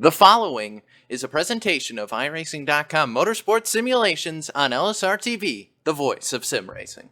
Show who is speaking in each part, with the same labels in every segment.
Speaker 1: The following is a presentation of iRacing.com Motorsports Simulations on LSRTV, the voice of sim racing.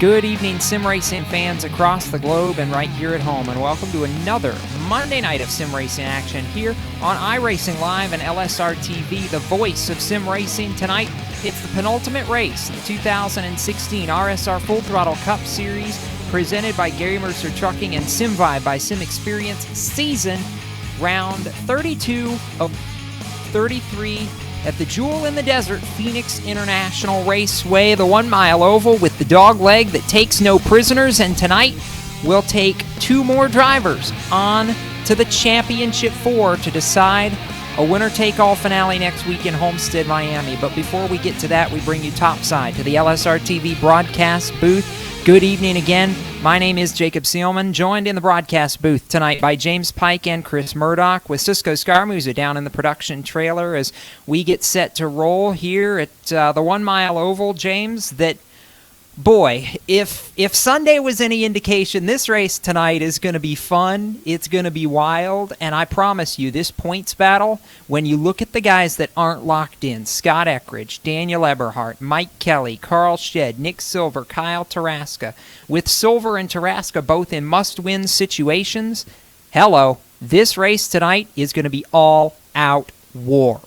Speaker 2: Good evening, sim racing fans across the globe and right here at home, and welcome to another Monday night of sim racing action here on iRacing Live and LSRTV, the voice of sim racing. Tonight, it's the penultimate race, the 2016 RSR Full Throttle Cup Series, presented by Gary Mercer Trucking and SimVibe by Sim Experience, season round 32 of 33 at the Jewel in the Desert Phoenix International Raceway, the 1 mile oval with the dog leg that takes no prisoners. And tonight we'll take two more drivers on to the Championship 4 to decide a winner-take-all finale next week in Homestead, Miami. But before we get to that, we bring you topside to the LSRTV broadcast booth. Good evening again. My name is Jacob Seelman, joined in the broadcast booth tonight by James Pike and Chris Murdoch, with Cisco Scarmuza down in the production trailer as we get set to roll here at the 1 mile oval. James, that, boy, if Sunday was any indication, this race tonight is going to be fun, it's going to be wild, and I promise you, this points battle, when you look at the guys that aren't locked in, Scott Eckridge, Daniel Eberhardt, Mike Kelly, Carl Shedd, Nick Silver, Kyle Tarasca, with Silver and Tarasca both in must-win situations, hello, this race tonight is going to be all-out war.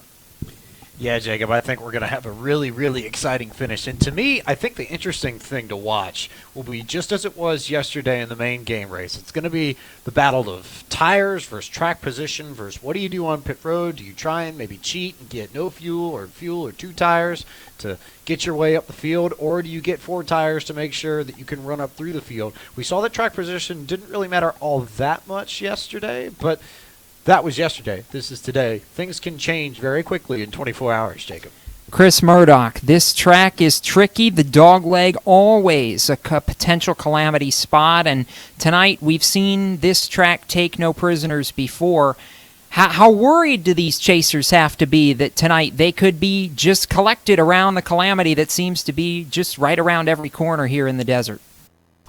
Speaker 3: Yeah, Jacob, I think we're going to have a really, really exciting finish. And to me, I think the interesting thing to watch will be just as it was yesterday in the main game race. It's going to be the battle of tires versus track position versus what do you do on pit road? Do you try and maybe cheat and get no fuel or two tires to get your way up the field? Or do you get four tires to make sure that you can run up through the field? We saw that track position didn't really matter all that much yesterday, but that was yesterday. This is today. Things can change very quickly in 24 hours, Jacob.
Speaker 2: Chris Murdoch, this track is tricky. The dog leg always a potential calamity spot, and tonight we've seen this track take no prisoners before. How worried do these chasers have to be that tonight they could be just collected around the calamity that seems to be just right around every corner here in the desert?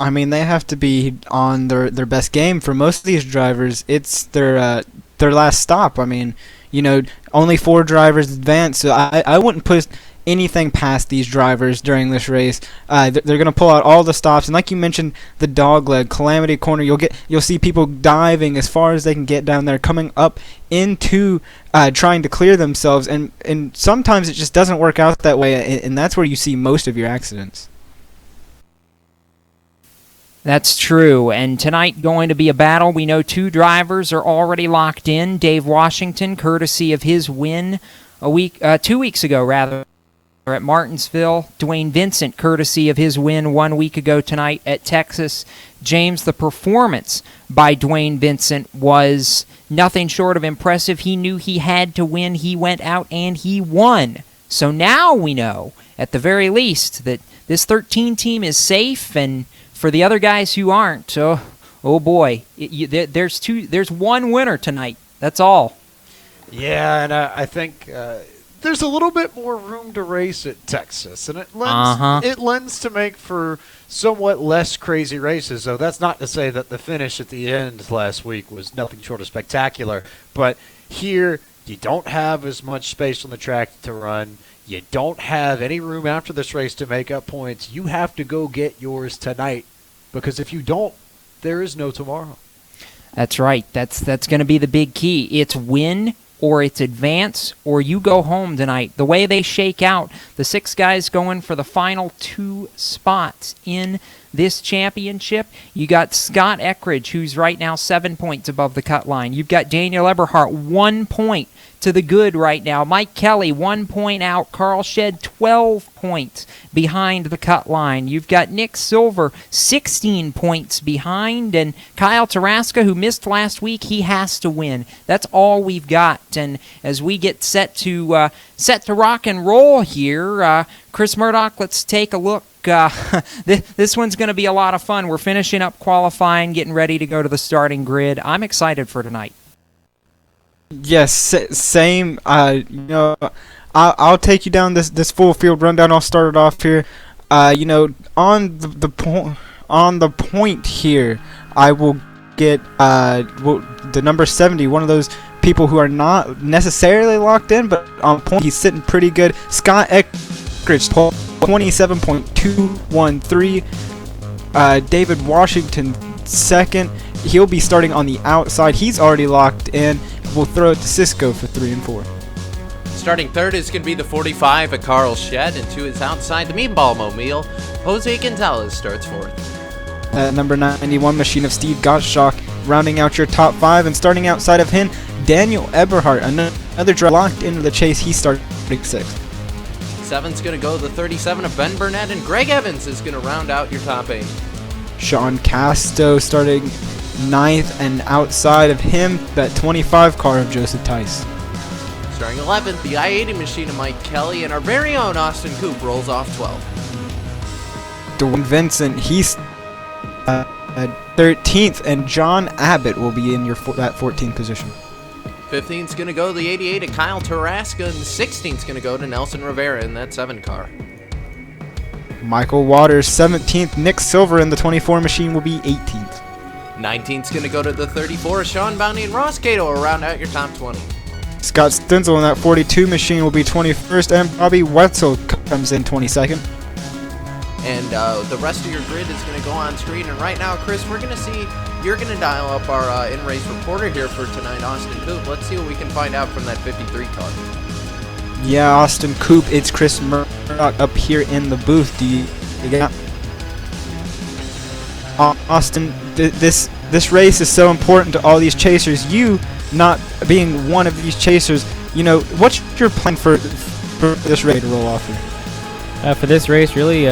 Speaker 4: I mean, they have to be on their best game. For most of these drivers, it's their last stop. I mean, only 4 drivers advance, so I wouldn't put anything past these drivers during this race. They're going to pull out all the stops, and like you mentioned, the dogleg, calamity corner, you'll see people diving as far as they can get down there, coming up into trying to clear themselves, and sometimes it just doesn't work out that way, and that's where you see most of your accidents.
Speaker 2: That's true, and tonight going to be a battle. We know 2 drivers are already locked in. Dave Washington, courtesy of his win 2 weeks ago, rather, at Martinsville. Dwayne Vincent, courtesy of his win 1 week ago tonight at Texas. James, the performance by Dwayne Vincent was nothing short of impressive. He knew he had to win. He went out and he won. So now we know, at the very least, that this 13 team is safe, and for the other guys who aren't, oh boy, there's one winner tonight. That's all.
Speaker 3: Yeah, and I think there's a little bit more room to race at Texas, and it lends to make for somewhat less crazy races. So that's not to say that the finish at the end last week was nothing short of spectacular, but here you don't have as much space on the track to run. You don't have any room after this race to make up points. You have to go get yours tonight, because if you don't, there is no tomorrow.
Speaker 2: That's right. That's going to be the big key. It's win or it's advance or you go home tonight. The way they shake out, the 6 guys going for the final 2 spots in this championship. You got Scott Eckridge, who's right now 7 points above the cut line. You've got Daniel Eberhardt, 1 point to the good right now. Mike Kelly, 1 point out. Carl Shedd, 12 points behind the cut line. You've got Nick Silver, 16 points behind. And Kyle Taraska, who missed last week, he has to win. That's all we've got. And as we get set to rock and roll here, Chris Murdoch, let's take a look. This one's going to be a lot of fun. We're finishing up qualifying, getting ready to go to the starting grid. I'm excited for tonight.
Speaker 4: Yes, same. I'll take you down this full field rundown. I'll start it off here. On the point here, I will get the number 70, one of those people who are not necessarily locked in, but on point he's sitting pretty good. Scott Eckridge, 27.213. David Washington, second. He'll be starting on the outside. He's already locked in. We'll throw it to Cisco for 3 and 4.
Speaker 1: Starting third is going to be the 45 at Carl Shedd, and to his outside, the Meatball Mobile, Jose Gonzalez starts fourth.
Speaker 4: Number 91 machine of Steve Gottschalk, rounding out your top 5, and starting outside of him, Daniel Eberhardt, another driver locked into the chase. He starting 6th.
Speaker 1: Seventh's going to go the 37 of Ben Burnett, and Greg Evans is going to round out your top 8.
Speaker 4: Sean Casto starting 9th, and outside of him, that 25 car of Joseph Tice.
Speaker 1: Starting 11th, the I-80 machine of Mike Kelly, and our very own Austin Coop rolls off 12th.
Speaker 4: Dwayne Vincent, he's at 13th, and John Abbott will be in that 14th position.
Speaker 1: 15th's going to go to the 88 of Kyle Taraska, and 16th's going to go to Nelson Rivera in that 7 car.
Speaker 4: Michael Waters, 17th. Nick Silver in the 24 machine will be 18th.
Speaker 1: 19th's going to go to the 34. Sean Bounty and Ross Cato will round out your top 20.
Speaker 4: Scott Stenzel in that 42 machine will be 21st, and Bobby Wetzel comes in 22nd.
Speaker 1: And the rest of your grid is going to go on screen. And right now, Chris, we're going to see, you're going to dial up our in-race reporter here for tonight, Austin Coop. Let's see what we can find out from that 53 car.
Speaker 4: Yeah, Austin Coop, it's Chris Murdoch up here in the booth. Do you got Austin? This race is so important to all these chasers. You not being one of these chasers, what's your plan for this race to roll off here?
Speaker 5: For this race, really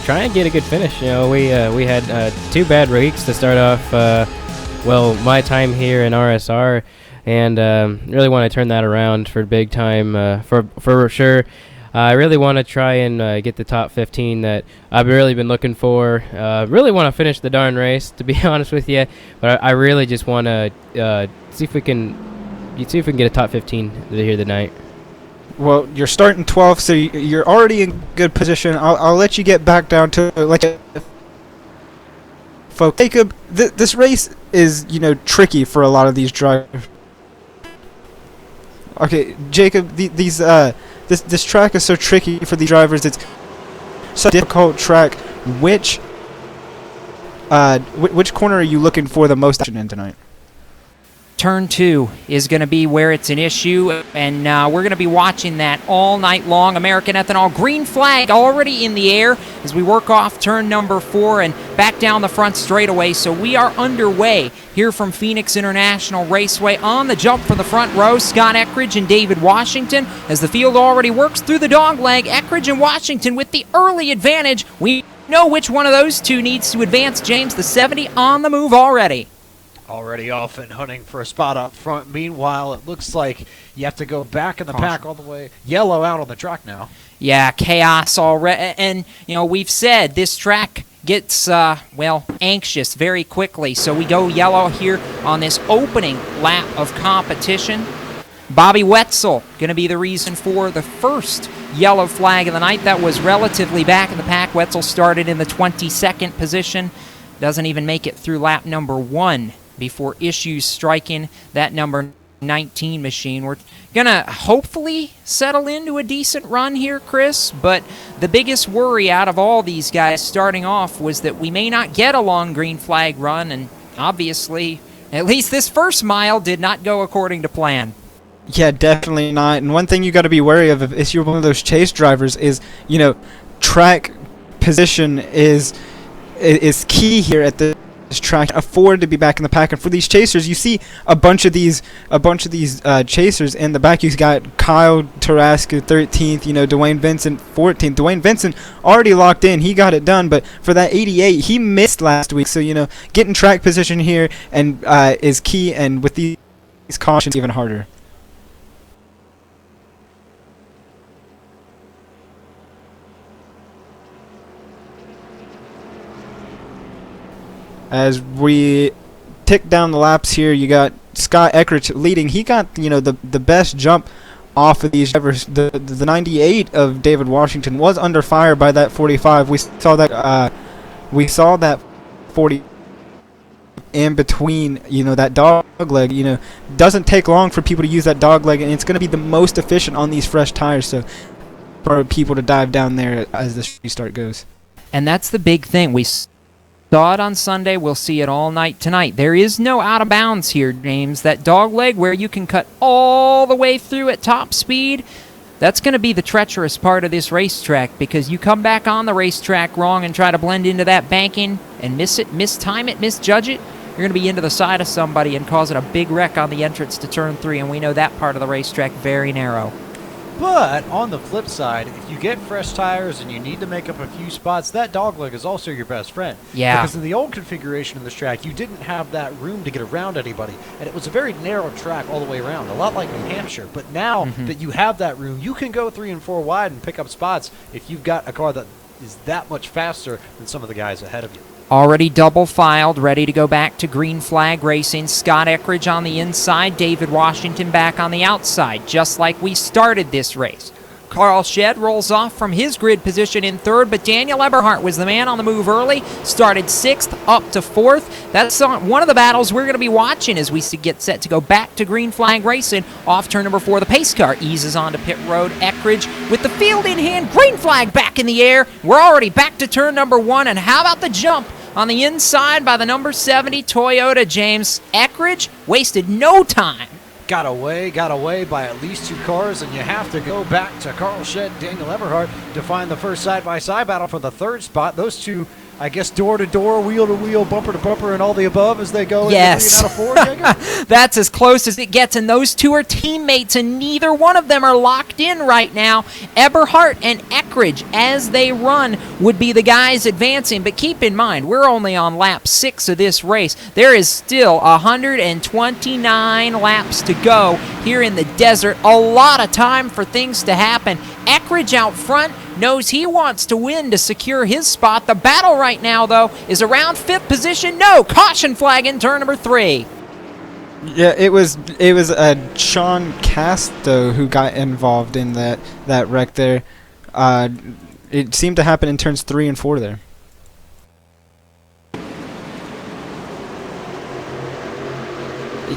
Speaker 5: try and get a good finish. We had 2 bad weeks to start off. My time here in RSR, and really want to turn that around for big time for sure. I really want to try and get the top 15 that I've really been looking for. Really want to finish the darn race, to be honest with you. But I really just want to see if we can get a top 15 here tonight.
Speaker 4: Well, you're starting 12th, so you're already in good position. I'll let you get back down to folks. Jacob, this race is tricky for a lot of these drivers. Okay, Jacob, this track is so tricky for the drivers. It's such a difficult track. Which corner are you looking for the most action in tonight?
Speaker 2: Turn 2 is going to be where it's an issue, and we're going to be watching that all night long. American Ethanol green flag already in the air as we work off turn number 4 and back down the front straightaway. So we are underway here from Phoenix International Raceway. On the jump from the front row, Scott Eckridge and David Washington. As the field already works through the dog leg, Eckridge and Washington with the early advantage. We know which one of those two needs to advance. James, the 70 on the move already.
Speaker 3: Already off and hunting for a spot up front. Meanwhile, it looks like you have to go back in the pack all the way. Yellow out on the track now.
Speaker 2: Yeah, chaos already. And, we've said this track gets, anxious very quickly. So we go yellow here on this opening lap of competition. Bobby Wetzel going to be the reason for the first yellow flag of the night. That was relatively back in the pack. Wetzel started in the 22nd position. Doesn't even make it through lap number 1. Before issues striking that number 19 machine. We're going to hopefully settle into a decent run here, Chris, but the biggest worry out of all these guys starting off was that we may not get a long green flag run, and obviously, at least this first mile did not go according to plan.
Speaker 4: Yeah, definitely not. And one thing you got to be wary of if you're one of those chase drivers is, track position is is key here at this track. Afford to be back in the pack, and for these chasers, you see a bunch of these chasers in the back. You've got Kyle Tarasco 13th, Dwayne Vincent 14th. Dwayne Vincent already locked in, he got it done, but for that 88, he missed last week. So getting track position here and is key, and with these cautions, even harder. As we tick down the laps here, you got Scott Eckridge leading. He got the best jump off of these drivers. The 98 of David Washington was under fire by that 45. We saw that 40 in between. That dog leg. Doesn't take long for people to use that dog leg, and it's going to be the most efficient on these fresh tires. So for people to dive down there as the restart goes.
Speaker 2: And that's the big thing. We saw it on Sunday. We'll see it all night tonight. There is no out of bounds here, James. That dog leg where you can cut all the way through at top speed, that's going to be the treacherous part of this racetrack, because you come back on the racetrack wrong and try to blend into that banking and mistime it, misjudge it, you're going to be into the side of somebody and causing a big wreck on the entrance to turn 3, and we know that part of the racetrack very narrow.
Speaker 3: But on the flip side, if you get fresh tires and you need to make up a few spots, that dogleg is also your best friend.
Speaker 2: Yeah.
Speaker 3: Because in the old configuration of this track, you didn't have that room to get around anybody. And it was a very narrow track all the way around, a lot like New Hampshire. But now that you have that room, you can go 3 and 4 wide and pick up spots if you've got a car that is that much faster than some of the guys ahead of you.
Speaker 2: Already double filed, ready to go back to green flag racing. Scott Eckridge on the inside, David Washington back on the outside, just like we started this race. Carl Shedd rolls off from his grid position in 3rd, but Daniel Eberhardt was the man on the move early, started 6th up to 4th. That's one of the battles we're going to be watching as we get set to go back to green flag racing. Off turn number 4, the pace car eases onto pit road. Eckridge with the field in hand, green flag back in the air. We're already back to turn number 1, and how about the jump on the inside by the number 70 Toyota, James? Eckridge wasted no time.
Speaker 3: Got away by at least 2 cars, and you have to go back to Carl Shedd, Daniel Eberhardt to find the first side-by-side battle for the 3rd spot. Those two, I guess, door-to-door, wheel-to-wheel, bumper-to-bumper, and all the above as they go
Speaker 2: yes.
Speaker 3: into 3 out of 4, Jacob?
Speaker 2: That's as close as it gets, and those two are teammates, and neither one of them are locked in right now. Eberhardt and Eckridge, as they run, would be the guys advancing, but keep in mind, we're only on lap 6 of this race. There is still 129 laps to go here in the desert. A lot of time for things to happen. Eckridge out front knows he wants to win to secure his spot. The battle right now, though, is around 5th position. No, caution flag in turn number 3.
Speaker 4: Yeah, it was Sean Casto who got involved in that wreck there. It seemed to happen in turns 3 and 4 there.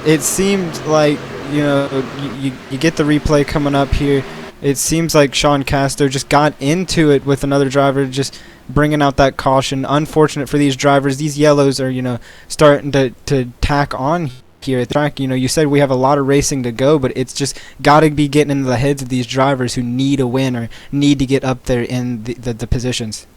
Speaker 4: It seemed like you get the replay coming up here. It seems like Sean Casto just got into it with another driver, just bringing out that caution. Unfortunate for these drivers. These yellows are, starting to tack on here at the track. You said we have a lot of racing to go, but it's just got to be getting into the heads of these drivers who need a win or need to get up there in the positions.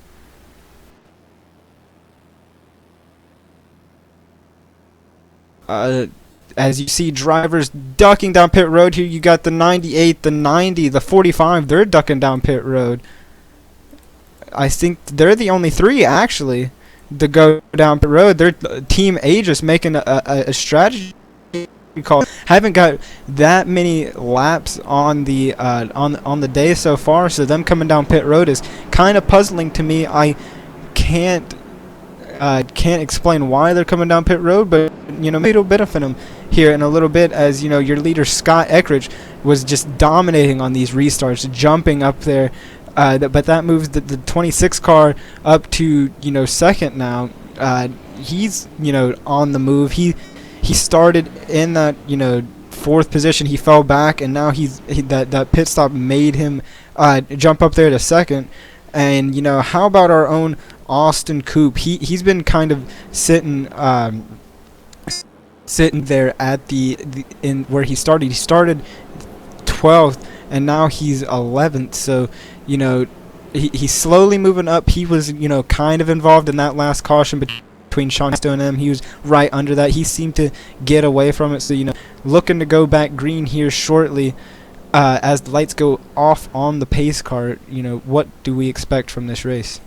Speaker 4: As you see drivers ducking down pit road here, you got the 98, the 90, the 45. They're ducking down pit road. I think they're the only 3 actually to go down pit road. They're Team Aegis making a strategy call. Haven't got that many laps on the day so far, so them coming down pit road is kind of puzzling to me. I can't explain why they're coming down pit road, but maybe it'll benefit them here in a little bit, as your leader Scott Eckridge was just dominating on these restarts, jumping up there. But that moves the 26 car up to 2nd now. He's on the move. He started in that 4th position. He fell back, and now that pit stop made him jump up there to 2nd. And how about our own Austin Coop? He's been kind of sitting there at in where he started. He started 12th, and now he's 11th. So he's slowly moving up. He was, kind of involved in that last caution between Sean Stone and him. He was right under that. He seemed to get away from it. So, looking to go back green here shortly as the lights go off on the pace car. What do we expect from this race?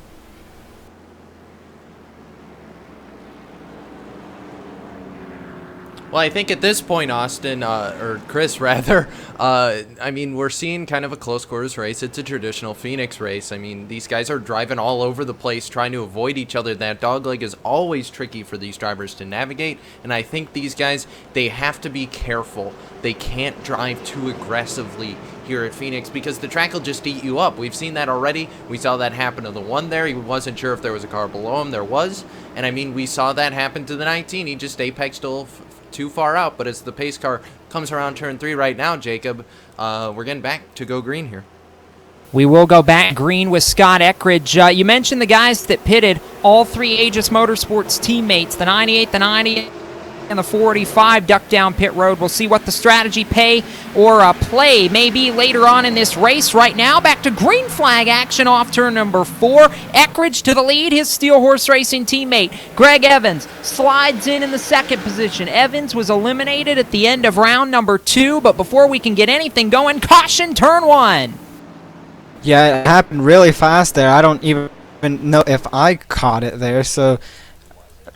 Speaker 1: Well, I think at this point, Austin, or Chris, rather, we're seeing kind of a close quarters race. It's a traditional Phoenix race. I mean, these guys are driving all over the place, trying to avoid each other. That dogleg is always tricky for these drivers to navigate, and I think these guys, they have to be careful. They can't drive too aggressively here at Phoenix because the track will just eat you up. We've seen that already. We saw that happen to the one there. He wasn't sure if there was a car below him. There was, and we saw that happen to the 19. He just apexed too far out, but as the pace car comes around turn 3 right now, Jacob, we're getting back to go green here.
Speaker 2: We will go back green with Scott Eckridge. You mentioned the guys that pitted, all 3 Aegis Motorsports teammates, the 98, the 90, and the 45 duck down pit road. We'll see what the strategy play may be later on in this race. Right now, back to green flag action off turn number 4. Eckridge to the lead. His Steel Horse Racing teammate, Greg Evans, slides in the second position. Evans was eliminated at the end of round number 2, but before we can get anything going, caution, turn 1.
Speaker 4: Yeah, it happened really fast there. I don't even know if I caught it there. So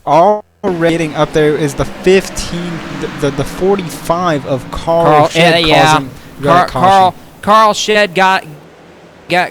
Speaker 4: all rating up there is the 15, the 45 of Carl Shed causing
Speaker 2: Carl Shed got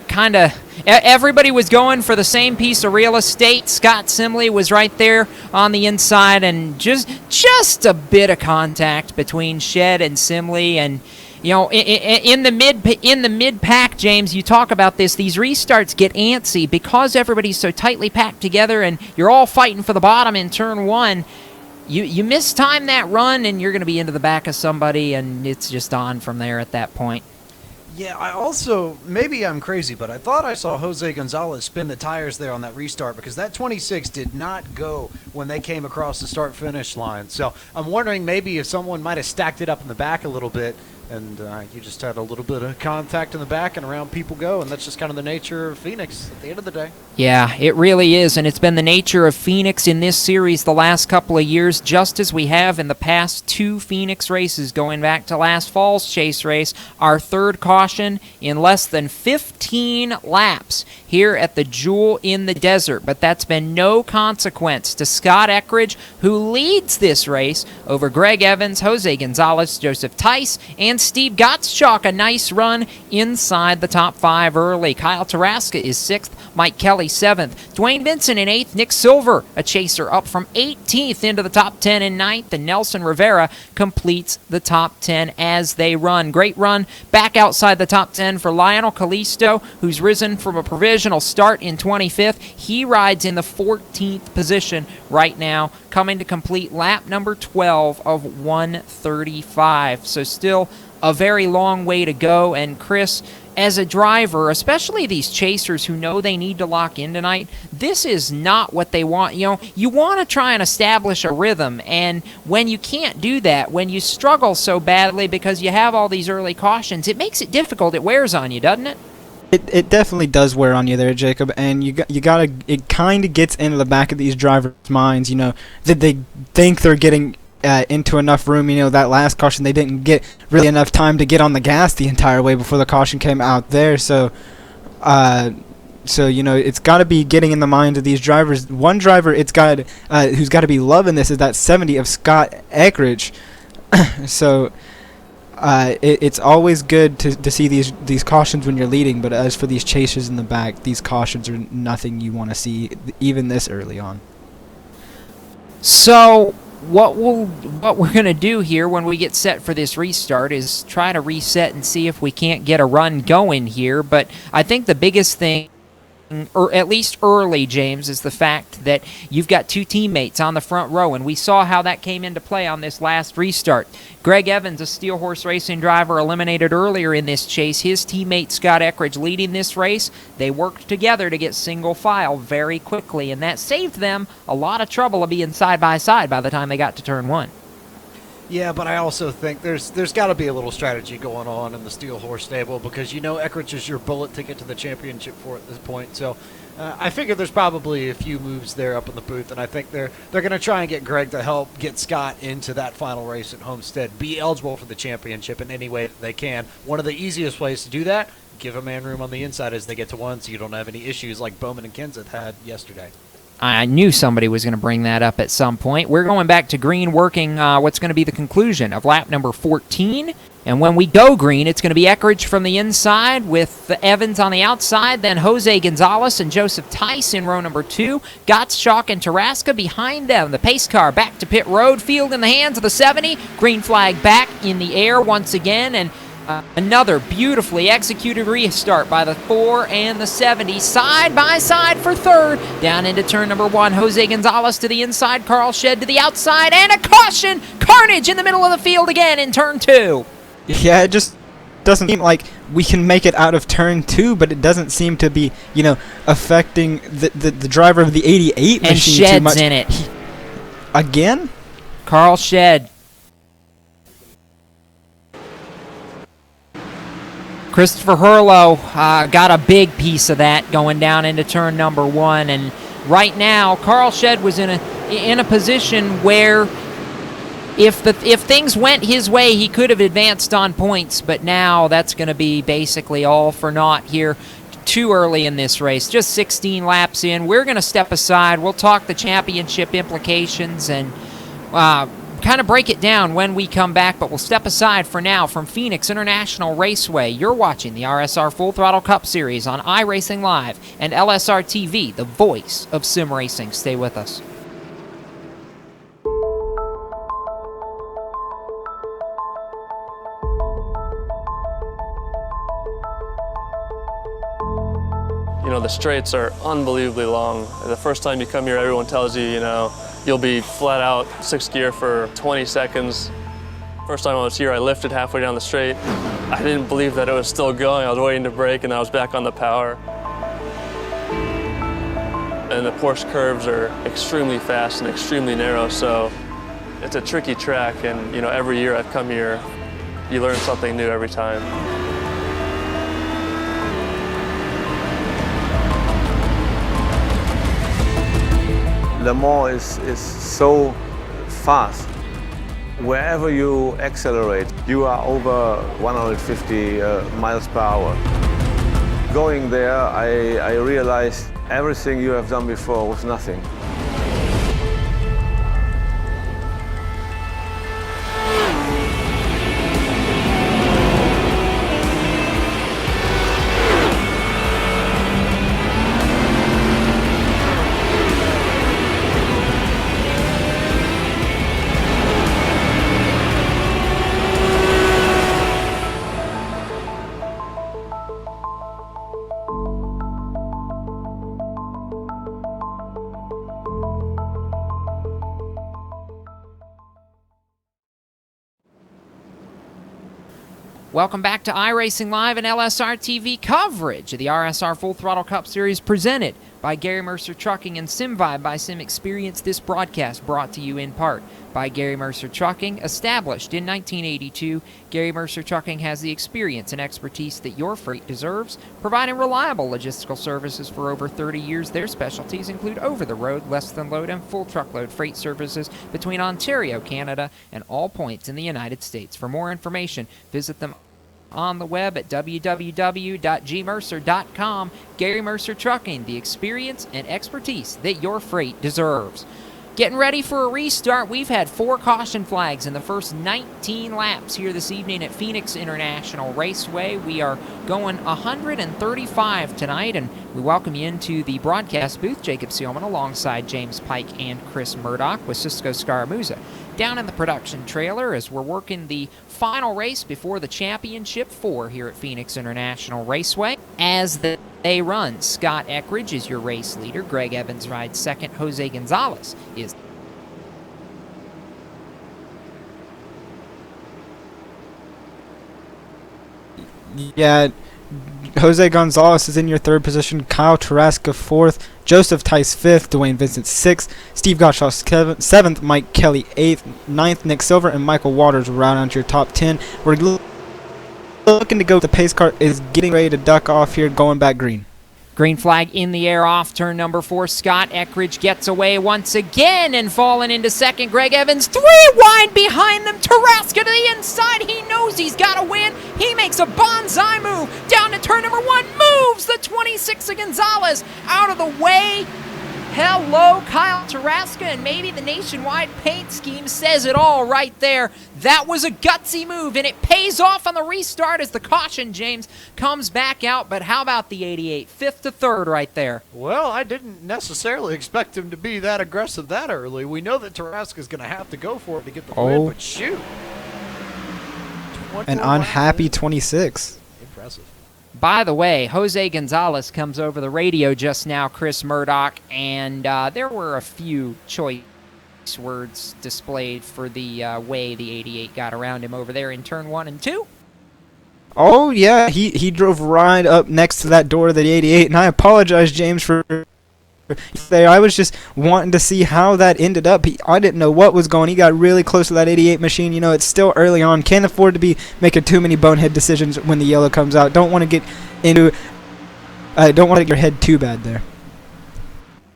Speaker 2: kind of. Everybody was going for the same piece of real estate. Scott Simley was right there on the inside, and just a bit of contact between Shed and Simley. And in the mid pack, James, you talk about this. These restarts get antsy because everybody's so tightly packed together, and you're all fighting for the bottom in turn 1. You mistime that run, and you're going to be into the back of somebody, and it's just on from there at that point.
Speaker 3: Yeah, I also, maybe I'm crazy, but I thought I saw Jose Gonzalez spin the tires there on that restart because that 26 did not go when they came across the start-finish line. So I'm wondering maybe if someone might have stacked it up in the back a little bit and you just had a little bit of contact in the back and around people go, and that's just kind of the nature of Phoenix at the end of the day.
Speaker 2: Yeah, it really is, and it's been the nature of Phoenix in this series the last couple of years, just as we have in the past 2 Phoenix races, going back to last fall's chase race, our 3rd caution in less than 15 laps here at the Jewel in the Desert, but that's been no consequence to Scott Eckridge, who leads this race over Greg Evans, Jose Gonzalez, Joseph Tice, and Steve Gottschalk. A nice run inside the top 5 early. Kyle Taraska is 6th, Mike Kelly 7th, Dwayne Benson in 8th, Nick Silver, a chaser, up from 18th into the top 10 in 9th, and Nelson Rivera completes the top 10 as they run. Great run back outside the top 10 for Lionel Callisto, who's risen from a provisional start in 25th. He rides in the 14th position right now, coming to complete lap number 12 of 135. So still a very long way to go. And Chris, as a driver, especially these chasers who know they need to lock in tonight, this is not what they want. You want to try and establish a rhythm, and when you can't do that, when you struggle so badly because you have all these early cautions, it makes it difficult. It wears on you, doesn't it?
Speaker 4: It definitely does wear on you there, Jacob, and you gotta. It kind of gets into the back of these drivers' minds, that they think they're getting into enough room. That last caution, they didn't get really enough time to get on the gas the entire way before the caution came out there. So it's got to be getting in the mind of these drivers. One driver who's got to be loving this is that 70 of Scott Eckridge. So it's always good to see these cautions when you're leading, but as for these chasers in the back, these cautions are nothing you want to see even this early on.
Speaker 2: So what we're going to do here when we get set for this restart is try to reset and see if we can't get a run going here. But I think the biggest thing, or at least early, James, is the fact that you've got 2 teammates on the front row, and we saw how that came into play on this last restart. Greg Evans, a Steel Horse Racing driver, eliminated earlier in this chase. His teammate Scott Eckridge leading this race. They worked together to get single file very quickly, and that saved them a lot of trouble of being side by side by the time they got to turn 1.
Speaker 3: Yeah, but I also think there's got to be a little strategy going on in the Steel Horse stable, because Eckrich is your bullet ticket to the championship for at this point. So I figure there's probably a few moves there up in the booth, and I think they're going to try and get Greg to help get Scott into that final race at Homestead, be eligible for the championship in any way that they can. One of the easiest ways to do that, give a man room on the inside as they get to one, so you don't have any issues like Bowman and Kenseth had yesterday.
Speaker 2: I knew somebody was going to bring that up at some point. We're going back to green, working what's going to be the conclusion of lap number 14. And when we go green, it's going to be Eckrich from the inside with Evans on the outside, then Jose Gonzalez and Joseph Tice in row number 2. Gottschalk and Tarasca behind them. The pace car back to pit road, field in the hands of the 70. Green flag back in the air once again, and another beautifully executed restart by the 4 and the 70, side by side for third. Down into turn number 1, Jose Gonzalez to the inside, Carl Shed to the outside, and a caution! Carnage in the middle of the field again in turn 2.
Speaker 4: Yeah, it just doesn't seem like we can make it out of turn 2, but it doesn't seem to be, affecting the driver of the 88
Speaker 2: And
Speaker 4: machine
Speaker 2: Shed's
Speaker 4: too much.
Speaker 2: in it.
Speaker 4: Again?
Speaker 2: Carl Shed. Christopher Hurlow got a big piece of that going down into turn number 1, and right now Carl Shed was in a position where if things went his way, he could have advanced on points, but now that's going to be basically all for naught here. Too early in this race, just 16 laps in. We're going to step aside. We'll talk the championship implications and kind of break it down when we come back, but we'll step aside for now. From Phoenix International Raceway, you're watching the RSR Full Throttle Cup Series on iRacing Live and LSRTV, the voice of sim racing. Stay with us.
Speaker 6: The straights are unbelievably long. The first time you come here, everyone tells you, you'll be flat out 6th gear for 20 seconds. First time I was here, I lifted halfway down the straight. I didn't believe that it was still going. I was waiting to brake, and I was back on the power. And the Porsche curves are extremely fast and extremely narrow, so it's a tricky track. And every year I've come here, you learn something new every time.
Speaker 7: Le Mans is so fast. Wherever you accelerate, you are over 150 miles per hour. Going there, I realized everything you have done before was nothing.
Speaker 2: Welcome back to iRacing Live and LSRTV coverage of the RSR Full Throttle Cup Series presented by Gary Mercer Trucking and SimVibe by Sim Experience. This broadcast brought to you in part by Gary Mercer Trucking. Established in 1982, Gary Mercer Trucking has the experience and expertise that your freight deserves, providing reliable logistical services for over 30 years. Their specialties include over-the-road, less-than-load, and full truckload freight services between Ontario, Canada, and all points in the United States. For more information, visit them on the web at www.gmercer.com. Gary Mercer Trucking, the experience and expertise that your freight deserves. Getting ready for a restart. We've had 4 caution flags in the first 19 laps here this evening at Phoenix International Raceway. We are going 135 tonight, and we welcome you into the broadcast booth. Jacob Seelman alongside James Pike and Chris Murdoch with Cisco Scaramouza down in the production trailer as we're working the final race before the Championship 4 here at Phoenix International Raceway. As they run, Scott Eckrich is your race leader. Greg Evans rides second. Jose Gonzalez is
Speaker 4: Yeah, Jose Gonzalez is in your third position, Kyle Tarasca fourth, Joseph Tice fifth, Dwayne Vincent sixth, Steve Gottschalk seventh, Mike Kelly eighth, ninth, Nick Silver, and Michael Waters round out your top 10. We're looking to go. The pace car is getting ready to duck off here, going back green.
Speaker 2: Green flag in the air off turn number 4. Scott Eckridge gets away once again and falling into second. Greg Evans 3 wide behind them. Tarasca to the inside. He knows he's got to win. He makes a bonsai move down to turn number 1. Moves the 26 of Gonzalez out of the way. Hello, Kyle Tarasca, and maybe the nationwide paint scheme says it all right there. That was a gutsy move, and it pays off on the restart as the caution, James, comes back out. But how about the 88? 5th to 3rd right there.
Speaker 3: Well, I didn't necessarily expect him to be that aggressive that early. We know that Tarasca's going to have to go for it to get the win, but shoot.
Speaker 4: An unhappy 26.
Speaker 3: Impressive.
Speaker 2: By the way, Jose Gonzalez comes over the radio just now, Chris Murdoch, and there were a few choice words displayed for the way the 88 got around him over there in turn 1 and 2.
Speaker 4: Oh, yeah, he drove right up next to that door of the 88, and I apologize, James, for I was just wanting to see how that ended up. I didn't know what was going. He got really close to that 88 machine. You know, it's still early on. Can't afford to be making too many bonehead decisions when the yellow comes out. Don't want to get into. Don't want to get your head too bad there.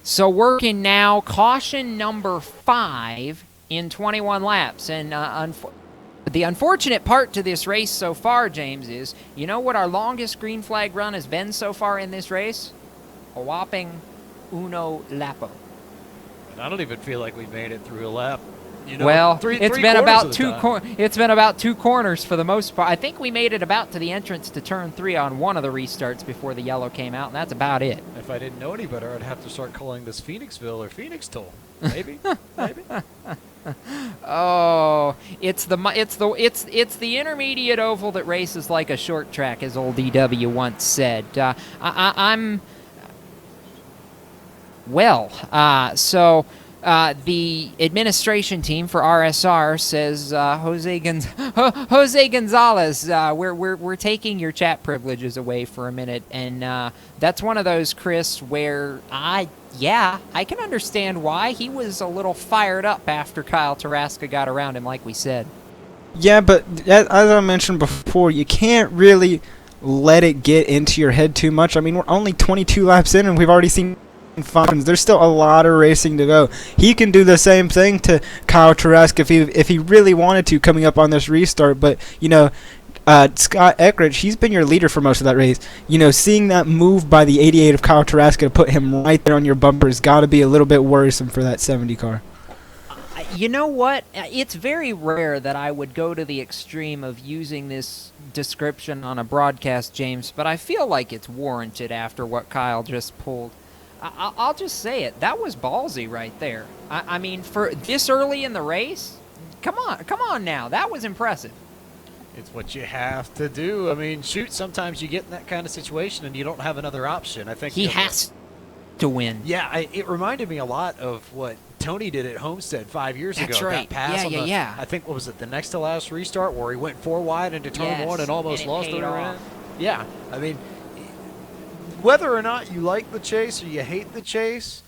Speaker 2: So working now, caution number 5 in 21 laps, and the unfortunate part to this race so far, James, is you know what our longest green flag run has been so far in this race? A whopping uno lapo.
Speaker 3: And I don't even feel like we made it through a lap. You know,
Speaker 2: well,
Speaker 3: it's been about
Speaker 2: it's been about 2 corners for the most part. I think we made it about to the entrance to turn 3 on one of the restarts before the yellow came out, and that's about it.
Speaker 3: If I didn't know any better, I'd have to start calling this Phoenixville or Phoenix Toll. Maybe, maybe.
Speaker 2: Oh, it's the intermediate oval that races like a short track, as old DW once said. The administration team for RSR says Jose Gonzalez, we're taking your chat privileges away for a minute, and that's one of those, Chris, where I can understand why he was a little fired up after Kyle Tarasca got around him, like we said. Yeah, but as I mentioned before, you can't really let it get into your head too much. I mean, we're only 22 laps in, and we've already seen fun. There's still a lot of racing to go. He can do the same thing to Kyle Tarasca if he really wanted to coming up on this restart. But you know, Scott Eckridge, he's been your leader for most of that race. You know, seeing that move by the 88 of Kyle Tarasca to put him right there on your bumper has got to be a little bit worrisome for that 70 car. You know what? It's very rare that I would go to the extreme of using this description on a broadcast, James, but I feel like it's warranted after what Kyle just pulled. I'll just say it. That was ballsy right there. I mean, for this early in the race, come on now. That was impressive.
Speaker 3: It's what you have to do. I mean, shoot, sometimes you get in that kind of situation and you don't have another option. I think
Speaker 2: he has to win.
Speaker 3: Yeah, it reminded me a lot of what Tony did at Homestead 5 years ago.
Speaker 2: That's right.
Speaker 3: That pass
Speaker 2: Yeah.
Speaker 3: I think, what was it, the next to last restart where he went 4 wide into turn 1 and almost lost it around? Yeah, I mean, whether or not you like the chase or you hate the chase,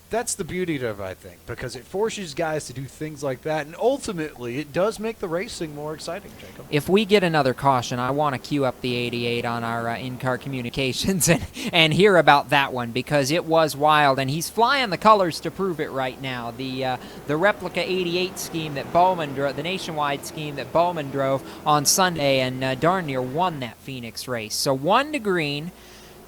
Speaker 3: that's the beauty of it, I think, because it forces guys to do things like that, and ultimately it does make the racing more exciting, Jacob.
Speaker 2: If we get another caution, I want to queue up the 88 on our in-car communications and hear about that one, because it was wild, and he's flying the colors to prove it right now. The replica 88 scheme that Bowman drove, the nationwide scheme that Bowman drove on Sunday, and darn near won that Phoenix race. So 1 to green.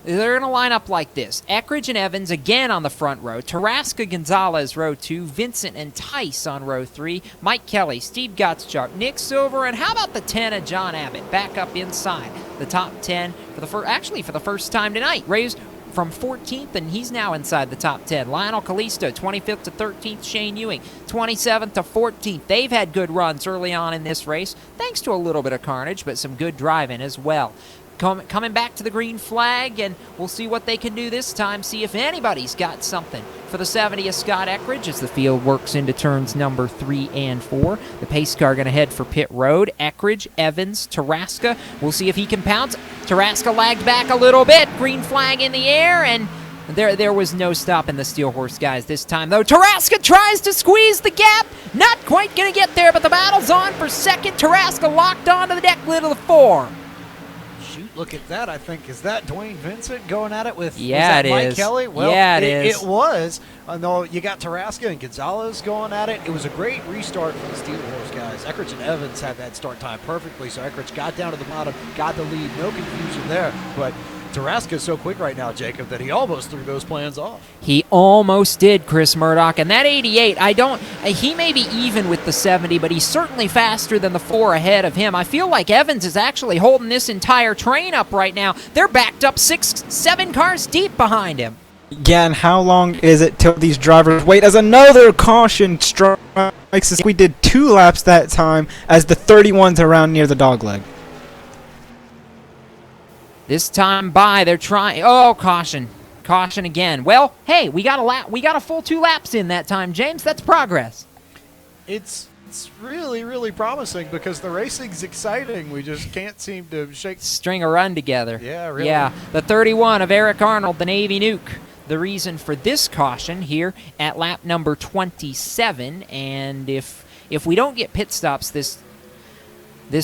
Speaker 2: They're going to line up like this. Eckridge and Evans again on the front row. Tarasca Gonzalez, row 2. Vincent and Tice on row 3. Mike Kelly, Steve Gottschalk, Nick Silver, and how about the 10 of John Abbott back up inside the top 10 for the first time tonight. Raised from 14th, and he's now inside the top 10. Lionel Kalisto, 25th to 13th. Shane Ewing, 27th to 14th. They've had good runs early on in this race, thanks to a little bit of carnage, but some good driving as well. coming back to the green flag, and we'll see what they can do this time, see if anybody's got something for the 70 of Scott Eckridge as the field works into turns number 3 and 4. The pace car going to head for pit road. Eckridge, Evans, Taraska. We'll see if he can pounce. Taraska lagged back a little bit. Green flag in the air, and there was no stopping the Steel Horse guys this time, though. Taraska tries to squeeze the gap. Not quite going to get there, but the battle's on for second. Taraska locked onto the deck lid of the 4.
Speaker 3: Shoot, look at that. I think, is that Dwayne Vincent going at it with
Speaker 2: Mike
Speaker 3: Kelly? Well,
Speaker 2: yeah, it is.
Speaker 3: It was. No, you got Taraska and Gonzalez going at it. It was a great restart for the Steel Horse guys. Eckridge and Evans had that start time perfectly, so Eckridge got down to the bottom, got the lead. No confusion there, but Taraska is so quick right now, Jacob, that he almost threw those plans off.
Speaker 2: He almost did, Chris Murdoch. And that 88, he may be even with the 70, but he's certainly faster than the 4 ahead of him. I feel like Evans is actually holding this entire train up right now. They're backed up 6, 7 cars deep behind him.
Speaker 4: Yeah, and how long is it till these drivers wait as another caution strikes us? We did 2 laps that time as the 31's around near the dogleg.
Speaker 2: This time they're trying. Oh, caution. Caution again. Well, hey, we got a full 2 laps in that time, James. That's progress.
Speaker 3: It's really, really promising because the racing's exciting. We just can't seem to
Speaker 2: string a run together.
Speaker 3: Yeah, really.
Speaker 2: Yeah, the 31 of Eric Arnold, the Navy Nuke. The reason for this caution here at lap number 27, and if we don't get pit stops this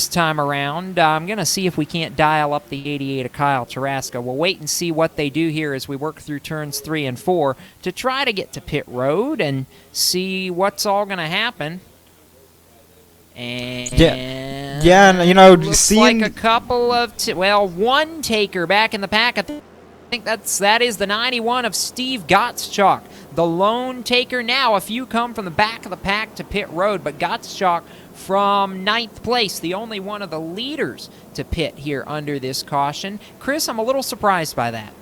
Speaker 2: time around, I'm going to see if we can't dial up the 88 of Kyle Taraska. We'll wait and see what they do here as we work through turns 3 and 4 to try to get to pit road and see what's all going to happen. And
Speaker 4: yeah, you know,
Speaker 2: looks like a couple of one taker back in the pack. I think that is the 91 of Steve Gottschalk, the lone taker. Now a few come from the back of the pack to pit road, but Gottschalk from 9th place, the only one of the leaders to pit here under this caution. Chris, I'm a little surprised by that.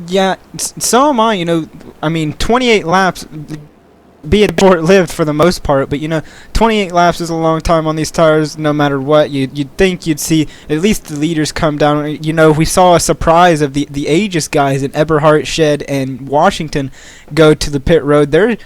Speaker 4: Yeah, so am I. You know, I mean, 28 laps, be it short-lived for the most part, but, you know, 28 laps is a long time on these tires no matter what. You'd think you'd see at least the leaders come down. You know, we saw a surprise of the Aegis guys in Eberhardt, Shed, and Washington go to the pit road. They're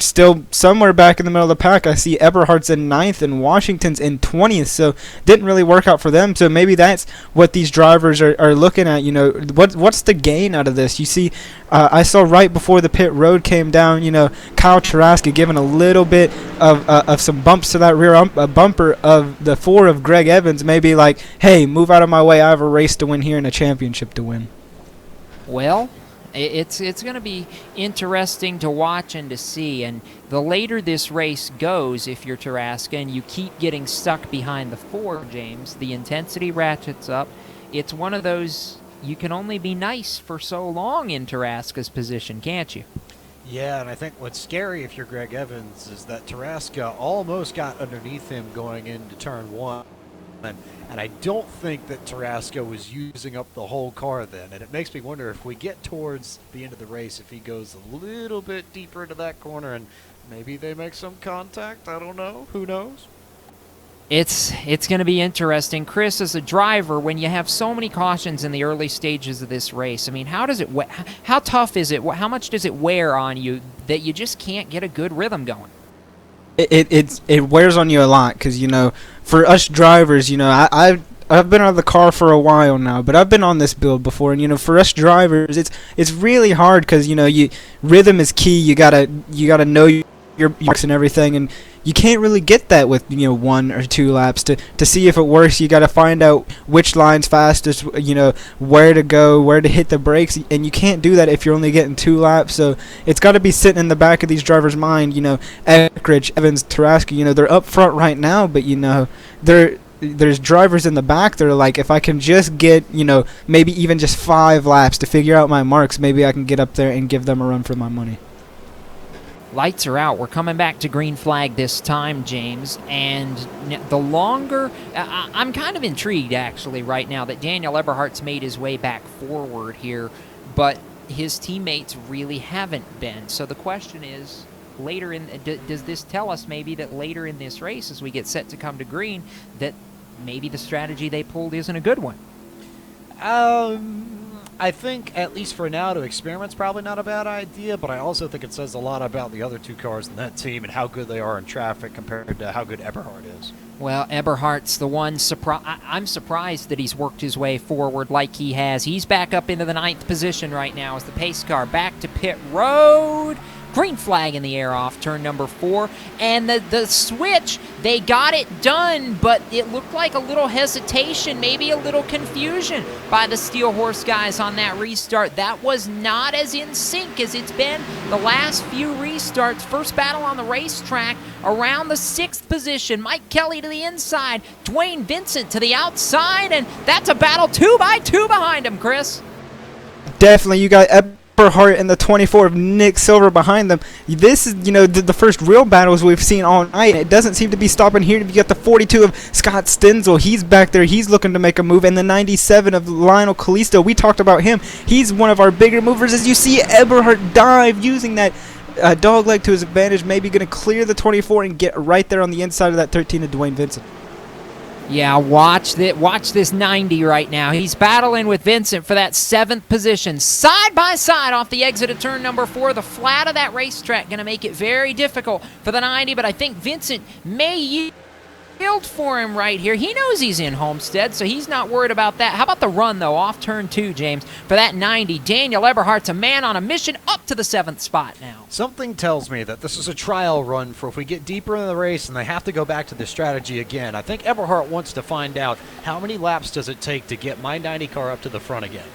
Speaker 4: still somewhere back in the middle of the pack. I see Eberhardt's in 9th and Washington's in 20th, so didn't really work out for them. So maybe that's what these drivers are looking at. You know, what's the gain out of this? You see, I saw right before the pit road came down, you know, Kyle Taraska giving a little bit of some bumps to that rear bumper of the 4 of Greg Evans, maybe like, hey, move out of my way, I have a race to win here and a championship to win.
Speaker 2: Well, it's going to be interesting to watch and to see, and the later this race goes, if you're Taraska and you keep getting stuck behind the 4, James, the intensity ratchets up. It's one of those, you can only be nice for so long in Taraska's position, can't you?
Speaker 3: Yeah, and I think what's scary if you're Greg Evans is that Taraska almost got underneath him going into turn 1. And I don't think that Taraska was using up the whole car then. And it makes me wonder if we get towards the end of the race, if he goes a little bit deeper into that corner and maybe they make some contact. I don't know. Who knows?
Speaker 2: It's going to be interesting. Chris, as a driver, when you have so many cautions in the early stages of this race, I mean, how tough is it? How much does it wear on you that you just can't get a good rhythm going?
Speaker 4: It wears on you a lot because, you know, for us drivers, you know, I've been out of the car for a while now, but I've been on this build before, and, you know, for us drivers, it's really hard because, you know, rhythm is key. You gotta know your marks and everything, and you can't really get that with, you know, 1 or 2 laps to see if it works. You got to find out which line's fastest, you know, where to go, where to hit the brakes, and you can't do that if you're only getting 2 laps. So it's got to be sitting in the back of these drivers' mind. You know, Eckridge, Evans, Taraska, you know, they're up front right now, but, you know, there's drivers in the back that are like, if I can just get, you know, maybe even just 5 laps to figure out my marks, maybe I can get up there and give them a run for my money.
Speaker 2: Lights are out. We're coming back to green flag this time, James. And the longer... I'm kind of intrigued, actually, right now that Daniel Eberhardt's made his way back forward here, but his teammates really haven't been. So the question is, later in... does this tell us maybe that later in this race, as we get set to come to green, that maybe the strategy they pulled isn't a good one?
Speaker 3: I think, at least for now, to experiment's probably not a bad idea, but I also think it says a lot about the other two cars in that team and how good they are in traffic compared to how good Eberhard is.
Speaker 2: Well, Eberhardt's the one. I'm surprised that he's worked his way forward like he has. He's back up into the 9th position right now as the pace car back to pit road. Green flag in the air off turn number 4. And the switch, they got it done, but it looked like a little hesitation, maybe a little confusion by the Steel Horse guys on that restart. That was not as in sync as it's been the last few restarts. First battle on the racetrack around the 6th position. Mike Kelly to the inside, Dwayne Vincent to the outside, and that's a battle 2 by 2 behind him, Chris.
Speaker 4: Definitely, you got Eberhard and the 24 of Nick Silver behind them. This is, the first real battles we've seen all night. It doesn't seem to be stopping here. You got the 42 of Scott Stenzel. He's back there. He's looking to make a move. And the 97 of Lionel Kalisto. We talked about him. He's one of our bigger movers. As you see Eberhard dive using that dog leg to his advantage. Maybe going to clear the 24 and get right there on the inside of that 13 of Dwayne Vincent.
Speaker 2: Yeah, watch this 90 right now. He's battling with Vincent for that 7th position. Side by side off the exit of turn number 4. The flat of that racetrack going to make it very difficult for the 90, but I think Vincent may yield for him right here. He knows he's in Homestead, so he's not worried about that. How about the run, though, off turn 2, James, for that 90? Daniel Eberhardt's a man on a mission up to the 7th spot now.
Speaker 3: Something tells me that this is a trial run for if we get deeper in the race and they have to go back to the strategy again. I think Eberhardt wants to find out how many laps does it take to get my 90 car up to the front again.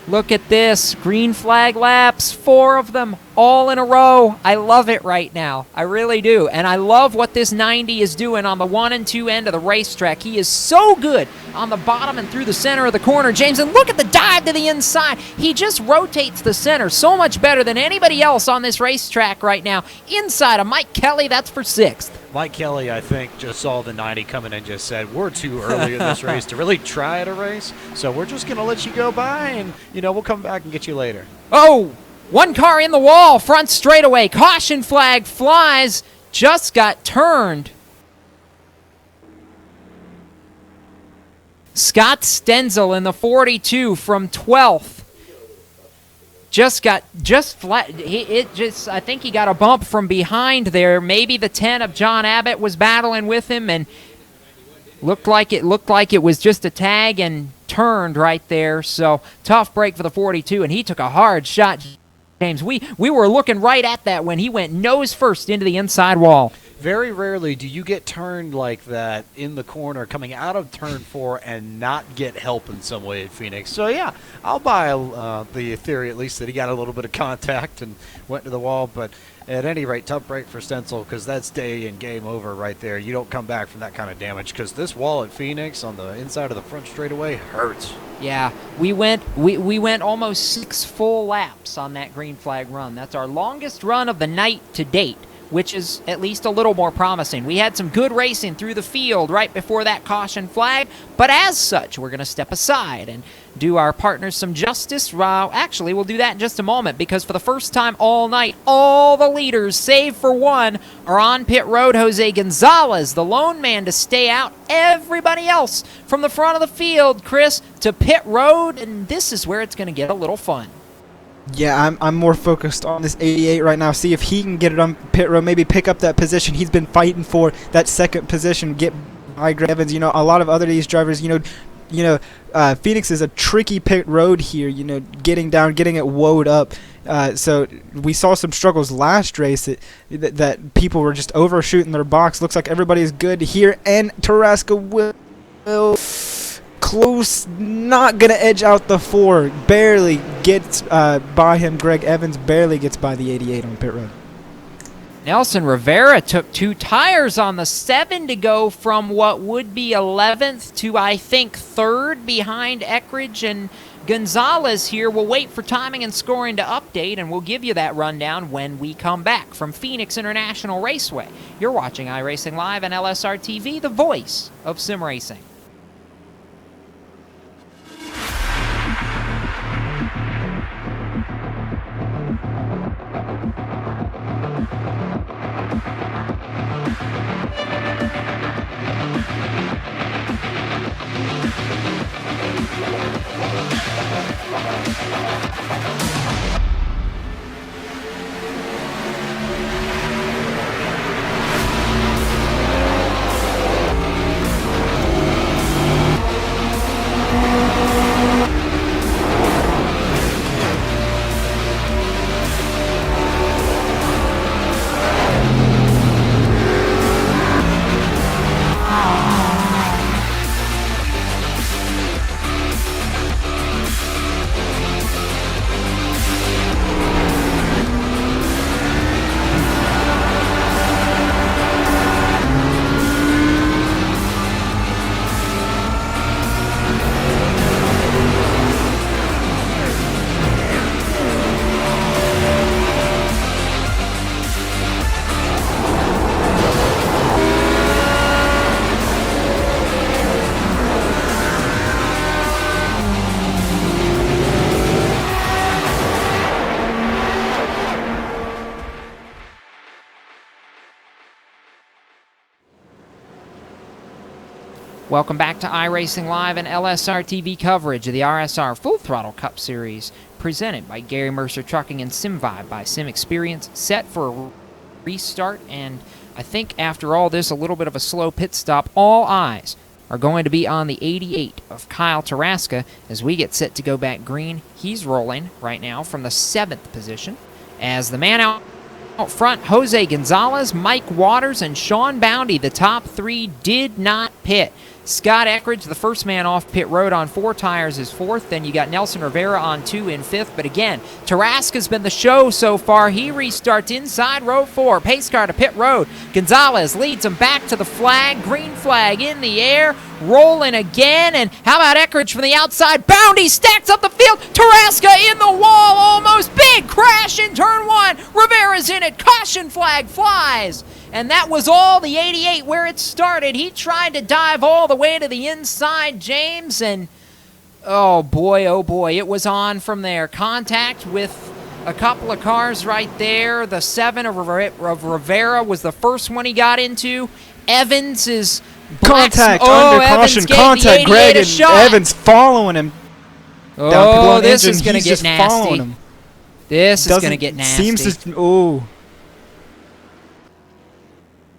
Speaker 2: Look at this. Green flag laps, 4 of them, all in a row. I love it right now. I really do. And I love what this 90 is doing on the 1 and 2 end of the racetrack. He is so good on the bottom and through the center of the corner, James. And look at the dive to the inside. He just rotates the center so much better than anybody else on this racetrack right now. Inside of Mike Kelly, that's for 6th.
Speaker 3: Mike Kelly, I think, just saw the 90 coming and just said, we're too early in this race to really try at a race, so we're just going to let you go by and, we'll come back and get you later.
Speaker 2: Oh, one car in the wall, front straightaway. Caution flag flies, just got turned. Scott Stenzel in the 42 from 12th. Just flat. I think he got a bump from behind there. Maybe the 10 of John Abbott was battling with him and looked like it was just a tag and turned right there. So tough break for the 42, and he took a hard shot. James, we were looking right at that when he went nose first into the inside wall.
Speaker 3: Very rarely do you get turned like that in the corner coming out of turn 4 and not get help in some way at Phoenix. So, yeah, I'll buy the theory at least that he got a little bit of contact and went to the wall. But at any rate, tough break for Stenzel because that's day and game over right there. You don't come back from that kind of damage because this wall at Phoenix on the inside of the front straightaway hurts.
Speaker 2: Yeah, we went almost 6 full laps on that green flag run. That's our longest run of the night to date, which is at least a little more promising. We had some good racing through the field right before that caution flag, but as such, we're going to step aside and do our partners some justice. Actually, we'll do that in just a moment, because for the first time all night, all the leaders, save for one, are on pit road. Jose Gonzalez, the lone man to stay out. Everybody else from the front of the field, Chris, to pit road, and this is where it's going to get a little fun.
Speaker 4: Yeah, I'm more focused on this 88 right now. See if he can get it on pit road, maybe pick up that position. He's been fighting for that 2nd position, get by Greg Evans. A lot of other these drivers, Phoenix is a tricky pit road here, getting down, getting it woed up. So we saw some struggles last race that people were just overshooting their box. Looks like everybody is good here, and Tarasca will close, not going to edge out the 4. Barely gets by him. Greg Evans barely gets by the 88 on pit road.
Speaker 2: Nelson Rivera took 2 tires on the 7 to go from what would be 11th to, I think, 3rd behind Eckridge and Gonzalez here. We'll wait for timing and scoring to update, and we'll give you that rundown when we come back from Phoenix International Raceway. You're watching iRacing Live and LSRTV, the voice of sim racing. Welcome back to iRacing Live and LSRTV coverage of the RSR Full Throttle Cup Series, presented by Gary Mercer Trucking and SimVibe by Sim Experience, set for a restart. And I think after all this, a little bit of a slow pit stop, all eyes are going to be on the 88 of Kyle Tarasca as we get set to go back green. He's rolling right now from the 7th position as the man out front, Jose Gonzalez, Mike Waters, and Sean Boundy, the top 3, did not pit. Scott Eckridge, the first man off pit road on 4 tires, is 4th. Then you got Nelson Rivera on 2 in 5th. But again, Tarasca's been the show so far. He restarts inside row 4. Pace car to pit road. Gonzalez leads him back to the flag. Green flag in the air. Rolling again. And how about Eckridge from the outside? Boundy stacks up the field. Tarasca in the wall almost. Big crash in turn 1. Rivera's in it. Caution flag flies. And that was all the 88 where it started. He tried to dive all the way to the inside, James, and oh boy, it was on from there. Contact with a couple of cars right there. The 7 of Rivera was the first one he got into. Evans is
Speaker 4: Contact, under caution, contact. Greg and Evans following him.
Speaker 2: Oh, this is going to get nasty. This is going to get nasty.
Speaker 4: Seems to,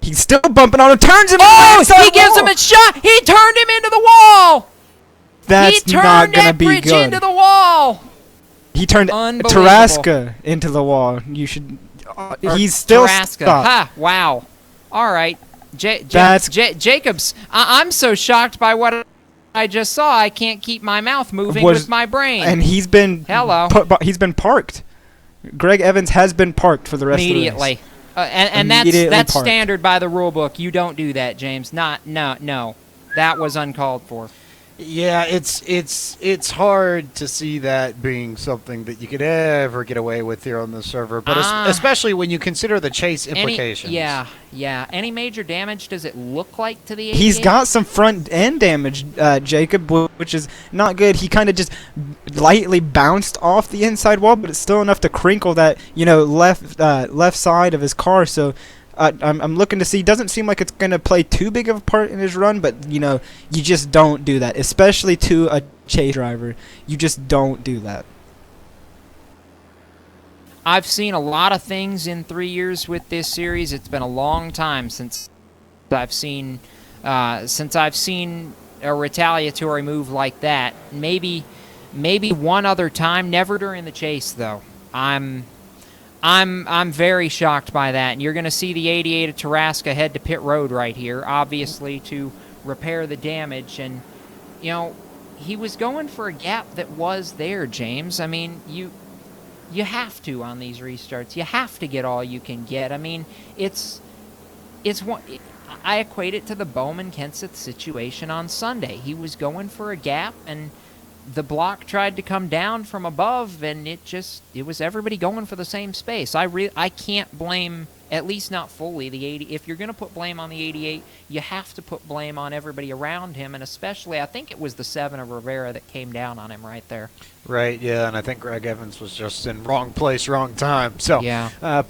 Speaker 4: he's still bumping on him, turns him.
Speaker 2: He gives him a shot. He turned him into the wall.
Speaker 4: That's not going to be good.
Speaker 2: Into the wall.
Speaker 4: He turned Tarasca into the wall. You should. He's still
Speaker 2: Tarasca.
Speaker 4: stopped.
Speaker 2: Ha! Wow. All right. Jacobs. I'm so shocked by what I just saw. I can't keep my mouth moving with my brain.
Speaker 4: And he's been he's been parked. Greg Evans has been parked for the rest of the race.
Speaker 2: And that's standard by the rule book. You don't do that, James. No. That was uncalled for.
Speaker 3: Yeah, it's hard to see that being something that you could ever get away with here on the server, but especially when you consider the chase implications.
Speaker 2: Any major damage does it look like to the 88?
Speaker 4: He's got some front end damage, Jacob, which is not good. He kind of just lightly bounced off the inside wall, but it's still enough to crinkle that left side of his car. So I'm looking to see. Doesn't seem like it's going to play too big of a part in his run, but you just don't do that, especially to a chase driver. You just don't do that.
Speaker 2: I've seen a lot of things in 3 years with this series. It's been a long time since I've seen a retaliatory move like that. Maybe one other time. Never during the chase, though. I'm very shocked by that, and you're going to see the 88 of Tarasca head to pit road right here, obviously to repair the damage. And he was going for a gap that was there, James. I mean, you have to on these restarts. You have to get all you can get. I mean, it's one. I equate it to the Bowman Kenseth situation on Sunday. He was going for a gap, and the block tried to come down from above, and it was everybody going for the same space. I can't blame, at least not fully, the 80. If you're going to put blame on the 88, you have to put blame on everybody around him, and especially, I think it was the 7 of Rivera that came down on him right there.
Speaker 3: Right, yeah, and I think Greg Evans was just in wrong place, wrong time. So,
Speaker 2: yeah.
Speaker 3: I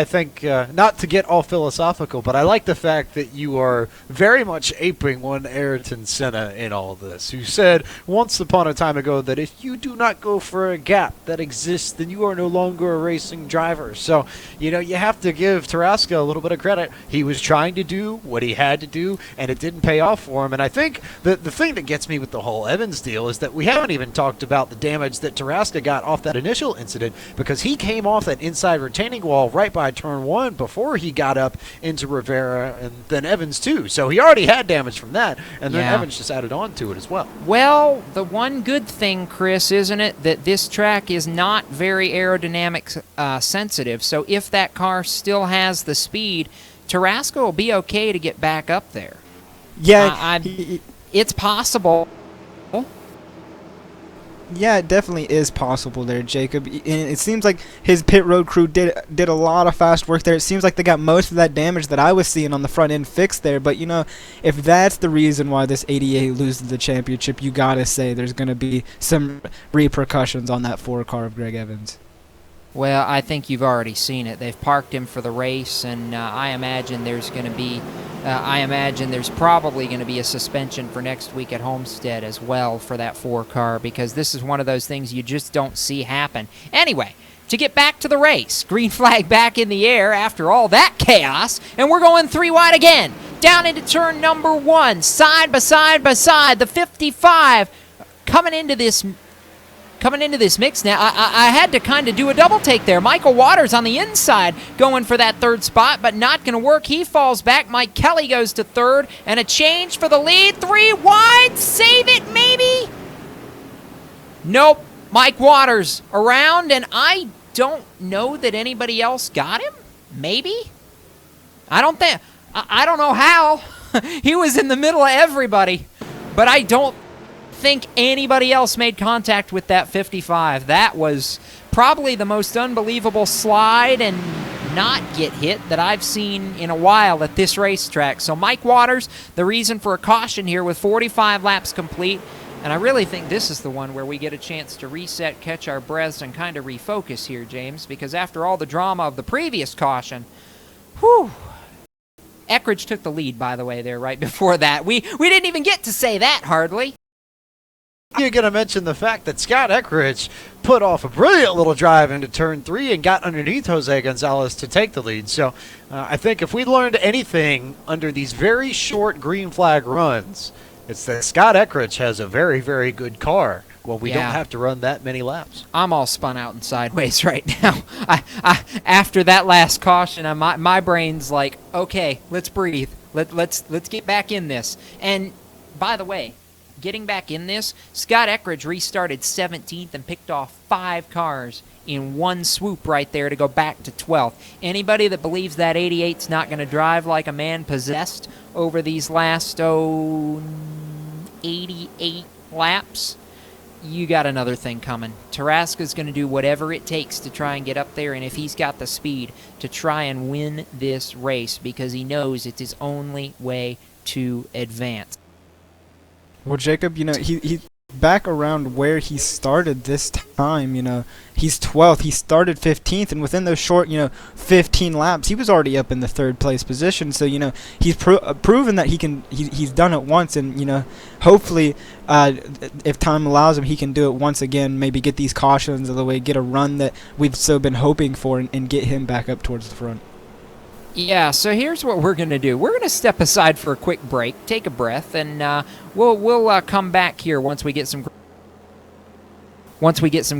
Speaker 3: think, not to get all philosophical, but I like the fact that you are very much aping one Ayrton Senna in all this, who said once upon a time ago that if you do not go for a gap that exists, then you are no longer a racing driver. So, you have to give Tarasca a little bit of credit. He was trying to do what he had to do, and it didn't pay off for him. And I think the thing that gets me with the whole Evans deal is that we haven't even talked about the damage that Tarasca got off that initial incident, because he came off that inside retaining wall right by turn 1 before he got up into Rivera and then Evans too. So he already had damage from that, and then Evans just added on to it as well.
Speaker 2: Well, the one good thing, Chris, isn't it, that this track is not very aerodynamic sensitive. So if that car still has the speed, Tarasca will be okay to get back up there.
Speaker 4: Yeah,
Speaker 2: it's possible.
Speaker 4: Yeah, it definitely is possible there, Jacob. And it seems like his pit road crew did a lot of fast work there. It seems like they got most of that damage that I was seeing on the front end fixed there. But, if that's the reason why this 88 loses the championship, you got to say there's going to be some repercussions on that 4 car of Greg Evans.
Speaker 2: Well, I think you've already seen it. They've parked him for the race, and I imagine there's probably going to be a suspension for next week at Homestead as well for that 4 car, because this is one of those things you just don't see happen. Anyway, to get back to the race, green flag back in the air after all that chaos, and we're going 3 wide again. Down into turn number 1, side by side by side, the 55 coming into this mix now. I had to kind of do a double take there. Michael Waters on the inside going for that 3rd spot, but not going to work. He falls back. Mike Kelly goes to 3rd, and a change for the lead. 3 wide. Save it, maybe? Nope. Mike Waters around, and I don't know that anybody else got him. Maybe? I don't know how. He was in the middle of everybody, but I don't think anybody else made contact with that 55. That was probably the most unbelievable slide and not get hit that I've seen in a while at this racetrack. So Mike Waters, the reason for a caution here with 45 laps complete. And I really think this is the one where we get a chance to reset, catch our breaths, and kind of refocus here, James, because after all the drama of the previous caution, whew. Eckridge took the lead, by the way, there right before that. We didn't even get to say that, hardly.
Speaker 3: You're going to mention the fact that Scott Eckridge put off a brilliant little drive into turn 3 and got underneath Jose Gonzalez to take the lead. So I think if we learned anything under these very short green flag runs, it's that Scott Eckridge has a very, very good car. Well, we don't have to run that many laps.
Speaker 2: I'm all spun out and sideways right now. I after that last caution, my brain's like, okay, let's breathe. Let's get back in this. And by the way, getting back in this, Scott Eckridge restarted 17th and picked off 5 cars in one swoop right there to go back to 12th. Anybody that believes that 88's not going to drive like a man possessed over these last 88 laps, you got another thing coming. Tarasca's going to do whatever it takes to try and get up there, and if he's got the speed, to try and win this race, because he knows it's his only way to advance.
Speaker 4: Well, Jacob, he back around where he started this time, he's 12th. He started 15th, and within those short, 15 laps, he was already up in the 3rd place position. So, he's proven that he's done it once, and, hopefully, if time allows him, he can do it once again, maybe get these cautions of the way, get a run that we've so been hoping for, and get him back up towards the front.
Speaker 2: Yeah, so here's what we're going to do. We're going to step aside for a quick break, take a breath, and we'll come back here once we get some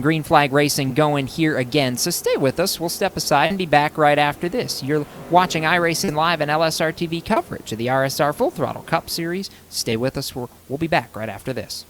Speaker 2: green flag racing going here again. So stay with us. We'll step aside and be back right after this. You're watching iRacing Live and LSRTV coverage of the RSR Full Throttle Cup Series. Stay with us. We'll be back right after this.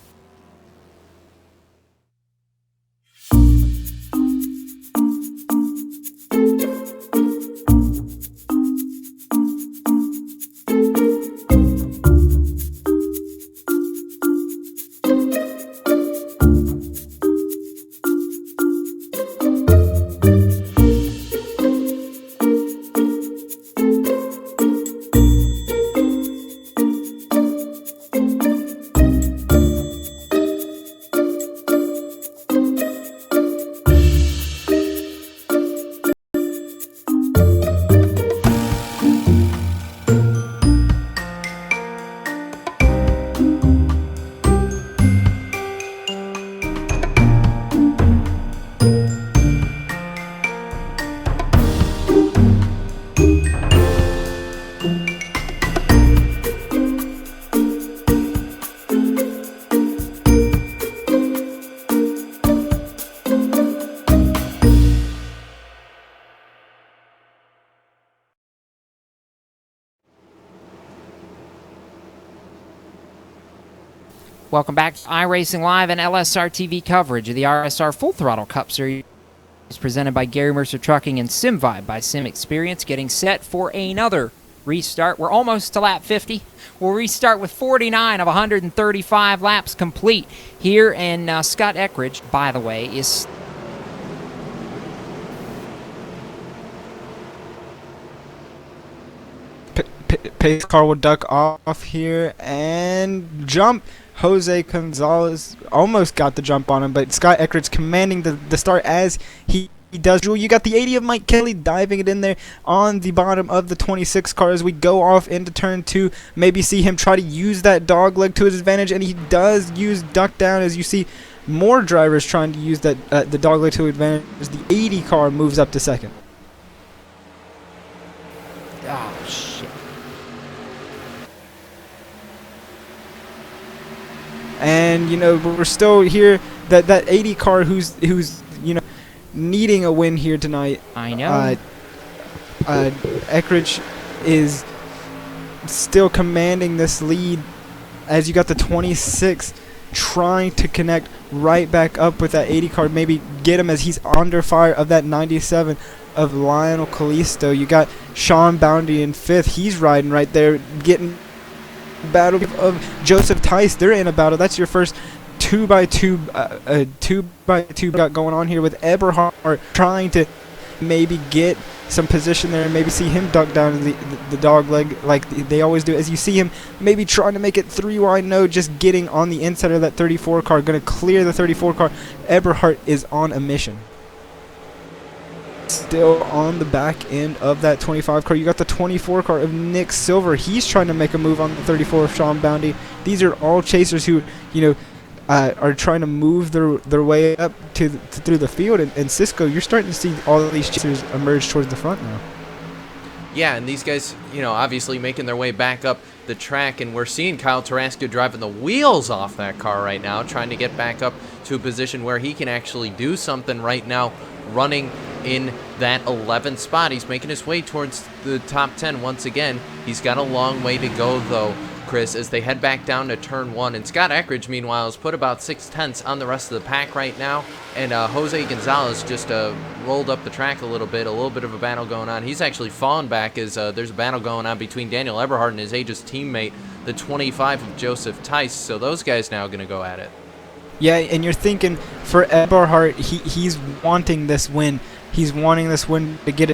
Speaker 2: Welcome back to iRacing Live and LSRTV coverage of the RSR Full Throttle Cup Series presented by Gary Mercer Trucking and SimVibe by Sim Experience, getting set for another restart. We're almost to lap 50. We'll restart with 49 of 135 laps complete here, and Scott Eckridge, by the way, is...
Speaker 4: Pace car will duck off here and jump. Jose Gonzalez almost got the jump on him, but Scott Eckridge commanding the start as he he does. You got the 80 of Mike Kelly diving it in there on the bottom of the 26 car as we go off into turn 2. Maybe see him try to use that dog leg to his advantage, and he does use duck down as you see more drivers trying to use that the dog leg to advantage as the 80 car moves up to second.
Speaker 2: Oh, shit.
Speaker 4: And, you know, we're still here. That 80 car who's you know, needing a win here tonight.
Speaker 2: I know.
Speaker 4: Eckridge is still commanding this lead as you got the 26 trying to connect right back up with that 80 car, maybe get him as he's under fire of that 97 of Lionel Callisto. You got Sean Boundy in 5th. He's riding right there, getting battle of Joseph Tice. They're in a battle. That's your first 2x2 got going on here with Eberhard trying to maybe get some position there and maybe see him duck down to the dog leg like they always do, as you see him maybe trying to make it 3 wide, no, just getting on the inside of that 34 car, going to clear the 34 car. Eberhard is on a mission. Still on the back end of that 25 car, you got the 24 car of Nick Silver. He's trying to make a move on the 34 of Sean Boundy. These are all chasers who, you know, are trying to move their way up through the field. And Cisco, you're starting to see all of these chasers emerge towards the front now.
Speaker 1: Yeah, and these guys, you know, obviously making their way back up the track, and we're seeing Kyle Tarasco driving the wheels off that car right now, trying to get back up to a position where he can actually do something right now, running in that 11th spot. He's making his way towards the top 10 once again. He's got a long way to go, though, Chris, as they head back down to turn 1. And Scott Eckridge, meanwhile, has put about 6/10 on the rest of the pack right now. And Jose Gonzalez just rolled up the track a little bit of a battle going on. He's actually fallen back as there's a battle going on between Daniel Eberhard and his Aegis teammate, the 25 of Joseph Tice. So those guys now going to go at it.
Speaker 4: Yeah, and you're thinking for Eberhard, he's wanting this win. He's wanting this win to get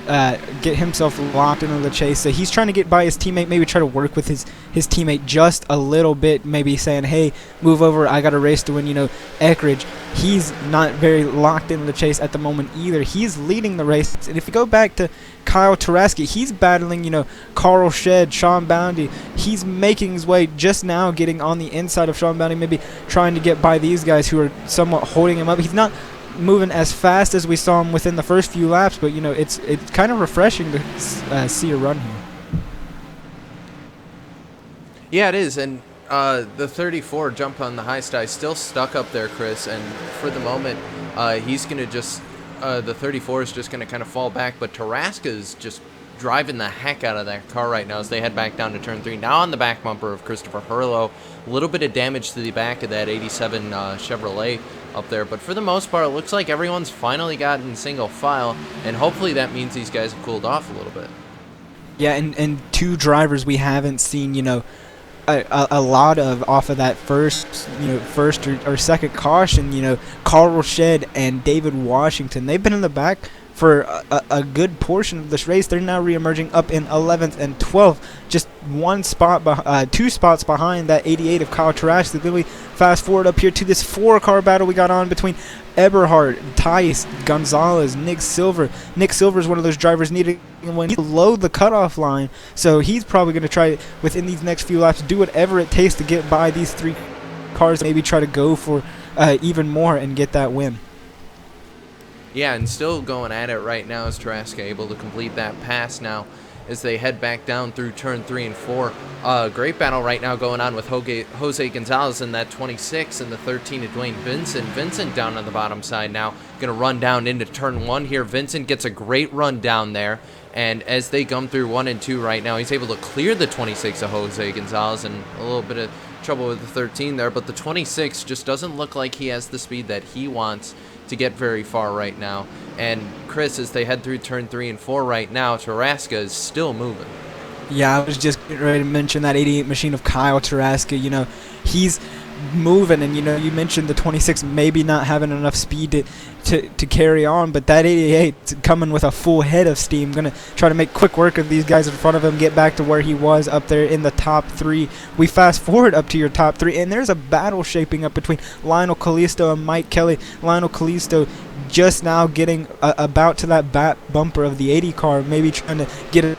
Speaker 4: himself locked into the chase. So he's trying to get by his teammate, maybe try to work with his teammate just a little bit, maybe saying, hey, move over, I got a race to win. You know, Eckridge, he's not very locked into the chase at the moment either. He's leading the race. And if you go back to Kyle Tarasco, he's battling, you know, Carl Shedd, Sean Boundy. He's making his way just now, getting on the inside of Sean Boundy, maybe trying to get by these guys who are somewhat holding him up. He's not moving as fast as we saw him within the first few laps, but you know, it's kind of refreshing to see a run here. Yeah,
Speaker 1: it is. And the 34 jump on the high sty still stuck up there, Chris, and for the moment he's gonna just the 34 is just gonna kind of fall back, but Tarasco is just driving the heck out of that car right now as they head back down to turn 3. Now on the back bumper of Christopher Hurlow, a little bit of damage to the back of that 87 Chevrolet up there, but for the most part it looks like everyone's finally gotten single file, and hopefully that means these guys have cooled off a little bit.
Speaker 4: Yeah, and 2 drivers we haven't seen, you know, a lot of off of that first or second caution, you know, Carl Shedd and David Washington. They've been in the back for a good portion of this race. They're now re-emerging up in 11th and 12th, just 2 spots behind that 88 of Kyle Tarasco. Then we fast forward up here to this 4-car battle we got on between Eberhard, Tice, Gonzalez, Nick Silver. Nick Silver is one of those drivers needing when he below the cutoff line, so he's probably going to try within these next few laps do whatever it takes to get by these 3 cars, maybe try to go for even more and get that win.
Speaker 1: Yeah, and still going at it right now is Tarasco able to complete that pass now as they head back down through turn 3 and 4. Great battle right now going on with Jose Gonzalez in that 26 and the 13 of Dwayne Vincent. Vincent down on the bottom side now, going to run down into turn 1 here. Vincent gets a great run down there, and as they come through 1 and 2 right now, he's able to clear the 26 of Jose Gonzalez, and a little bit of trouble with the 13 there, but the 26 just doesn't look like he has the speed that he wants to get very far right now. And Chris, as they head through turn 3 and 4 right now, Tarasco is still moving.
Speaker 4: Yeah, I was just getting ready to mention that 88 machine of Kyle Tarasco. You know, he's moving, and you know, you mentioned the 26 maybe not having enough speed to carry on, but that 88 coming with a full head of steam, gonna try to make quick work of these guys in front of him, get back to where he was up there in the top 3. We fast forward up to your top 3, and there's a battle shaping up between Lionel Callisto and Mike Kelly. Lionel Callisto just now getting about to that back bumper of the 80 car, maybe trying to get a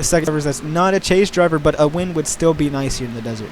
Speaker 4: second driver that's not a chase driver, but a win would still be nice here in the desert.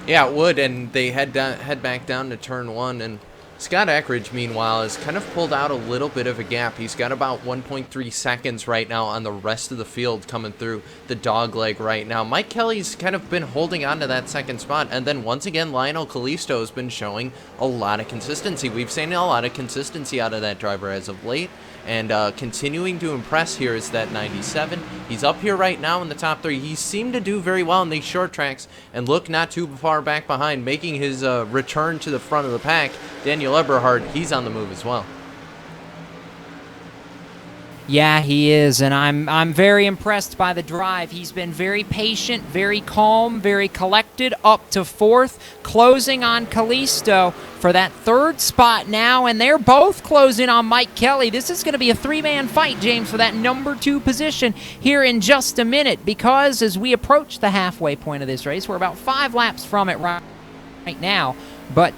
Speaker 1: Yeah, it would, and they head back down to turn 1, and Scott Eckridge, meanwhile, has kind of pulled out a little bit of a gap. He's got about 1.3 seconds right now on the rest of the field coming through the dog leg right now. Mike Kelly's kind of been holding on to that second spot, and then once again, Lionel Callisto has been showing a lot of consistency. We've seen a lot of consistency out of that driver as of late, and continuing to impress here is that 97. He's up here right now in the top 3. He seemed to do very well in these short tracks and look not too far back behind, making his return to the front of the pack. Daniel Eberhard, he's on the move as well.
Speaker 2: Yeah, he is, and I'm very impressed by the drive. He's been very patient, very calm, very collected, up to 4th, closing on Callisto for that 3rd spot now, and they're both closing on Mike Kelly. This is going to be a 3-man fight, James, for that number 2 position here in just a minute, because as we approach the halfway point of this race, we're about 5 laps from it right now, but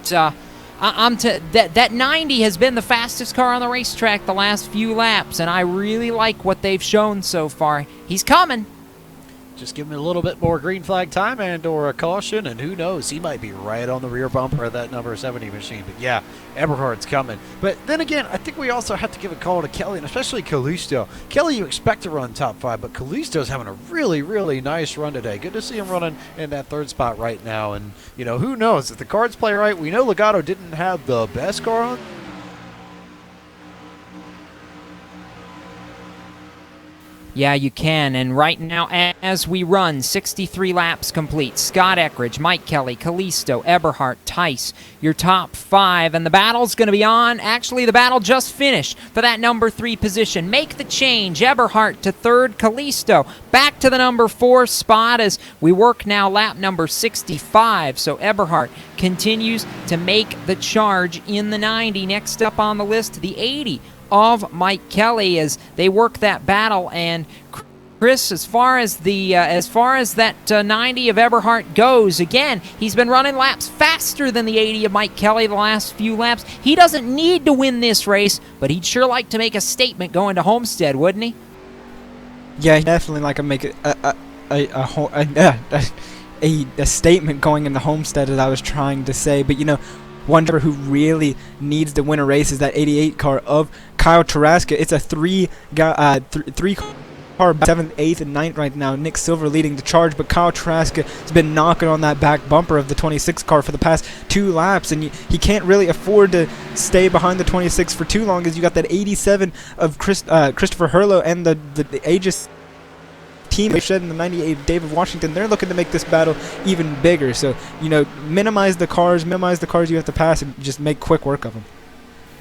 Speaker 2: that 90 has been the fastest car on the racetrack the last few laps, and I really like what they've shown so far. He's coming.
Speaker 3: Just give him a little bit more green flag time and or a caution, and who knows, he might be right on the rear bumper of that number 70 machine. But yeah, Eberhard's coming. But then again, I think we also have to give a call to Kelly, and especially Callisto. Kelly, you expect to run top 5, but Callisto's having a really, really nice run today. Good to see him running in that 3rd spot right now. And, you know, who knows, if the cards play right, we know Legato didn't have the best car on.
Speaker 2: Yeah, you can, and right now, as we run 63 laps complete, Scott Eckridge, Mike Kelly, Callisto, Eberhard, Tice, your top 5, and the battle's going to be on. Actually, the battle just finished for that number 3 position. Make the change, Eberhard to 3rd, Callisto back to the number 4 spot as we work now lap number 65, so Eberhard continues to make the charge in the 90. Next up on the list, the 80 of Mike Kelly as they work that battle. And Chris, as far as that 90 of Eberhard goes, again, he's been running laps faster than the 80 of Mike Kelly the last few laps. He doesn't need to win this race, but he'd sure like to make a statement going to Homestead, wouldn't he?
Speaker 4: Yeah, he'd definitely like to make a statement going into Homestead, as I was trying to say. But you know, one driver who really needs to win a race is that 88 car of Kyle Tarasca. It's a three car, 7th, 8th, and 9th right now. Nick Silver leading the charge, but Kyle Tarasca has been knocking on that back bumper of the 26 car for the past 2 laps, and he can't really afford to stay behind the 26 for too long, as you got that 87 of Christopher Hurlow and the Aegis team shed in the 98 David Washington. They're looking to make this battle even bigger. So, you know, minimize the cars you have to pass, and just make quick work of them.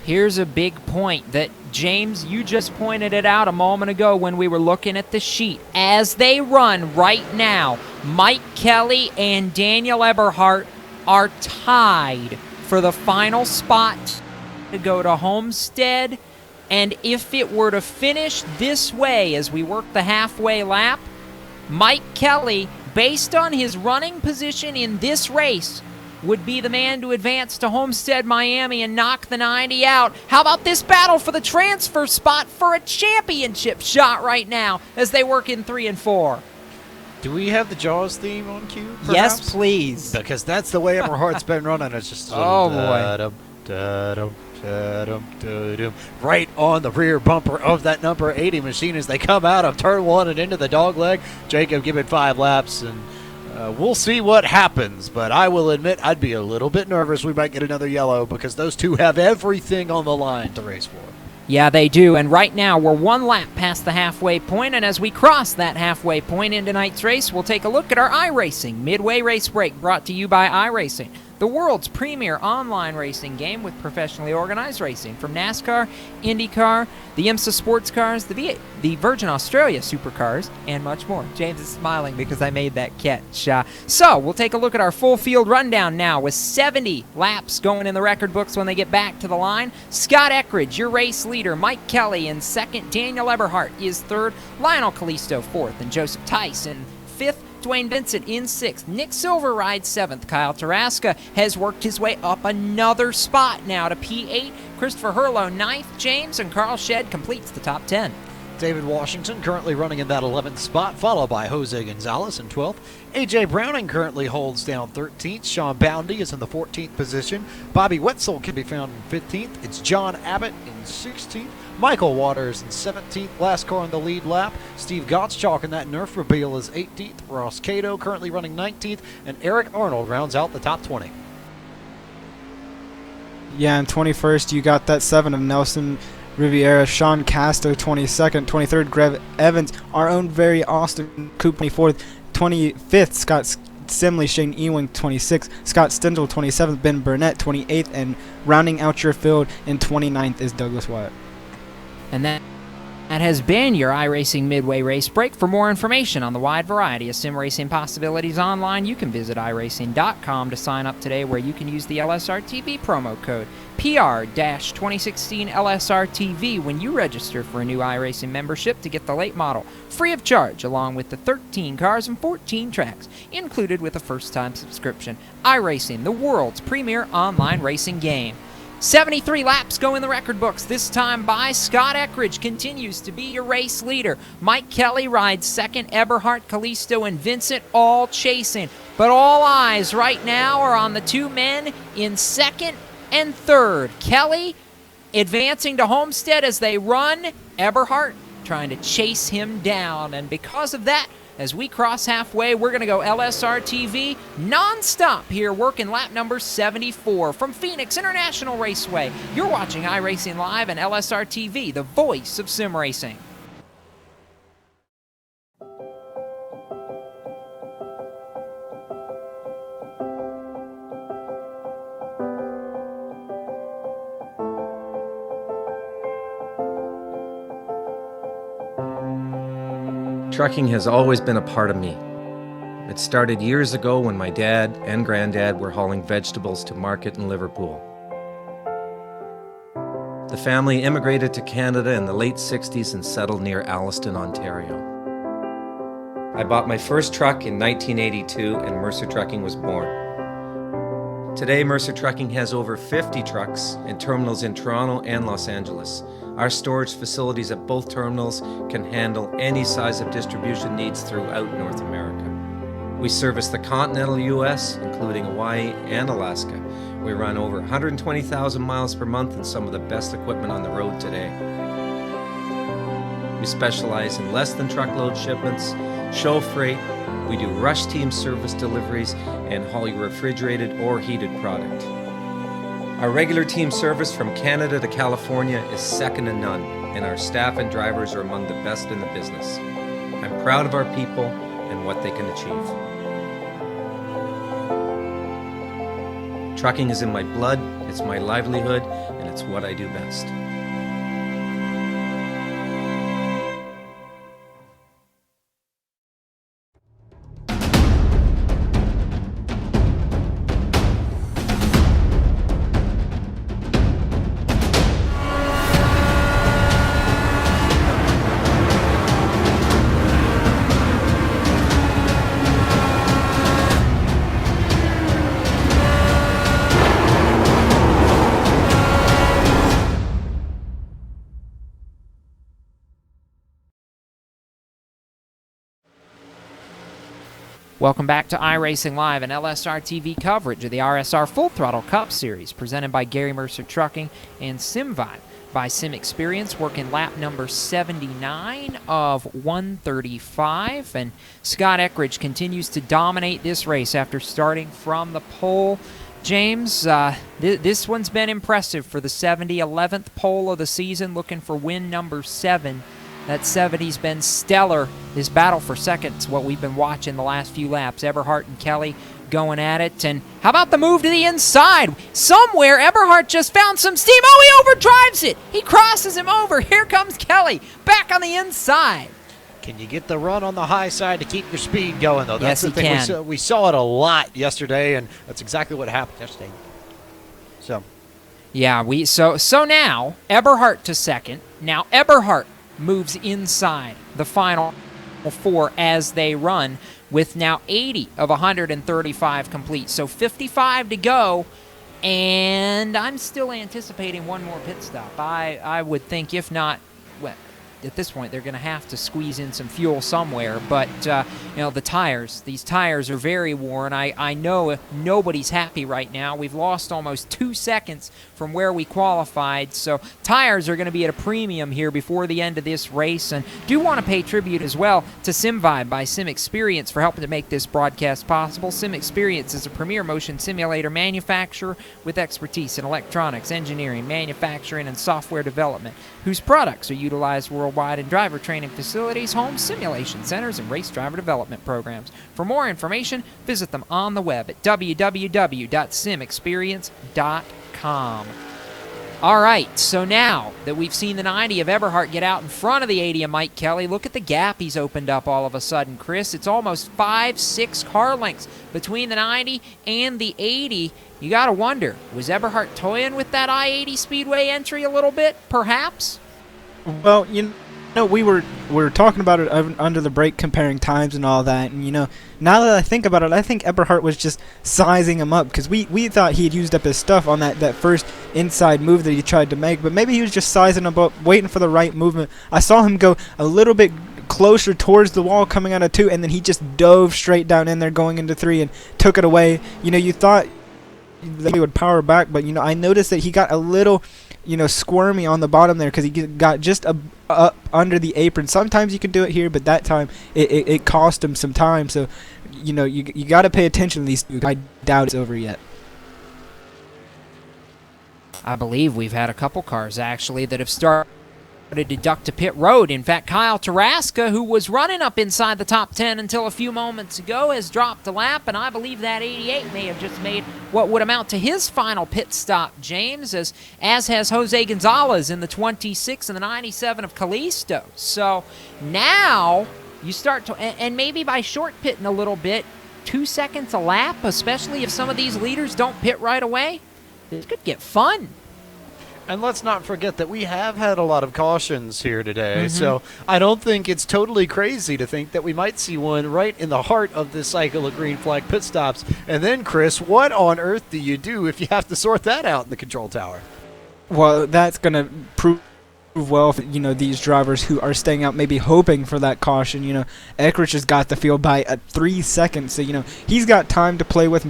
Speaker 2: Here's a big point that, James, you just pointed it out a moment ago when we were looking at the sheet. As they run right now, Mike Kelly and Daniel Eberhard are tied for the final spot to go to Homestead. And if it were to finish this way as we work the halfway lap, Mike Kelly, based on his running position in this race, would be the man to advance to Homestead, Miami, and knock the 90 out. How about this battle for the transfer spot for a championship shot right now as they work in 3 and 4?
Speaker 3: Do we have the Jaws theme on cue, perhaps?
Speaker 2: Yes, please.
Speaker 3: Because that's the way Eberhard's been running. It's just
Speaker 2: oh, boy.
Speaker 3: Right on the rear bumper of that number 80 machine as they come out of turn 1 and into the dog leg. Jacob, give it 5 laps, and we'll see what happens. But I will admit I'd be a little bit nervous we might get another yellow, because those two have everything on the line to race for.
Speaker 2: Yeah, they do, and right now we're 1 lap past the halfway point, and as we cross that halfway point in tonight's race, we'll take a look at our iRacing Midway Race Break, brought to you by iRacing, the world's premier online racing game with professionally organized racing from NASCAR, IndyCar, the IMSA sports cars, the Virgin Australia supercars, and much more. James is smiling because I made that catch. So we'll take a look at our full field rundown now with 70 laps going in the record books when they get back to the line. Scott Eckridge, your race leader. Mike Kelly in second. Daniel Eberhardt is third. Lionel Kalisto fourth. And Joseph Tice in fifth. Dwayne Vincent in sixth. Nick Silver rides seventh. Kyle Taraska has worked his way up another spot now to P8. Christopher Herlow ninth. James and Carl Shedd completes the top 10.
Speaker 3: David Washington currently running in that 11th spot, followed by Jose Gonzalez in 12th. A.J. Browning currently holds down 13th. Sean Boundy is in the 14th position. Bobby Wetzel can be found in 15th. It's John Abbott in 16th. Michael Waters in 17th. Last car on the lead lap. Steve Gottschalk in that Nerf Reveal is 18th. Ross Cato currently running 19th. And Eric Arnold rounds out the top 20.
Speaker 4: Yeah, in 21st, you got that 7 of Nelson Riviera, Sean Casto 22nd, 23rd Greg Evans, our own very Austin Coop 24th, 25th Scott Simley, Shane Ewing 26th, Scott Stindl 27th, Ben Burnett 28th, and rounding out your field in 29th is Douglas Wyatt.
Speaker 2: And that has been your iRacing Midway Race Break. For more information on the wide variety of sim racing possibilities online, you can visit iRacing.com to sign up today, where you can use the LSRTV promo code PR-2016 LSRTV when you register for a new iRacing membership to get the late model free of charge, along with the 13 cars and 14 tracks included with a first-time subscription. iRacing, the world's premier online racing game. 73 laps go in the record books, this time by Scott Eckridge, continues to be your race leader. Mike Kelly rides second, Eberhardt, Kalisto, and Vincent all chasing. But all eyes right now are on the two men in second and third. Kelly advancing to Homestead as they run. Eberhardt trying to chase him down. And because of that, as we cross halfway, we're going to go LSRTV non-stop here, working lap number 74 from Phoenix International Raceway. You're watching iRacing Live and LSRTV, the voice of sim racing.
Speaker 8: Trucking has always been a part of me. It started years ago when my dad and granddad were hauling vegetables to market in Liverpool. The family immigrated to Canada in the late 60s and settled near Alliston, Ontario. I bought my first truck in 1982 and Mercer Trucking was born. Today, Mercer Trucking has over 50 trucks and terminals in Toronto and Los Angeles. Our storage facilities at both terminals can handle any size of distribution needs throughout North America. We service the continental U.S., including Hawaii and Alaska. We run over 120,000 miles per month and some of the best equipment on the road today. We specialize in less than truckload shipments, show freight, we do rush team service deliveries, and haul your refrigerated or heated product. Our regular team service from Canada to California is second to none, and our staff and drivers are among the best in the business. I'm proud of our people and what they can achieve. Trucking is in my blood, it's my livelihood, and it's what I do best.
Speaker 2: Welcome back to iRacing Live and LSRTV coverage of the RSR Full Throttle Cup Series, presented by Gary Mercer Trucking and SimVibe by Sim Experience, working lap number 79 of 135. And Scott Eckridge continues to dominate this race after starting from the pole. James, this one's been impressive for the 70, 11th pole of the season, looking for win number 7. That 70's been stellar. His battle for second's what we've been watching the last few laps. Eberhardt and Kelly going at it. And how about the move to the inside? Somewhere, Eberhard just found some steam. Oh, he overdrives it. He crosses him over. Here comes Kelly back on the inside.
Speaker 3: Can you get the run on the high side to keep your speed going, though? That's
Speaker 2: Yes,
Speaker 3: the
Speaker 2: he
Speaker 3: thing.
Speaker 2: can.
Speaker 3: We saw it a lot yesterday, and that's exactly what happened yesterday. So,
Speaker 2: Yeah, so now Eberhard to second. Now Eberhard moves inside the final 4 as they run, with now 80 of 135 complete. So 55 to go, and I'm still anticipating one more pit stop. I would think, if not, well, at this point they're going to have to squeeze in some fuel somewhere. But the tires, these tires are very worn. I know nobody's happy right now. We've lost almost 2 seconds from where we qualified, so tires are going to be at a premium here before the end of this race. And do want to pay tribute as well to SimVibe by Sim Experience for helping to make this broadcast possible. Sim Experience is a premier motion simulator manufacturer with expertise in electronics, engineering, manufacturing, and software development, whose products are utilized worldwide in driver training facilities, home simulation centers, and race driver development programs. For more information, visit them on the web at www.simexperience.com. All right, so now that we've seen the 90 of Eberhard get out in front of the 80 of Mike Kelly, look at the gap he's opened up all of a sudden, Chris. It's almost 5-6 car lengths between the 90 and the 80. You got to wonder, was Eberhard toying with that I-80 Speedway entry a little bit, perhaps?
Speaker 4: Well, we were talking about it under the break, comparing times and all that, and now that I think about it, I think Eberhard was just sizing him up, because we thought he had used up his stuff on that first inside move that he tried to make, but maybe he was just sizing him up, waiting for the right movement. I saw him go a little bit closer towards the wall coming out of 2, and then he just dove straight down in there going into 3 and took it away. You thought that he would power back, but I noticed that he got a little squirmy on the bottom there, because he got just up under the apron. Sometimes you can do it here, but that time it cost him some time. So you got to pay attention to these two. I doubt it's over yet.
Speaker 2: I believe we've had a couple cars actually that have started to deduct to pit road. In fact, Kyle Taraska, who was running up inside the top 10 until a few moments ago, has dropped a lap, and I believe that 88 may have just made what would amount to his final pit stop, James, as has Jose Gonzalez in the 26 and the 97 of Callisto. So now you start to, and maybe by short pitting a little bit, 2 seconds a lap, especially if some of these leaders don't pit right away, this could get fun.
Speaker 3: and let's not forget that we have had a lot of cautions here today, so I don't think it's totally crazy to think that we might see one right in the heart of this cycle of green flag pit stops. And then, Chris, what on earth do you do if you have to sort that out in the control tower?
Speaker 4: Well, that's going to prove well for, these drivers who are staying out, maybe hoping for that caution. Eckrich has got the field by 3 seconds, so, he's got time to play with.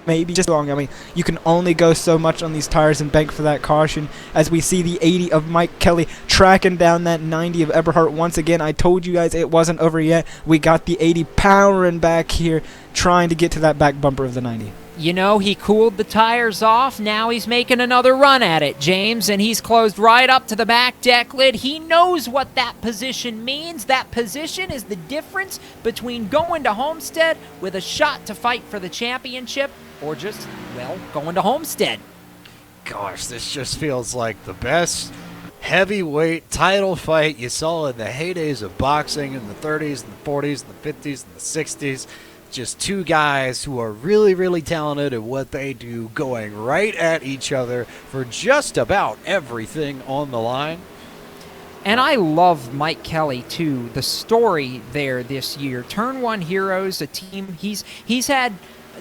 Speaker 4: Maybe just long. I mean, you can only go so much on these tires and bank for that caution. As we see the 80 of Mike Kelly tracking down that 90 of Eberhard once again. I told you guys it wasn't over yet. We got the 80 powering back here, trying to get to that back bumper of the 90.
Speaker 2: He cooled the tires off. Now he's making another run at it, James, and he's closed right up to the back deck lid. He knows what that position means. That position is the difference between going to Homestead with a shot to fight for the championship or just, going to Homestead.
Speaker 3: Gosh, this just feels like the best heavyweight title fight you saw in the heydays of boxing in the 30s and the 40s and the 50s and the 60s. Just two guys who are really, really talented at what they do, going right at each other for just about everything on the line.
Speaker 2: And I love Mike Kelly, too. The story there this year. Turn 1 Heroes, a team. He's had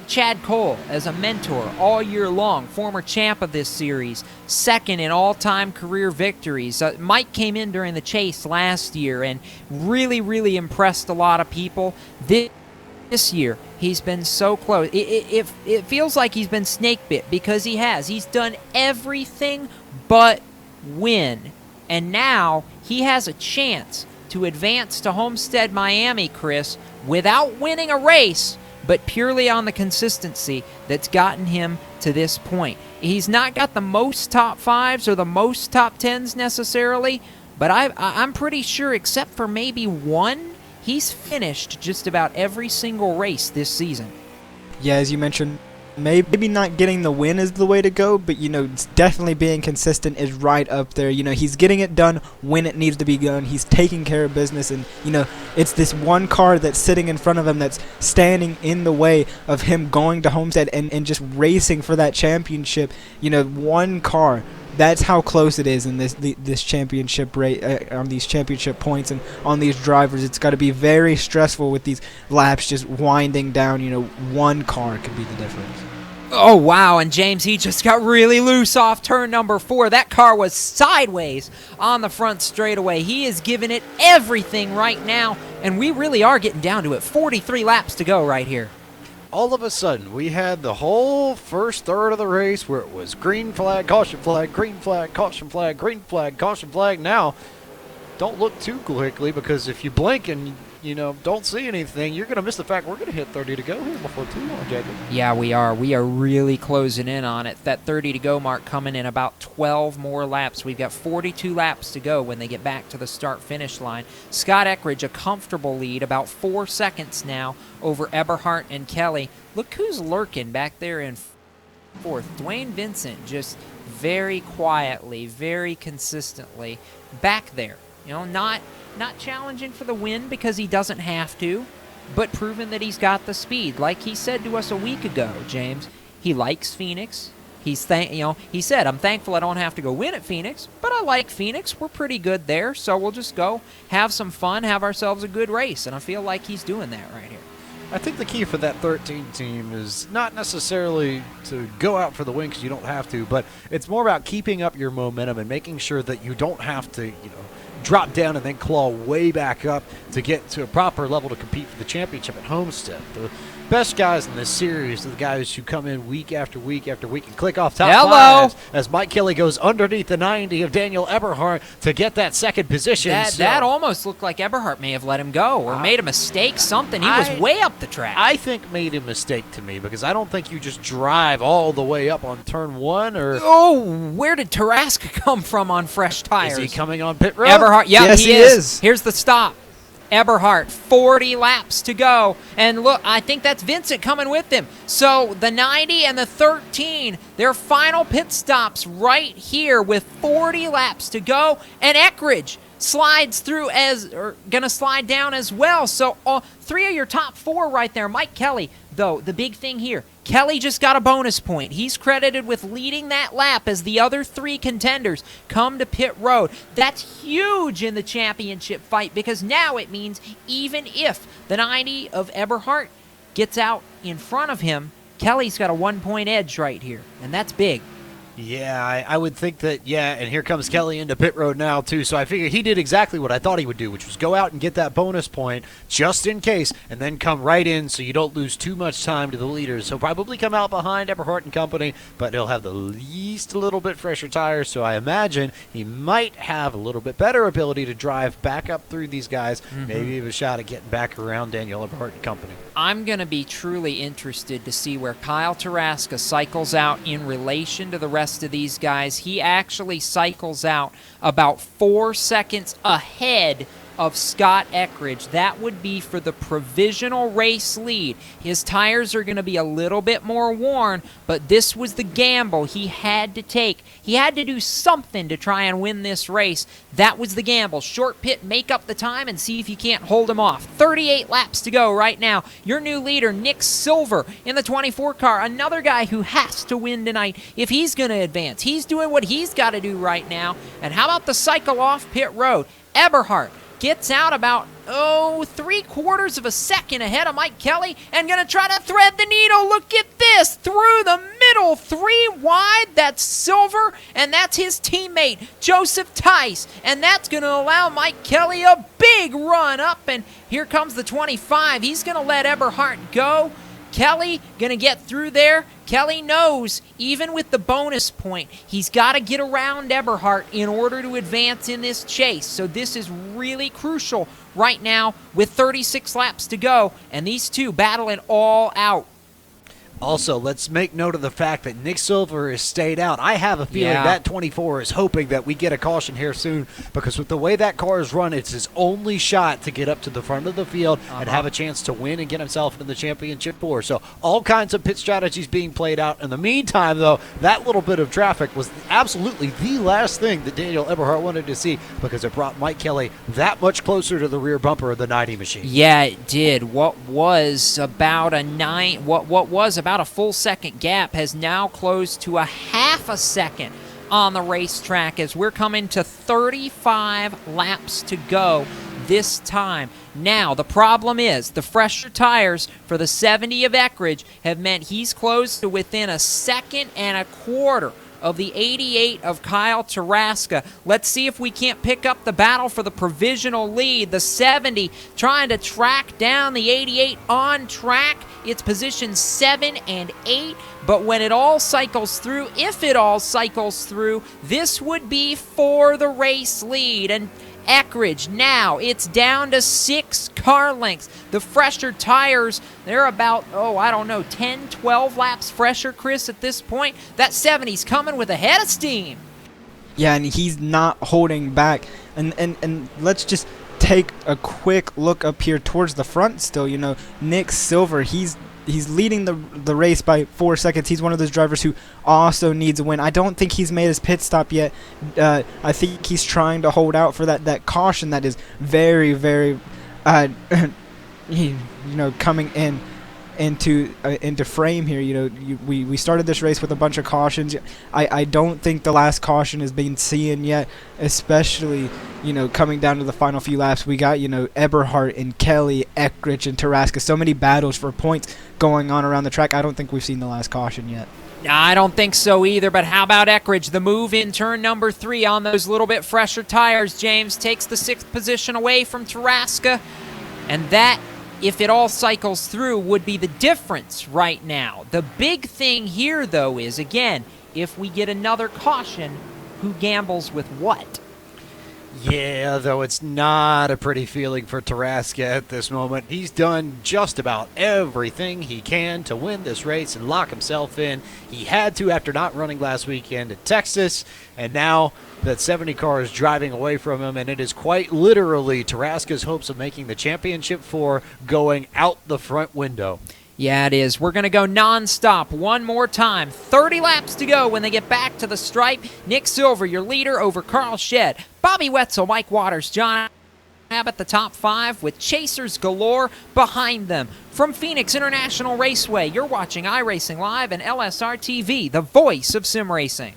Speaker 2: Chad Cole as a mentor all year long, former champ of this series, second in all-time career victories. Mike came in during the chase last year and really, really impressed a lot of people. This year, he's been so close. It feels like he's been snake bit, because he has. He's done everything but win. And now he has a chance to advance to Homestead, Miami, Chris, without winning a race, but purely on the consistency that's gotten him to this point. He's not got the most top 5s or the most top 10s necessarily, but I'm pretty sure, except for maybe one, he's finished just about every single race this season.
Speaker 4: Yeah, as you mentioned, maybe not getting the win is the way to go, but, it's definitely being consistent is right up there. He's getting it done when it needs to be done. He's taking care of business, and, it's this one car that's sitting in front of him that's standing in the way of him going to Homestead and just racing for that championship. One car. That's how close it is in this championship rate, on these championship points and on these drivers. It's got to be very stressful with these laps just winding down. One car could be the difference.
Speaker 2: Oh, wow, and James, he just got really loose off turn number 4. That car was sideways on the front straightaway. He is giving it everything right now, and we really are getting down to it. 43 laps to go right here.
Speaker 3: All of a sudden, we had the whole first third of the race where it was green flag, caution flag, green flag, caution flag, green flag, caution flag. Now, don't look too quickly, because if you blink and don't see anything, you're going to miss the fact we're going to hit 30 to go here before too long, Jacob.
Speaker 2: Yeah, we are. We are really closing in on it. That 30 to go mark coming in about 12 more laps. We've got 42 laps to go when they get back to the start-finish line. Scott Eckridge, a comfortable lead, about 4 seconds now over Eberhardt and Kelly. Look who's lurking back there in fourth. Dwayne Vincent just very quietly, very consistently back there. Not challenging for the win because he doesn't have to, but proving that he's got the speed. Like he said to us a week ago, James, he likes Phoenix. He said, I'm thankful I don't have to go win at Phoenix, but I like Phoenix. We're pretty good there, so we'll just go have some fun, have ourselves a good race, and I feel like he's doing that right here.
Speaker 3: I think the key for that 13 team is not necessarily to go out for the win because you don't have to, but it's more about keeping up your momentum and making sure that you don't have to, drop down and then claw way back up to get to a proper level to compete for the championship at Homestead. The best guys in this series are the guys who come in week after week after week and click off top fives as Mike Kelly goes underneath the 90 of Daniel Eberhardt to get that second position.
Speaker 2: That almost looked like Eberhardt may have let him go or made a mistake, something. He was way up the track.
Speaker 3: I think made a mistake to me because I don't think you just drive all the way up on turn 1 or...
Speaker 2: Oh, where did Taraska come from on fresh tires?
Speaker 3: Is he coming on pit road?
Speaker 2: Eberhardt, yeah,
Speaker 4: yes, he is.
Speaker 2: Here's the stop. Eberhardt, 40 laps to go. And look, I think that's Vincent coming with him. So the 90 and the 13, their final pit stops right here with 40 laps to go. And Eckridge slides through going to slide down as well. So 3 of your top 4 right there. Mike Kelly, though, the big thing here, Kelly just got a bonus point. He's credited with leading that lap as the other 3 contenders come to pit road. That's huge in the championship fight because now it means even if the 90 of Eberhardt gets out in front of him, Kelly's got a 1-point edge right here, and that's big.
Speaker 3: Yeah, I would think that, and here comes Kelly into pit road now, too. So I figured he did exactly what I thought he would do, which was go out and get that bonus point just in case, and then come right in so you don't lose too much time to the leaders. He'll probably come out behind Eberhardt and company, but he'll have the least a little bit fresher tires, so I imagine he might have a little bit better ability to drive back up through these guys, maybe have a shot at getting back around Daniel Eberhardt and company.
Speaker 2: I'm going to be truly interested to see where Kyle Taraska cycles out in relation to the rest of these guys. He actually cycles out about 4 seconds ahead of Scott Eckridge. That would be for the provisional race lead. His tires are going to be a little bit more worn, but this was the gamble he had to take. He had to do something to try and win this race. That was the gamble. Short pit, make up the time, and see if you can't hold him off. 38 laps to go right now. Your new leader, Nick Silver, in the 24 car. Another guy who has to win tonight if he's going to advance. He's doing what he's got to do right now. And how about the cycle off pit road? Eberhardt gets out about, 3/4 of a second ahead of Mike Kelly and going to try to thread the needle. Look at this. Through the middle, 3 wide. That's Silver, and that's his teammate, Joseph Tice. And that's going to allow Mike Kelly a big run up. And here comes the 25. He's going to let Eberhardt go. Kelly going to get through there. Kelly knows, even with the bonus point, he's got to get around Eberhardt in order to advance in this chase. So this is really crucial right now with 36 laps to go, and these two battling all out.
Speaker 3: Also, let's make note of the fact that Nick Silver has stayed out. I have a feeling
Speaker 2: Yeah.
Speaker 3: that 24 is hoping that we get a caution here soon, because with the way that car is run, it's his only shot to get up to the front of the field and have a chance to win and get himself into the championship four. So all kinds of pit strategies being played out. In the meantime, though, that little bit of traffic was absolutely the last thing that Daniel Eberhardt wanted to see, because it brought Mike Kelly that much closer to the rear bumper of the 90 machine.
Speaker 2: Yeah, it did. What was about a full second gap has now closed to a half a second on the racetrack as we're coming to 35 laps to go this time. Now, the problem is the fresher tires for the 70 of Eckridge have meant he's closed to within a second and a quarter of the 88 of Kyle Taraska. Let's see if we can't pick up the battle for the provisional lead. The 70 trying to track down the 88 on track. It's position 7 and 8, but when it all cycles through, if it all cycles through, this would be for the race lead. And Eckridge, now it's down to 6 car lengths. The fresher tires, they're about, 10, 12 laps fresher, Chris, at this point. That 70's coming with a head of steam.
Speaker 4: Yeah, and he's not holding back. And let's just take a quick look up here towards the front still. You know, Nick Silver, he's leading the race by 4 seconds. He's one of those drivers who also needs a win. I don't think he's made his pit stop yet. I think he's trying to hold out for that caution that is very, very, coming into frame here. You know, we started this race with a bunch of cautions. I don't think the last caution is being seen yet, especially, coming down to the final few laps. We got, Eberhardt and Kelly, Eckridge and Taraska. So many battles for points going on around the track. I don't think we've seen the last caution yet.
Speaker 2: I don't think so either, but how about Eckridge? The move in turn number 3 on those little bit fresher tires, James, takes the 6th position away from Taraska, and that, if it all cycles through, would be the difference right now. The big thing here, though, is, again, if we get another caution, who gambles with what?
Speaker 3: Yeah, though it's not a pretty feeling for Taraska at this moment. He's done just about everything he can to win this race and lock himself in. He had to after not running last weekend at Texas, and now that 70 car is driving away from him, and it is quite literally Taraska's hopes of making the championship 4 going out the front window.
Speaker 2: Yeah, it is. We're going to go nonstop one more time. 30 laps to go when they get back to the stripe. Nick Silver, your leader, over Carl Shedd. Bobby Wetzel, Mike Waters, John Abbott, the top 5, with chasers galore behind them. From Phoenix International Raceway, you're watching iRacing Live and LSRTV, the voice of sim racing.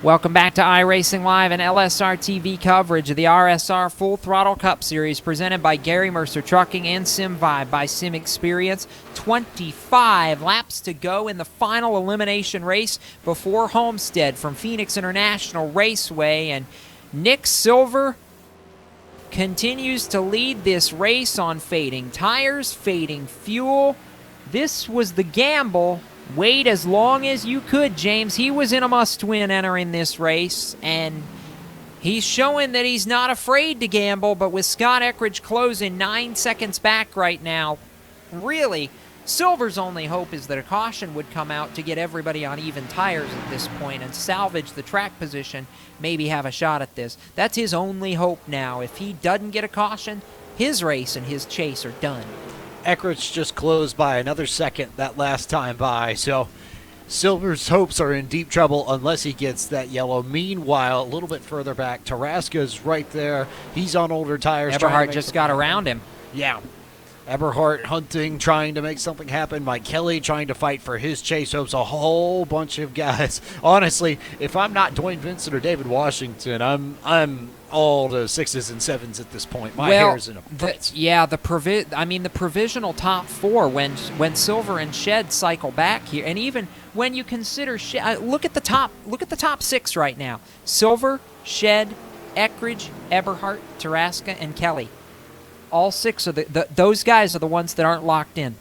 Speaker 2: Welcome back to iRacing Live and LSRTV coverage of the RSR Full Throttle Cup Series presented by Gary Mercer Trucking and SimVibe by Sim Experience. 25 laps to go in the final elimination race before Homestead from Phoenix International Raceway, and Nick Silver continues to lead this race on fading tires, fading fuel. This was the gamble. Wait as long as you could, James. He was in a must-win entering this race, and he's showing that he's not afraid to gamble, but with Scott Eckridge closing 9 seconds back right now, really, Silver's only hope is that a caution would come out to get everybody on even tires at this point and salvage the track position, maybe have a shot at this. That's his only hope now. If he doesn't get a caution, his race and his chase are done.
Speaker 3: Eckridge just closed by another second that last time by, so Silver's hopes are in deep trouble unless he gets that yellow. Meanwhile, a little bit further back, Tarasca's right there. He's on older tires.
Speaker 2: Eberhard just got around him.
Speaker 3: Yeah. Eberhard hunting, trying to make something happen. Mike Kelly trying to fight for his chase hopes. A whole bunch of guys. Honestly, if I'm not Dwayne Vincent or David Washington, I'm all the 6s and 7s at this point. My hair's in a fritz.
Speaker 2: The provisional top 4 when Silver and Shed cycle back here, and even when you consider look at the top 6 right now: Silver, Shed, Eckridge, Eberhard, Tarasca, and Kelly. All 6 of those guys are the ones that aren't locked in.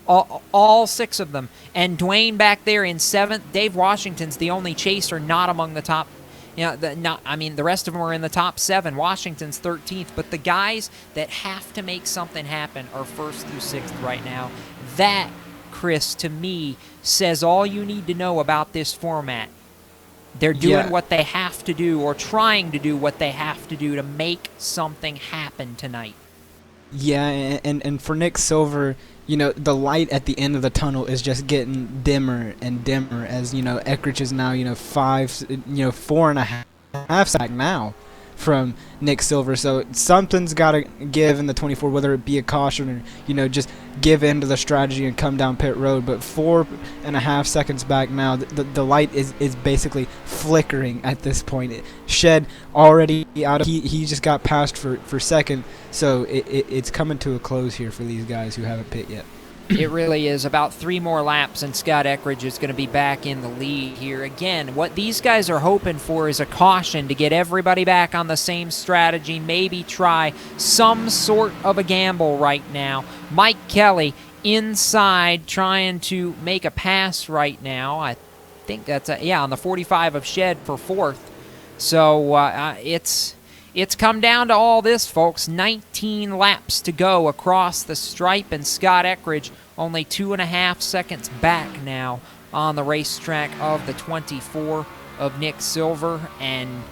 Speaker 2: All 6 of them. And Dwayne back there in 7th. Dave Washington's the only chaser not among the top. The rest of them are in the top 7. Washington's 13th. But the guys that have to make something happen are 1st through 6th right now. That, Chris, to me, says all you need to know about this format. They're doing what they have to do, or trying to do what they have to do to make something happen tonight.
Speaker 4: Yeah, and for Nick Silver, the light at the end of the tunnel is just getting dimmer and dimmer as, Eckridge is now, 4.5 sack now from Nick Silver. So something's got to give in the 24, whether it be a caution or, just give in to the strategy and come down pit road. But 4.5 seconds back now, the light is basically flickering at this point. Shed already out of, he just got passed for second. So it's coming to a close here for these guys who haven't pit yet.
Speaker 2: It really is. About 3 more laps, and Scott Eckridge is going to be back in the lead here. Again, what these guys are hoping for is a caution to get everybody back on the same strategy, maybe try some sort of a gamble right now. Mike Kelly inside trying to make a pass right now. I think that's, on the 45 of Shed for 4th. So it's come down to all this, folks. 19 laps to go across the stripe, and Scott Eckridge only 2.5 seconds back now on the racetrack of the 24 of Nick Silver. And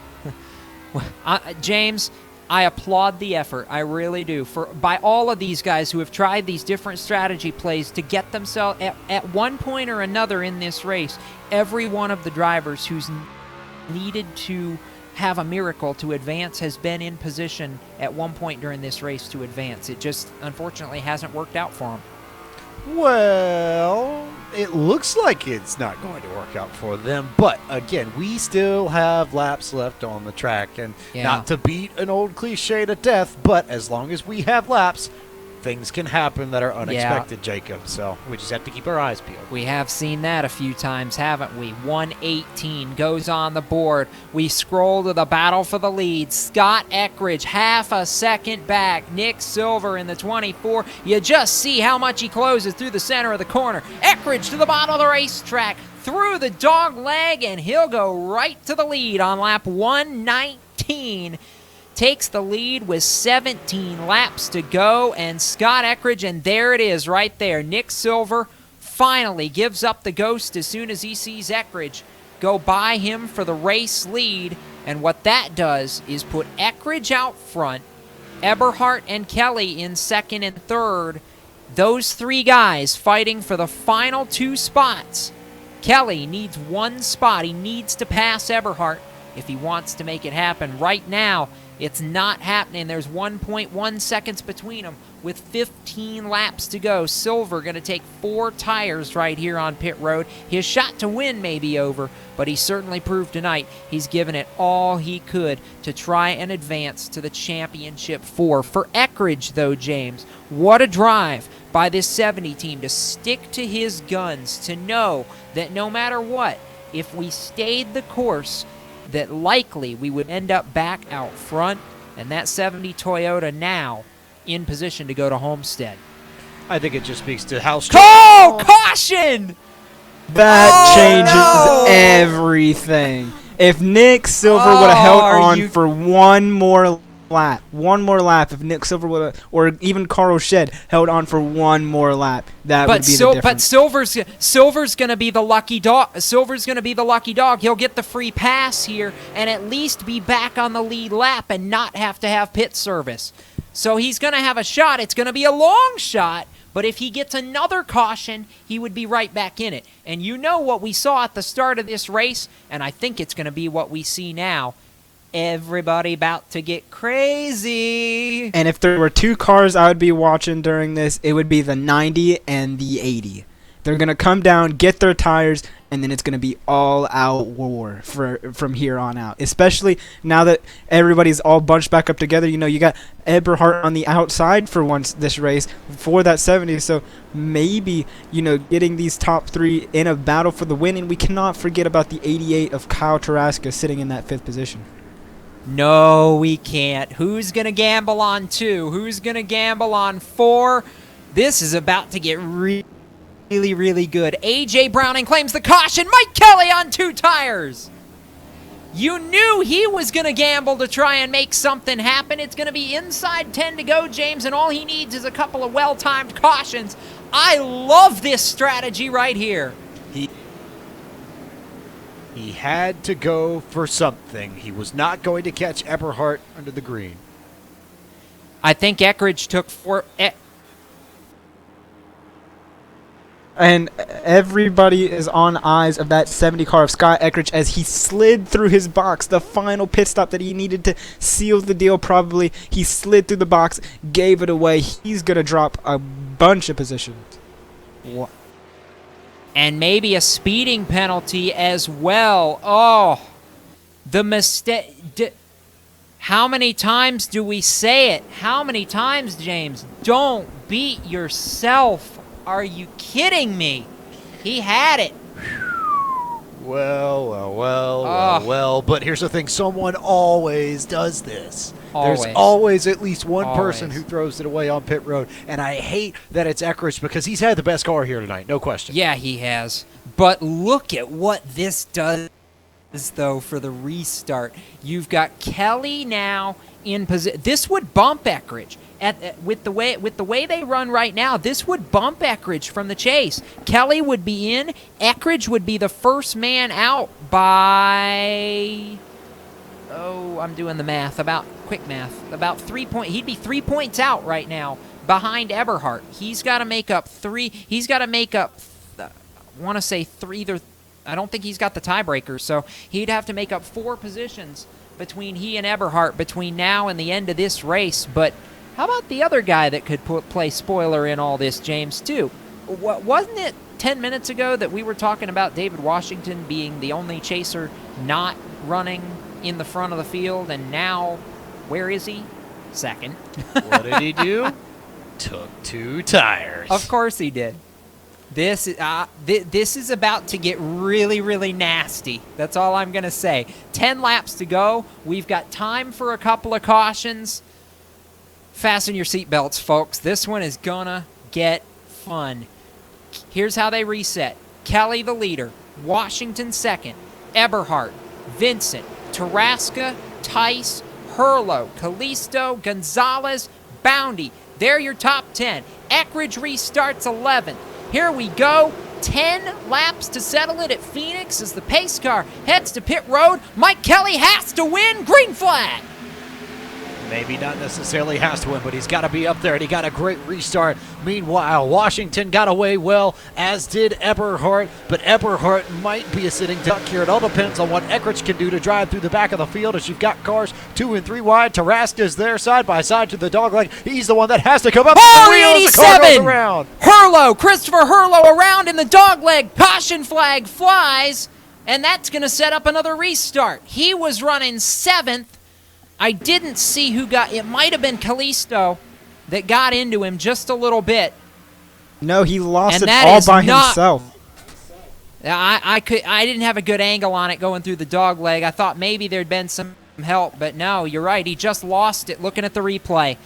Speaker 2: James, I applaud the effort. I really do. By all of these guys who have tried these different strategy plays to get themselves at one point or another in this race. Every one of the drivers who's needed to have a miracle to advance has been in position at one point during this race to advance. It just unfortunately hasn't worked out for them.
Speaker 3: Well, it looks like it's not going to work out for them, but again, we still have laps left on the track, and not to beat an old cliche to death, but as long as we have laps, things can happen that are unexpected, Jacob. So we just have to keep our eyes peeled.
Speaker 2: We have seen that a few times, haven't we? 118 goes on the board. We scroll to the battle for the lead. Scott Eckridge, half a second back. Nick Silver in the 24. You just see how much he closes through the center of the corner. Eckridge to the bottom of the racetrack, through the dog leg, and he'll go right to the lead on lap 119. Takes the lead with 17 laps to go, and Scott Eckridge, and there it is right there. Nick Silver finally gives up the ghost as soon as he sees Eckridge go by him for the race lead, and what that does is put Eckridge out front, Eberhard and Kelly in 2nd and 3rd. Those 3 guys fighting for the final 2 spots. Kelly needs 1 spot. He needs to pass Eberhard if he wants to make it happen. Right now, It's not happening. There's 1.1 seconds between them with 15 laps to go. Silver going to take 4 tires right here on pit road. His shot to win may be over, but he certainly proved tonight he's given it all he could to try and advance to the championship 4. For Eckridge, though, James, what a drive by this 70 team to stick to his guns, to know that no matter what, if we stayed the course, that likely we would end up back out front, and that 70 Toyota now in position to go to Homestead.
Speaker 3: I think it just speaks to how strong.
Speaker 2: Oh, caution!
Speaker 4: That changes
Speaker 2: no!
Speaker 4: everything. If Nick Silver would have held on for one more lap, if Nick Silver would have, or even Carl Shed held on for one more lap, that would be the difference.
Speaker 2: But Silver's going to be the lucky dog. Silver's going to be the lucky dog. He'll get the free pass here and at least be back on the lead lap and not have to have pit service. So he's going to have a shot. It's going to be a long shot, but if he gets another caution, he would be right back in it. And you know what we saw at the start of this race, and I think it's going to be what we see now. Everybody about to get crazy.
Speaker 4: And if there were 2 cars I would be watching during this, it would be the 90 and the 80. They're going to come down, get their tires, and then it's going to be all-out war from here on out. Especially now that everybody's all bunched back up together. You know, you got Eberhardt on the outside for once this race for that 70. So maybe, you know, getting these top 3 in a battle for the win. And we cannot forget about the 88 of Kyle Tarasca sitting in that 5th position.
Speaker 2: No, we can't. Who's going to gamble on 2? Who's going to gamble on 4? This is about to get really, really good. A.J. Browning claims the caution. Mike Kelly on 2 tires. You knew he was going to gamble to try and make something happen. It's going to be inside 10 to go, James, and all he needs is a couple of well-timed cautions. I love this strategy right here.
Speaker 3: He had to go for something. He was not going to catch Eberhardt under the green.
Speaker 2: I think Eckridge took 4...
Speaker 4: And everybody is on eyes of that 70 car of Scott Eckridge as he slid through his box. The final pit stop that he needed to seal the deal probably. He slid through the box, gave it away. He's going to drop a bunch of positions.
Speaker 2: What? And maybe a speeding penalty as well. Oh, the mistake. How many times do we say it? How many times, James? Don't beat yourself. Are you kidding me? He had it.
Speaker 3: Well. But here's the thing. Someone always does this.
Speaker 2: Always.
Speaker 3: There's always at least one person
Speaker 2: Always.
Speaker 3: who throws it away on pit road. And I hate that it's Eckridge because he's had the best car here tonight. No question.
Speaker 2: Yeah, he has. But look at what this does, though, for the restart. You've got Kelly now in position. This would bump Eckridge. With the way they run right now, this would bump Eckridge from the chase. Kelly would be in. Eckridge would be the first man out by... Oh, I'm doing the math. Quick math. About 3 points. He'd be 3 points out right now behind Eberhardt. He's got to make up 3. He's got to make up, I want to say 3. I don't think he's got the tiebreaker, so he'd have to make up 4 positions between he and Eberhardt between now and the end of this race. But how about the other guy that could play spoiler in all this, James, too? Wasn't it 10 minutes ago that we were talking about David Washington being the only chaser not running in the front of the field, and now, where is he? Second.
Speaker 3: What did he do? Took 2 tires.
Speaker 2: Of course he did. This is about to get really, really nasty. That's all I'm going to say. 10 laps to go. We've got time for a couple of cautions. Fasten your seatbelts, folks. This one is going to get fun. Here's how they reset. Kelly the leader. Washington second. Eberhardt. Vincent. Tarasca, Tice, Herlo, Callisto, Gonzalez, Boundy. They're your top 10. Eckridge restarts 11th. Here we go. 10 laps to settle it at Phoenix as the pace car heads to pit road. Mike Kelly has to win. Green flag.
Speaker 3: Maybe not necessarily has to win, but he's got to be up there, and he got a great restart. Meanwhile, Washington got away well, as did Eberhardt, but Eberhardt might be a sitting duck here. It all depends on what Eckrich can do to drive through the back of the field, as you've got cars 2 and 3 wide. Taraska's there side by side to the dogleg. He's the one that has to come up.
Speaker 2: Oh,
Speaker 3: The wheels, the car goes around.
Speaker 2: Christopher Hurlow around in the dogleg. Caution flag flies, and that's going to set up another restart. He was running 7th. I didn't see who got, it might have been Callisto that got into him just a little bit.
Speaker 4: No, he lost
Speaker 2: And
Speaker 4: it
Speaker 2: that
Speaker 4: all
Speaker 2: is
Speaker 4: by
Speaker 2: not-
Speaker 4: himself.
Speaker 2: I didn't have a good angle on it going through the dog leg. I thought maybe there'd been some help, but no, you're right. He just lost it looking at the replay.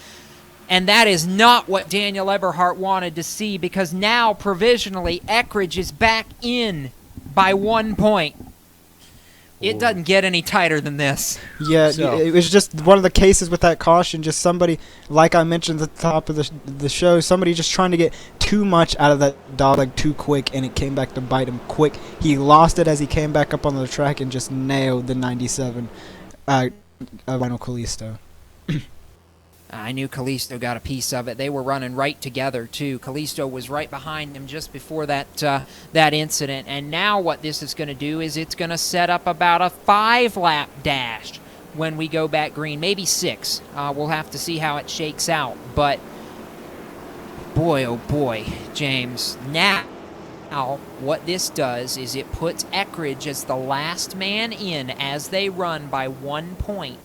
Speaker 2: And that is not what Daniel Eberhardt wanted to see, because now provisionally Eckrich is back in by 1 point. It doesn't get any tighter than this.
Speaker 4: Yeah,
Speaker 3: So-
Speaker 4: it was just one of the cases with that caution. Just somebody, like I mentioned at the top of the show, somebody just trying to get too much out of that dog leg too quick, and it came back to bite him quick. He lost it as he came back up on the track and just nailed the 97 Vinyl Callisto.
Speaker 2: I knew Callisto got a piece of it. They were running right together, too. Callisto was right behind him just before that incident. And now what this is going to do is it's going to set up about a 5-lap dash when we go back green. Maybe 6. We'll have to see how it shakes out. But, boy, oh boy, James, now what this does is it puts Eckrich as the last man in as they run by 1 point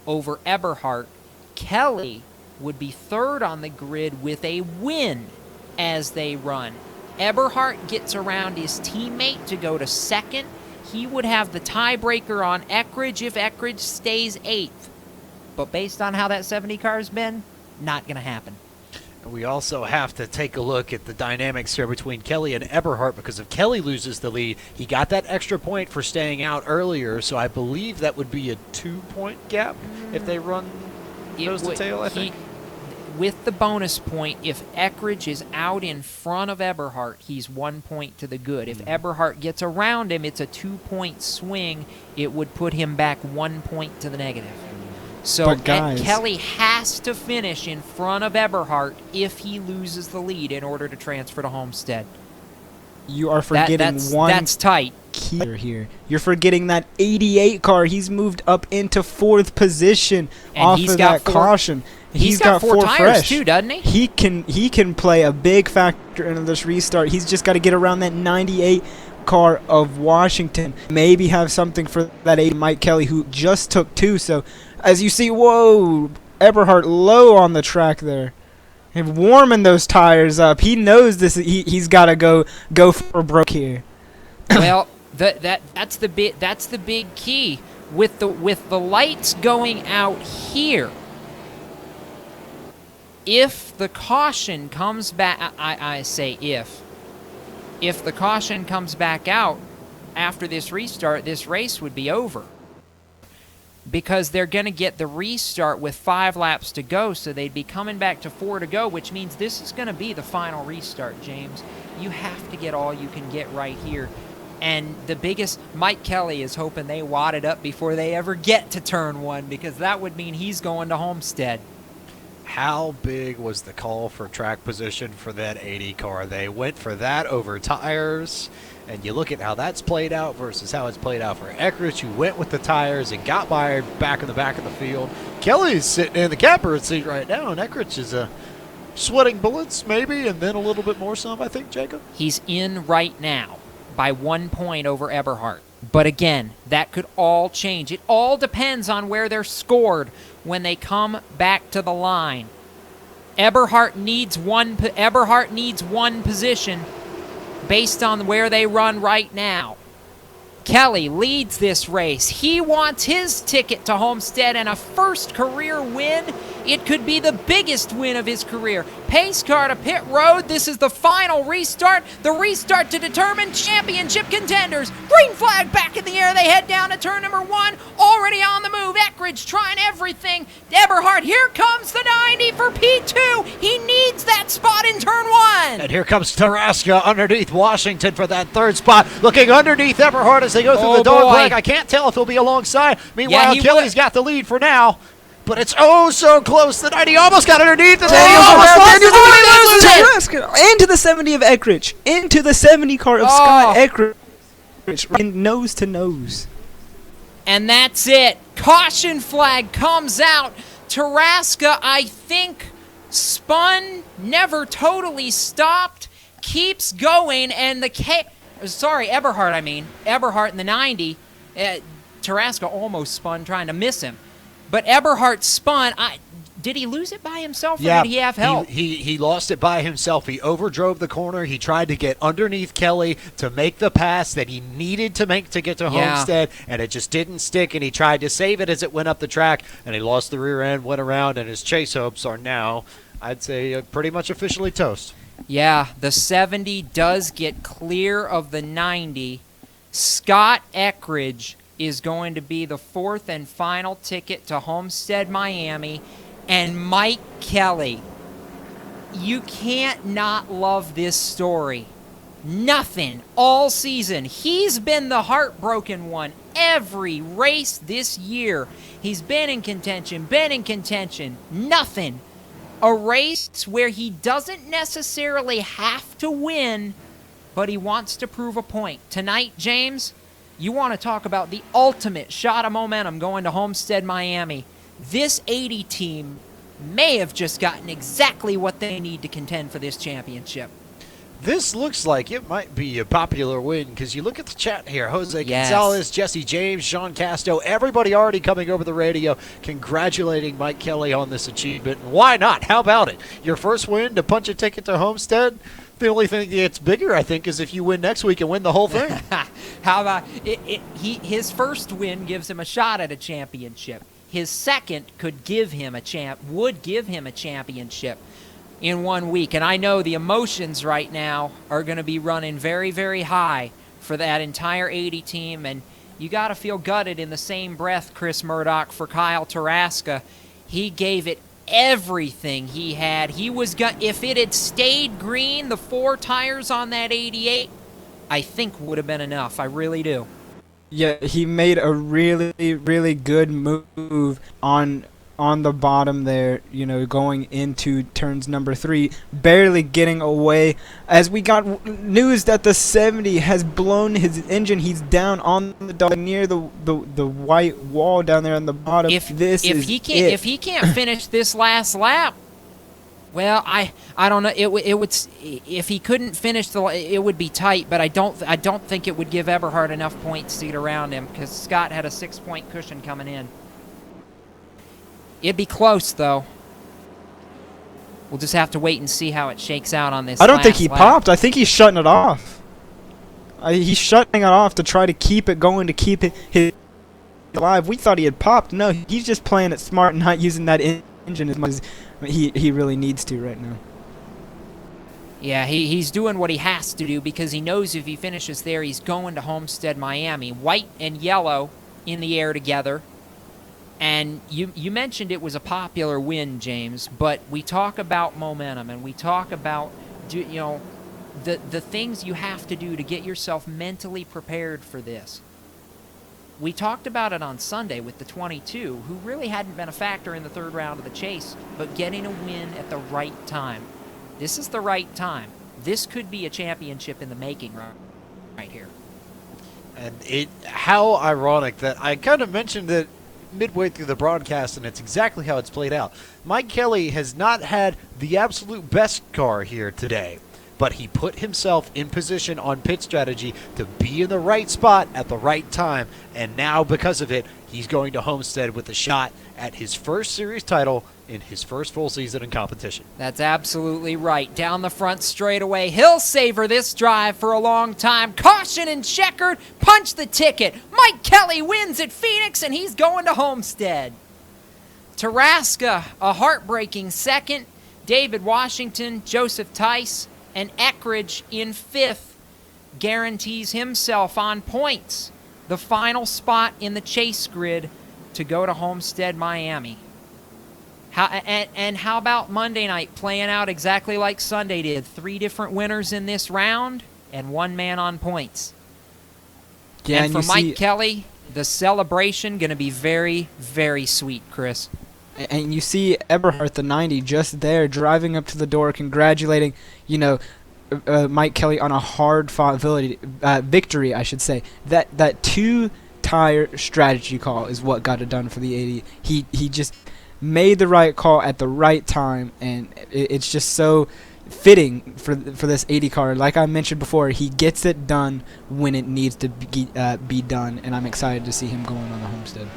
Speaker 2: over Eberhardt. Kelly would be 3rd on the grid with a win as they run. Eberhardt gets around his teammate to go to 2nd. He would have the tiebreaker on Eckrich if Eckrich stays 8th. But based on how that 70 car's been, not going to happen.
Speaker 3: We also have to take a look at the dynamics here between Kelly and Eberhardt, because if Kelly loses the lead, he got that extra point for staying out earlier, so I believe that would be a 2-point gap if they run nose to tail, I think.
Speaker 2: With the bonus point, if Eckrich is out in front of Eberhardt, he's 1 point to the good. If Eberhardt gets around him, it's a 2-point swing. It would put him back 1 point to the negative. So
Speaker 4: But guys-
Speaker 2: Kelly has to finish in front of Eberhardt if he loses the lead in order to transfer to Homestead.
Speaker 4: You are forgetting
Speaker 2: That's tight.
Speaker 4: key here. You're forgetting that 88 car. He's moved up into 4th position
Speaker 2: And
Speaker 4: off
Speaker 2: he's
Speaker 4: of
Speaker 2: got
Speaker 4: that
Speaker 2: four-
Speaker 4: caution.
Speaker 2: He's got 4 tires
Speaker 4: fresh.
Speaker 2: too, doesn't he?
Speaker 4: He can play a big factor into this restart. He's just got to get around that 98 car of Washington. Maybe have something for that 8 Mike Kelly, who just took 2. So as you see, whoa, Eberhardt low on the track there. And warming those tires up. He knows this. He's got to go for broke here.
Speaker 2: Well, that's the big key with the lights going out here. If the caution comes back, I say if the caution comes back out after this restart, this race would be over. Because they're going to get the restart with 5 laps to go, so they'd be coming back to 4 to go, which means this is going to be the final restart, James. You have to get all you can get right here. And the biggest, Mike Kelly is hoping they wad it up before they ever get to turn 1, because that would mean he's going to Homestead.
Speaker 3: How big was the call for track position for that 80 car? They went for that over tires, and you look at how that's played out versus how it's played out for Eckrich, who went with the tires and got by back in the back of the field. Kelly's sitting in the catbird seat right now, and Eckrich is sweating bullets maybe, and then a little bit more some, I think, Jacob?
Speaker 2: He's in right now by 1 point over Eberhardt. But again, that could all change. It all depends on where they're scored when they come back to the line. Eberhardt needs one position based on where they run right now. Kelly leads this race. He wants his ticket to Homestead and a first career win. It could be the biggest win of his career. Pace car to pit road. This is the final restart. The restart to determine championship contenders. Green flag back in the air. They head down to turn number 1. Already on the move. Eckrich trying everything. Eberhardt, here comes the 90 for P2. He needs that spot in turn 1.
Speaker 3: And here comes Taraska underneath Washington for that 3rd spot. Looking underneath Eberhardt as they go through the dog leg. I can't tell if he'll be alongside. Meanwhile,
Speaker 2: he
Speaker 3: Kelly's got the lead for now. but it's oh so close. The 90 almost got underneath. And
Speaker 4: Into the 70 of Eckridge. Into the 70 car of Scott Eckridge. Nose to nose.
Speaker 2: And that's it. Caution flag comes out. Taraska, I think, spun, never totally stopped, keeps going, and Eberhard, Eberhard in the 90. Taraska almost spun trying to miss him. But Eberhard spun. Did he lose it by himself, or did he have help?
Speaker 3: He lost it by himself. He overdrove the corner. He tried to get underneath Kelly to make the pass that he needed to make to get to Homestead, and it just didn't stick, and he tried to save it as it went up the track, and he lost the rear end, went around, and his chase hopes are now, I'd say, pretty much officially toast.
Speaker 2: Yeah, the 70 does get clear of the 90. Scott Eckridge is going to be the fourth and final ticket to Homestead, Miami. And Mike Kelly, you can't not love this story. Nothing all season. He's been the heartbroken one every race this year. He's been in contention. Nothing. A race where he doesn't necessarily have to win, but he wants to prove a point. Tonight, James, you want to talk about the ultimate shot of momentum going to Homestead, Miami. This 80 team may have just gotten exactly what they need to contend for this championship.
Speaker 3: This looks like it might be a popular win because you look at the chat here. Jose Gonzalez, Jesse James, Sean Casto, everybody already coming over the radio congratulating Mike Kelly on this achievement. And why not? How about it? Your first win to punch a ticket to Homestead? The only thing that gets bigger, I think, is if you win next week and win the whole thing.
Speaker 2: How about his first win gives him a shot at a championship. His second would give him a championship in 1 week. And I know the emotions right now are going to be running very, very high for that entire 80 team. And you got to feel gutted in the same breath, Chris Murdoch, for Kyle Taraska. He gave it everything he had. If it had stayed green, the 4 tires on that 88, I think would have been enough. I really do.
Speaker 4: Yeah, he made a really, really good move on the bottom there, going into turns number 3, barely getting away. As we got news that the 70 has blown his engine, he's down on the dog near the white wall down there on the bottom.
Speaker 2: If he can't finish this last lap, well, I don't know. It would, if he couldn't finish it would be tight. But I don't think it would give Eberhard enough points to get around him because Scott had a 6-point cushion coming in. It'd be close though. We'll just have to wait and see how it shakes out on this.
Speaker 4: I don't think he popped. I think he's shutting it off. He's shutting it off to try to keep it going, to keep it alive. We thought he had popped. No, he's just playing it smart and not using that engine as much as he really needs to right now.
Speaker 2: Yeah, he's doing what he has to do because he knows if he finishes there, he's going to Homestead, Miami. White and yellow in the air together. And you mentioned it was a popular win, James, but we talk about momentum and we talk about the things you have to do to get yourself mentally prepared for this. We talked about it on Sunday with the 22, who really hadn't been a factor in the third round of the chase, but getting a win at the right time. This is the right time. This could be a championship in the making right here.
Speaker 3: And how ironic that I kind of mentioned it midway through the broadcast, and it's exactly how it's played out. Mike Kelly has not had the absolute best car here today, but he put himself in position on pit strategy to be in the right spot at the right time, and now because of it, he's going to Homestead with a shot at his first series title in his first full season in competition.
Speaker 2: That's absolutely right. Down the front straightaway, he'll savor this drive for a long time. Caution and checkered, punch the ticket. Mike Kelly wins at Phoenix, and he's going to Homestead. Taraska, a heartbreaking second. David Washington, Joseph Tice, and Eckridge in 5th guarantees himself on points the final spot in the chase grid to go to Homestead, Miami. How about Monday night playing out exactly like Sunday did? 3 different winners in this round and 1 man on points.
Speaker 4: Yeah,
Speaker 2: and for Mike Kelly, the celebration going to be very, very sweet, Chris.
Speaker 4: And you see Eberhardt, the 90, just there, driving up to the door, congratulating, Mike Kelly on a hard-fought victory, I should say. That two-tire strategy call is what got it done for the 80. He just made the right call at the right time, and it's just so fitting for this 80 car. Like I mentioned before, he gets it done when it needs to be done, and I'm excited to see him going on the Homestead.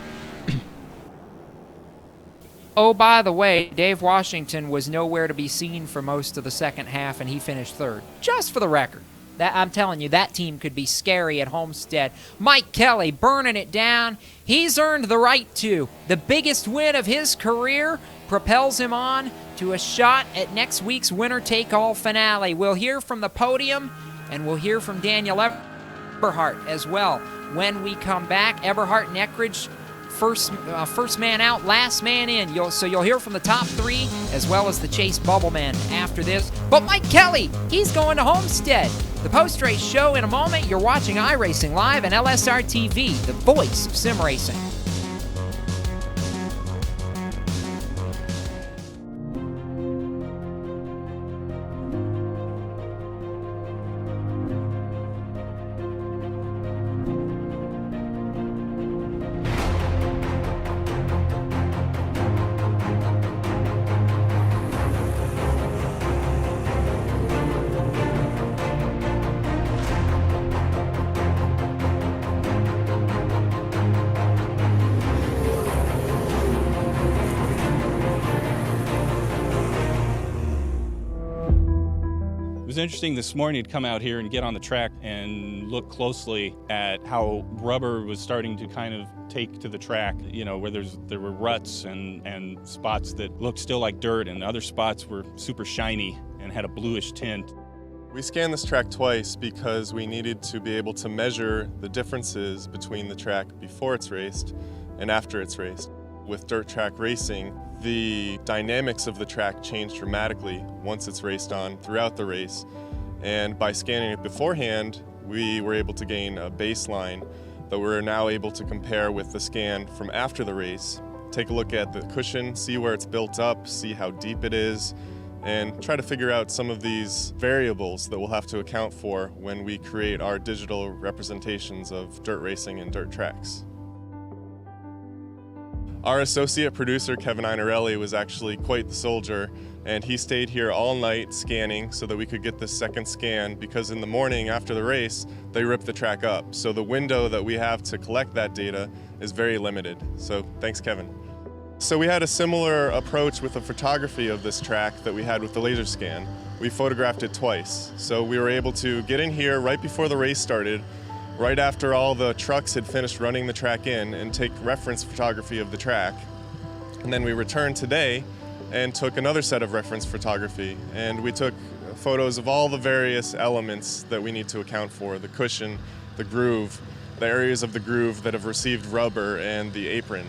Speaker 2: Oh, by the way, Dave Washington was nowhere to be seen for most of the second half, and he finished third. Just for the record. I'm telling you, that team could be scary at Homestead. Mike Kelly burning it down. He's earned the right to. The biggest win of his career propels him on to a shot at next week's winner-take-all finale. We'll hear from the podium, and we'll hear from Daniel Eberhardt as well. When we come back, Eberhardt and Eckridge, first man out, last man in. You'll hear from the top three as well as the Chase Bubbleman after this. But Mike Kelly, he's going to Homestead. The post-race show in a moment. You're watching iRacing Live and LSRTV, the voice of sim racing.
Speaker 9: It was interesting this morning to come out here and get on the track and look closely at how rubber was starting to kind of take to the track, where there were ruts and spots that looked still like dirt, and other spots were super shiny and had a bluish tint.
Speaker 10: We scanned this track twice because we needed to be able to measure the differences between the track before it's raced and after it's raced. With dirt track racing, the dynamics of the track change dramatically once it's raced on throughout the race. And by scanning it beforehand, we were able to gain a baseline that we're now able to compare with the scan from after the race. Take a look at the cushion, see where it's built up, see how deep it is, and try to figure out some of these variables that we'll have to account for when we create our digital representations of dirt racing and dirt tracks. Our associate producer, Kevin Einarelli, was actually quite the soldier, and he stayed here all night scanning so that we could get this second scan, because in the morning after the race, they ripped the track up. So the window that we have to collect that data is very limited. So thanks, Kevin. So we had a similar approach with the photography of this track that we had with the laser scan. We photographed it twice. So we were able to get in here right before the race started, right after all the trucks had finished running the track in, and take reference photography of the track. And then we returned today and took another set of reference photography, and we took photos of all the various elements that we need to account for: the cushion, the groove, the areas of the groove that have received rubber, and the apron.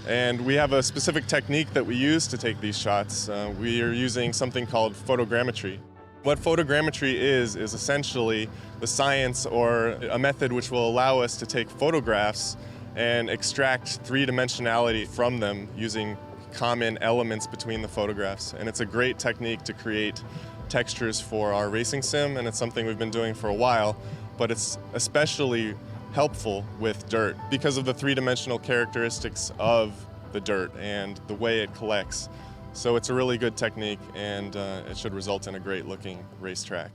Speaker 10: And we have a specific technique that we use to take these shots. We are using something called photogrammetry. What photogrammetry is essentially the science or a method which will allow us to take photographs and extract three-dimensionality from them using common elements between the photographs. And it's a great technique to create textures for our racing sim, and it's something we've been doing for a while, but it's especially helpful with dirt because of the three-dimensional characteristics of the dirt and the way it collects. So it's a really good technique, and it should result in a great looking racetrack.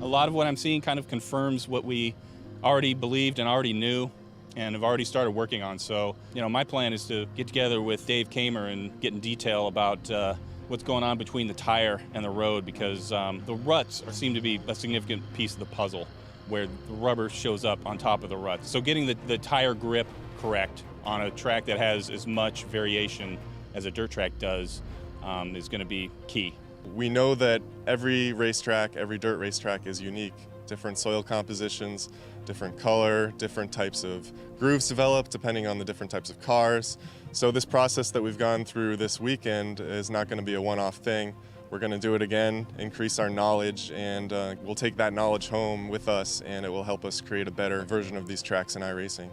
Speaker 9: A lot of what I'm seeing kind of confirms what we already believed and already knew and have already started working on. So, my plan is to get together with Dave Kamer and get in detail about what's going on between the tire and the road, because the ruts seem to be a significant piece of the puzzle, where the rubber shows up on top of the ruts. So getting the tire grip correct on a track that has as much variation as a dirt track does is going to be key.
Speaker 10: We know that every racetrack, every dirt racetrack is unique. Different soil compositions, different color, different types of grooves developed depending on the different types of cars. So this process that we've gone through this weekend is not going to be a one-off thing. We're going to do it again, increase our knowledge, and we'll take that knowledge home with us, and it will help us create a better version of these tracks in iRacing.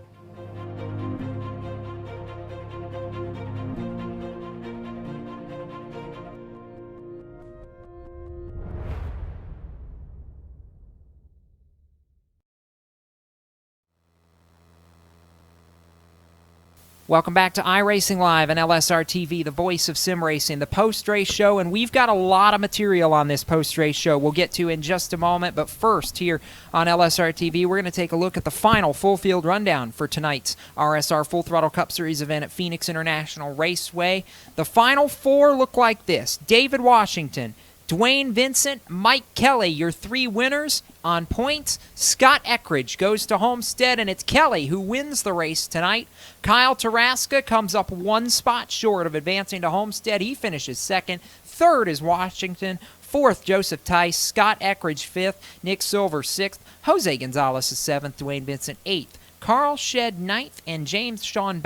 Speaker 2: Welcome back to iRacing Live and LSRTV, the voice of sim racing, the post-race show, and we've got a lot of material on this post-race show we'll get to in just a moment, but first here on LSRTV, we're going to take a look at the final full-field rundown for tonight's RSR Full Throttle Cup Series event at Phoenix International Raceway. The final four look like this: David Washington, Dwayne Vincent, Mike Kelly, your three winners. On points, Scott Eckridge goes to Homestead, and it's Kelly who wins the race tonight. Kyle Taraska comes up one spot short of advancing to Homestead. He finishes second. Third is Washington. Fourth, Joseph Tice. Scott Eckridge fifth. Nick Silver sixth. Jose Gonzalez is seventh. Dwayne Vincent eighth. Carl Shedd ninth. And James Sean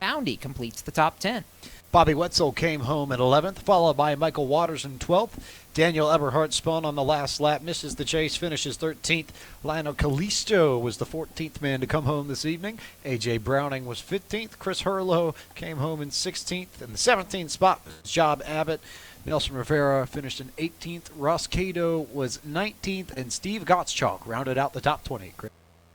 Speaker 2: Boundy completes the top 10.
Speaker 3: Bobby Wetzel came home in 11th, followed by Michael Waters in 12th. Daniel Eberhardt spun on the last lap, misses the chase, finishes 13th. Lionel Callisto was the 14th man to come home this evening. A.J. Browning was 15th. Chris Hurlow came home in 16th. In the 17th spot, Job Abbott. Nelson Rivera finished in 18th. Ross Cato was 19th. And Steve Gottschalk rounded out the top 20.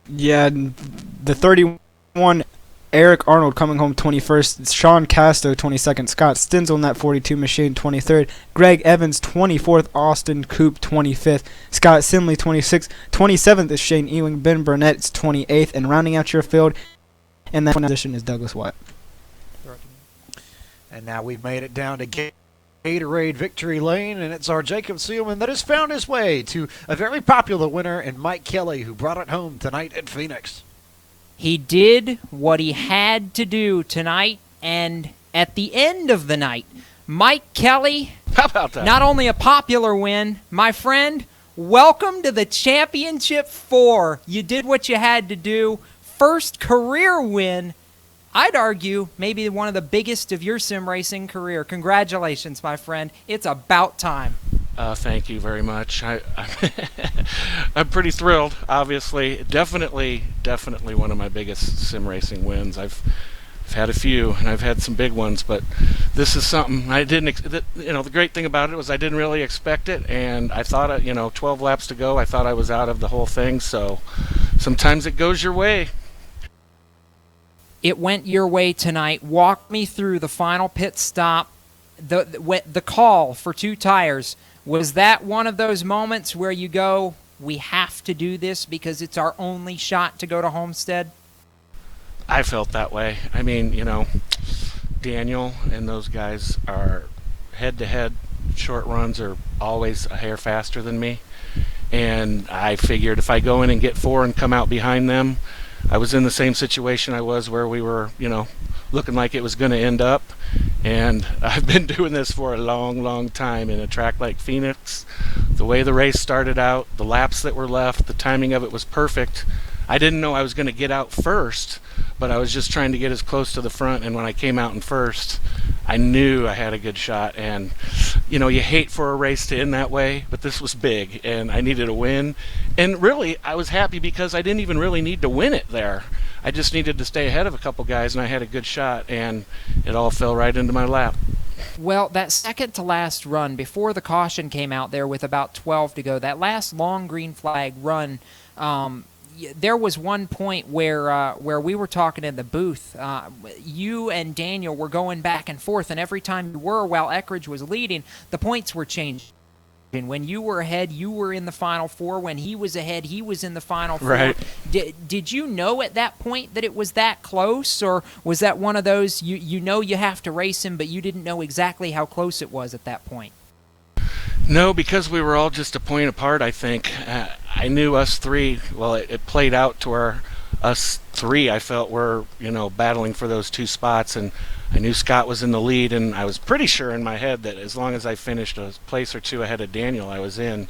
Speaker 4: Yeah, the 31, Eric Arnold coming home 21st, Sean Casto 22nd, Scott Stenzel in that 42 machine 23rd, Greg Evans 24th, Austin Coop 25th, Scott Simley 26th, 27th is Shane Ewing, Ben Burnett is 28th, and rounding out your field in that position is Douglas White.
Speaker 3: And now we've made it down to Gatorade Victory Lane, and it's our Jacob Seelman that has found his way to a very popular winner in Mike Kelly, who brought it home tonight at Phoenix.
Speaker 2: He did what he had to do tonight, and at the end of the night, Mike Kelly,
Speaker 3: How about that?
Speaker 2: not only a popular win, my friend, welcome to the Championship 4. You did what you had to do. First career win. I'd argue maybe one of the biggest of your sim racing career. Congratulations, my friend. It's about time.
Speaker 11: Thank you very much. I'm pretty thrilled, obviously. Definitely one of my biggest sim racing wins. I've had a few, and I've had some big ones, but this is something I didn't, the great thing about it was I didn't really expect it, and I thought, 12 laps to go, I thought I was out of the whole thing, so sometimes it goes your way.
Speaker 2: It went your way tonight. Walk me through the final pit stop, the call for two tires. Was that one of those moments where you go, we have to do this because it's our only shot to go to Homestead?
Speaker 11: I felt that way. I mean, Daniel and those guys are head-to-head. Short runs are always a hair faster than me. And I figured if I go in and get 4 and come out behind them, I was in the same situation I was where we were, looking like it was going to end up. And I've been doing this for a long time in a track like Phoenix. The way the race started out, the laps that were left, the timing of it was perfect. I didn't know I was going to get out first, but I was just trying to get as close to the front, and when I came out in first, I knew I had a good shot. And you hate for a race to end that way, but this was big and I needed a win. And really, I was happy because I didn't even really need to win it there. I just needed to stay ahead of a couple guys, and I had a good shot, and it all fell right into my lap.
Speaker 2: Well, that second to last run, before the caution came out there with about 12 to go, that last long green flag run, there was one point where we were talking in the booth. You and Daniel were going back and forth, and every time you were, while Eckridge was leading, the points were changing. And when you were ahead, you were in the Final Four. When he was ahead, he was in the Final Four.
Speaker 11: Right.
Speaker 2: Did you know at that point that it was that close, or was that one of those you have to race him, but you didn't know exactly how close it was at that point?
Speaker 11: No, because we were all just a point apart, I think. I knew us three, well, it played out to where us three, I felt, were, battling for those 2 spots, and I knew Scott was in the lead, and I was pretty sure in my head that as long as I finished a place or 2 ahead of Daniel, I was in.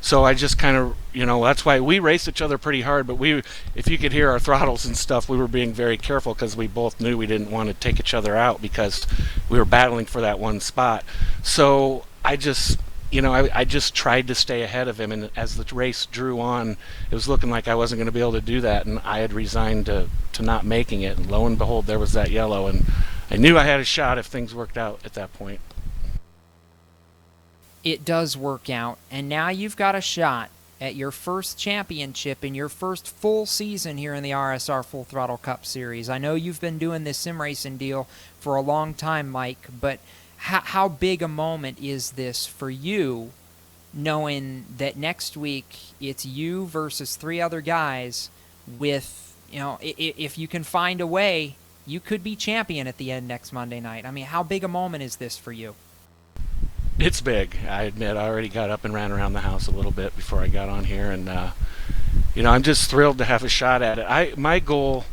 Speaker 11: So I just kind of, that's why we raced each other pretty hard, but if you could hear our throttles and stuff, we were being very careful because we both knew we didn't want to take each other out because we were battling for that one spot. So I just I just tried to stay ahead of him, and as the race drew on, it was looking like I wasn't going to be able to do that, and I had resigned to not making it, and lo and behold, there was that yellow, and I knew I had a shot if things worked out at that point.
Speaker 2: It does work out, and now you've got a shot at your first championship in your first full season here in the RSR Full Throttle Cup Series. I know you've been doing this sim racing deal for a long time, Mike, but how big a moment is this for you, knowing that next week it's you versus 3 other guys with, if you can find a way, you could be champion at the end next Monday night. I mean, how big a moment is this for you?
Speaker 11: It's big. I admit I already got up and ran around the house a little bit before I got on here, and I'm just thrilled to have a shot at it. My goal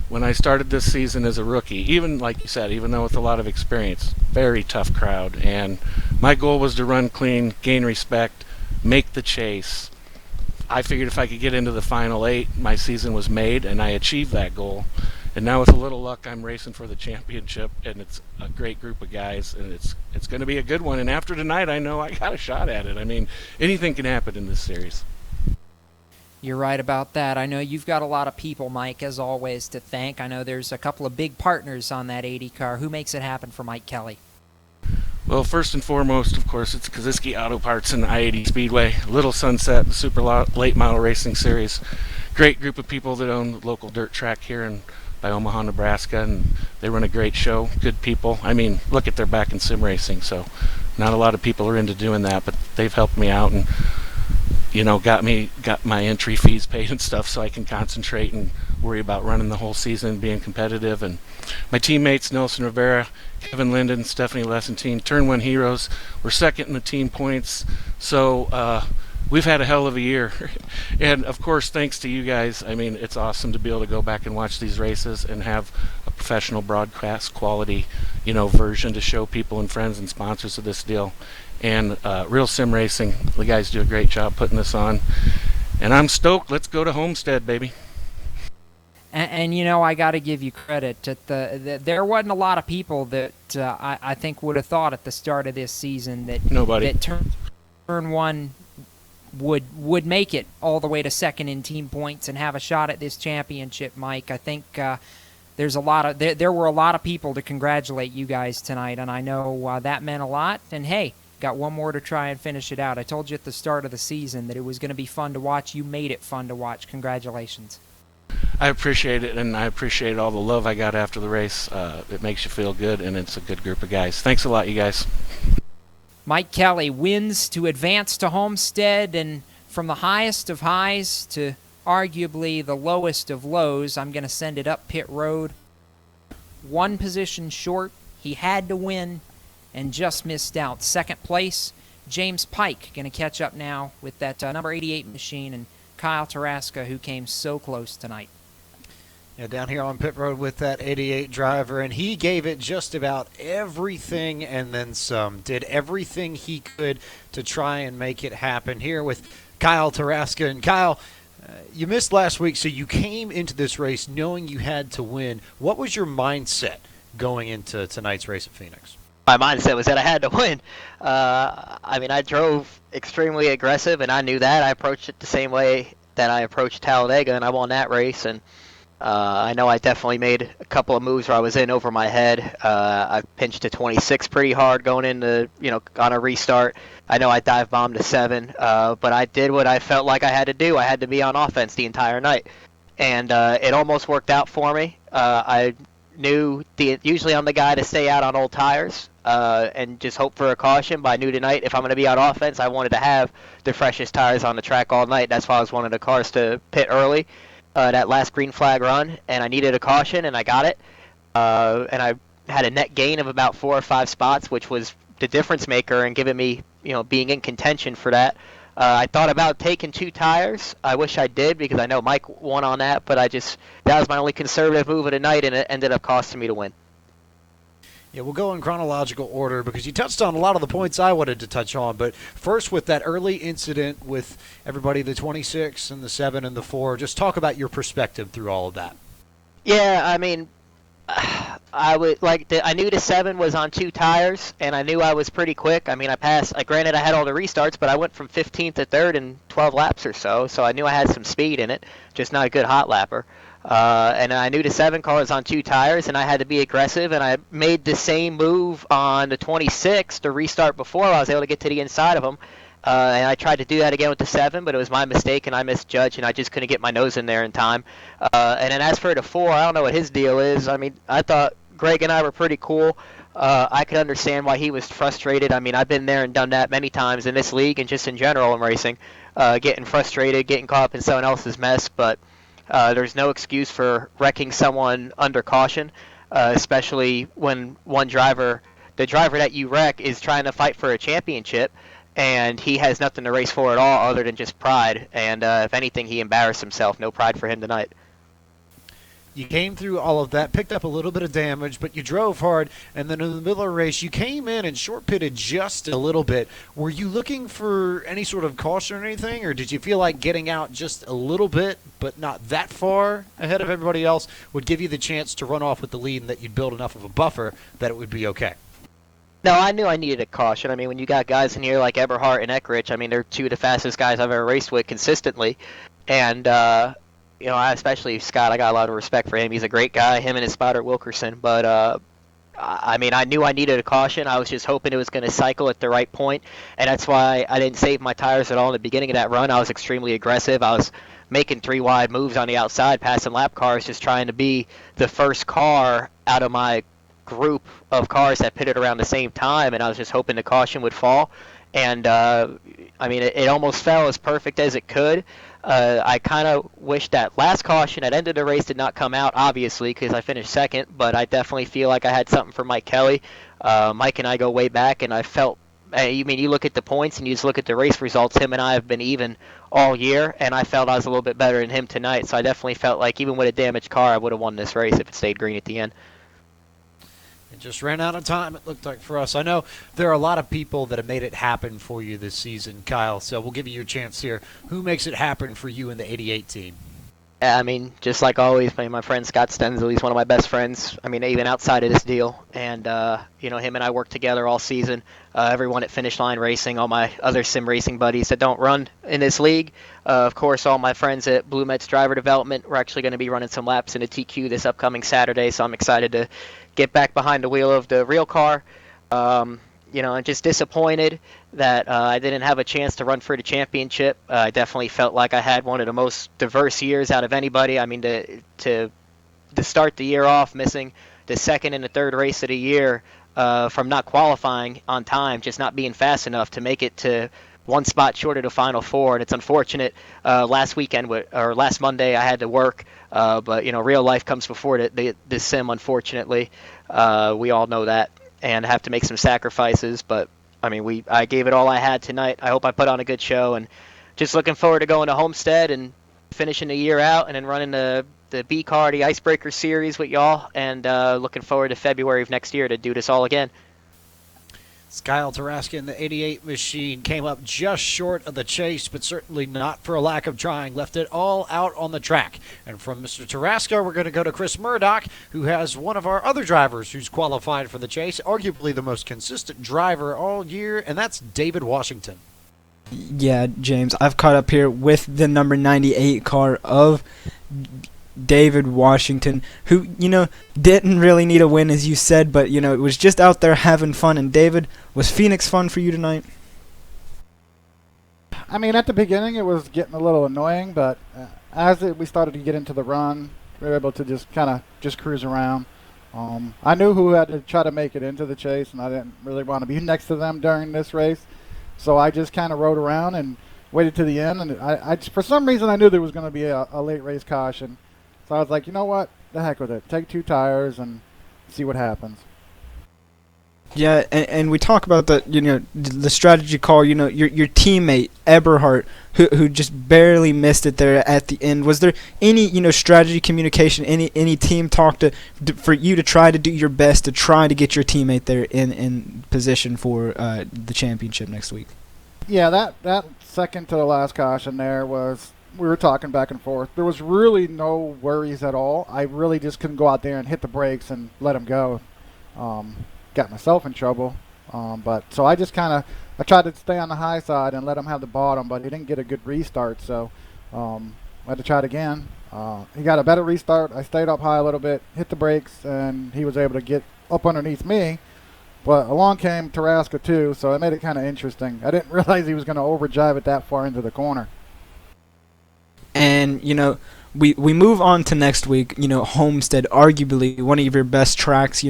Speaker 11: when I started this season as a rookie, even like you said, even though with a lot of experience, very tough crowd, and my goal was to run clean, gain respect, make the chase. I figured if I could get into the final 8, my season was made, and I achieved that goal. And now with a little luck, I'm racing for the championship, and it's a great group of guys, and it's going to be a good one. And after tonight, I know I got a shot at it. I mean, anything can happen in this series.
Speaker 2: You're right about that. I know you've got a lot of people, Mike, as always, to thank. I know there's a couple of big partners on that 80 car. Who makes it happen for Mike Kelly?
Speaker 11: Well, first and foremost, of course, it's Kaziski Auto Parts and I-80 Speedway, Little Sunset, the Super Late Model Racing Series. Great group of people that own the local dirt track here by Omaha, Nebraska, and they run a great show. Good people. I mean, look at, they're back in sim racing, so not a lot of people are into doing that, but they've helped me out and got my entry fees paid and stuff, so I can concentrate and worry about running the whole season and being competitive. And my teammates, Nelson Rivera, Kevin Linden, Stephanie Lessentine, Turn 1 Heroes, we're second in the team points, so we've had a hell of a year. And of course, thanks to you guys. I mean, it's awesome to be able to go back and watch these races and have a professional broadcast quality, version to show people and friends and sponsors of this deal. And Real Sim Racing, the guys do a great job putting this on. And I'm stoked. Let's go to Homestead, baby.
Speaker 2: And I got to give you credit. There wasn't a lot of people that I think would have thought at the start of this season that Turn 1 would make it all the way to second in team points and have a shot at this championship, Mike. I think there were a lot of people to congratulate you guys tonight, and I know that meant a lot. And hey, got one more to try and finish it out. I told you at the start of the season that it was going to be fun to watch. You made it fun to watch. Congratulations.
Speaker 11: I appreciate it, and I appreciate all the love I got after the race. It makes you feel good, and it's a good group of guys. Thanks a lot, you guys.
Speaker 2: Mike Kelly wins to advance to Homestead, and from the highest of highs to arguably the lowest of lows, I'm going to send it up pit road. 1 position short. He had to win and just missed out. Second place, James Pike going to catch up now with that number 88 machine, and Kyle Taraska, who came so close tonight.
Speaker 3: Yeah, down here on pit road with that 88 driver, and he gave it just about everything and then some. Did everything he could to try and make it happen here with Kyle Taraska. And Kyle, you missed last week, so you came into this race knowing you had to win. What was your mindset going into tonight's race at Phoenix?
Speaker 12: My mindset was that I had to win. I drove extremely aggressive, and I knew that. I approached it the same way that I approached Talladega, and I won that race. And I know I definitely made a couple of moves where I was in over my head. I pinched to 26 pretty hard going into, on a restart. I know I dive bombed to 7, but I did what I felt like I had to do. I had to be on offense the entire night, and it almost worked out for me. I knew usually I'm the guy to stay out on old tires and just hope for a caution, but I knew tonight if I'm going to be on offense, I wanted to have the freshest tires on the track all night. That's why I was wanting the cars to pit early, that last green flag run, and I needed a caution, and I got it. And I had a net gain of about 4 or 5 spots, which was the difference maker and giving me, being in contention for that. I thought about taking 2 tires. I wish I did because I know Mike won on that, but that was my only conservative move of the night, and it ended up costing me to win.
Speaker 3: Yeah, we'll go in chronological order because you touched on a lot of the points I wanted to touch on. But first, with that early incident with everybody, the 26 and the 7 and the 4, just talk about your perspective through all of that.
Speaker 12: Yeah, I mean, I knew the 7 was on 2 tires, and I knew I was pretty quick. I mean, granted, I had all the restarts, but I went from 15th to 3rd in 12 laps or so I knew I had some speed in it, just not a good hot lapper. And I knew the 7 car was on 2 tires, and I had to be aggressive, and I made the same move on the 26 to restart before I was able to get to the inside of him. And I tried to do that again with the 7, but it was my mistake, and I misjudged, and I just couldn't get my nose in there in time. And then as for the 4, I don't know what his deal is. I mean, I thought Greg and I were pretty cool. I could understand why he was frustrated. I mean, I've been there and done that many times in this league and just in general in racing, getting frustrated, getting caught up in someone else's mess. But there's no excuse for wrecking someone under caution, especially when the driver that you wreck, is trying to fight for a championship, and he has nothing to race for at all other than just pride. And if anything, he embarrassed himself. No pride for him tonight.
Speaker 3: You came through all of that, picked up a little bit of damage, but you drove hard, and then in the middle of the race, you came in and short-pitted just a little bit. Were you looking for any sort of caution or anything, or did you feel like getting out just a little bit, but not that far ahead of everybody else, would give you the chance to run off with the lead and that you'd build enough of a buffer that it would be okay?
Speaker 12: No, I knew I needed a caution. I mean, when you got guys in here like Eberhardt and Eckrich, I mean, they're two of the fastest guys I've ever raced with consistently. And, you know, especially Scott, I got a lot of respect for him. He's a great guy, him and his spotter Wilkerson. But, I mean, I knew I needed a caution. I was just hoping it was going to cycle at the right point, and that's why I didn't save my tires at all in the beginning of that run. I was extremely aggressive. I was making 3 wide moves on the outside, passing lap cars, just trying to be the first car out of my group of cars that pitted around the same time, and I was just hoping the caution would fall. And I mean, it almost fell as perfect as it could. I kind of wish that last caution at end of the race did not come out, obviously, because I finished second, but I definitely feel like I had something for Mike Kelly. Mike and I go way back, and I felt, you mean, you look at the points and you just look at the race results, him and I have been even all year, and I felt I was a little bit better than him tonight, so I definitely felt like even with a damaged car, I would have won this race if it stayed green at the end.
Speaker 3: It just ran out of time, it looked like, for us. I know there are a lot of people that have made it happen for you this season, Kyle, so we'll give you your chance here. Who makes it happen for you in the 88 team?
Speaker 12: I mean, just like always, my friend Scott Stenzel, he's one of my best friends. I mean, even outside of this deal. And, you know, him and I worked together all season. Everyone at Finish Line Racing, all my other sim racing buddies that don't run in this league. Of course, all my friends at Blue Mets Driver Development. We're actually going to be running some laps in a TQ this upcoming Saturday, so I'm excited to get back behind the wheel of the real car. You know, I'm just disappointed that I didn't have a chance to run for the championship. I definitely felt like I had one of the most diverse years out of anybody. I mean, to start the year off missing the second and the third race of the year from not qualifying on time, just not being fast enough to make it to one spot short of the Final Four. And it's unfortunate. Last Monday I had to work, but, you know, real life comes before the sim, unfortunately. We all know that, and have to make some sacrifices, but I mean, I gave it all I had tonight. I hope I put on a good show, and just looking forward to going to Homestead and finishing the year out, and then running the B car, the Icebreaker Series with y'all, and looking forward to February of next year to do this all again.
Speaker 3: Kyle Taraska in the 88 machine came up just short of the chase, but certainly not for a lack of trying. Left it all out on the track. And from Mr. Taraska, we're going to go to Chris Murdoch, who has one of our other drivers who's qualified for the chase, arguably the most consistent driver all year, and that's David Washington.
Speaker 4: Yeah, James, I've caught up here with the number 98 car of David Washington, who, you know, didn't really need a win, as you said, but, you know, it was just out there having fun. And David, was Phoenix fun for you tonight?
Speaker 13: I mean, at the beginning it was getting a little annoying, but as we started to get into the run, we were able to just kind of just cruise around. I knew who had to try to make it into the chase, and I didn't really want to be next to them during this race, so I just kind of rode around and waited to the end. And I for some reason I knew there was going to be a late race caution. So I was like, you know what? The heck with it. Take 2 tires and see what happens.
Speaker 4: Yeah, and we talk about the strategy call. You know, your teammate Eberhardt, who just barely missed it there at the end. Was there any strategy communication, any team talk for you to try to do your best to try to get your teammate there in position for the championship next week?
Speaker 13: Yeah, that second to the last caution there was. We were talking back and forth. There was really no worries at all. I really just couldn't go out there and hit the brakes and let him go. Got myself in trouble. But so I just I tried to stay on the high side and let him have the bottom, but he didn't get a good restart. So I had to try it again. He got a better restart. I stayed up high a little bit, hit the brakes, and he was able to get up underneath me. But along came Tarasca too, so it made it kind of interesting. I didn't realize he was going to overdrive it that far into the corner.
Speaker 4: And, we move on to next week. Homestead, arguably one of your best tracks.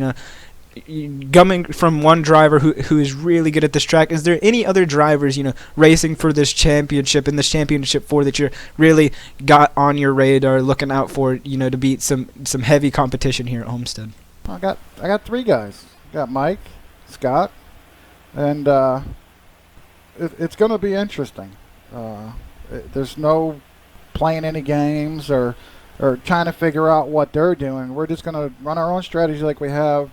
Speaker 4: Coming from one driver who is really good at this track, is there any other drivers, racing for this championship and this championship 4 that you're really got on your radar, looking out for, to beat some heavy competition here at Homestead?
Speaker 13: I got 3 guys. Got Mike, Scott, and it's going to be interesting. There's no playing any games or trying to figure out what they're doing. We're just going to run our own strategy like we have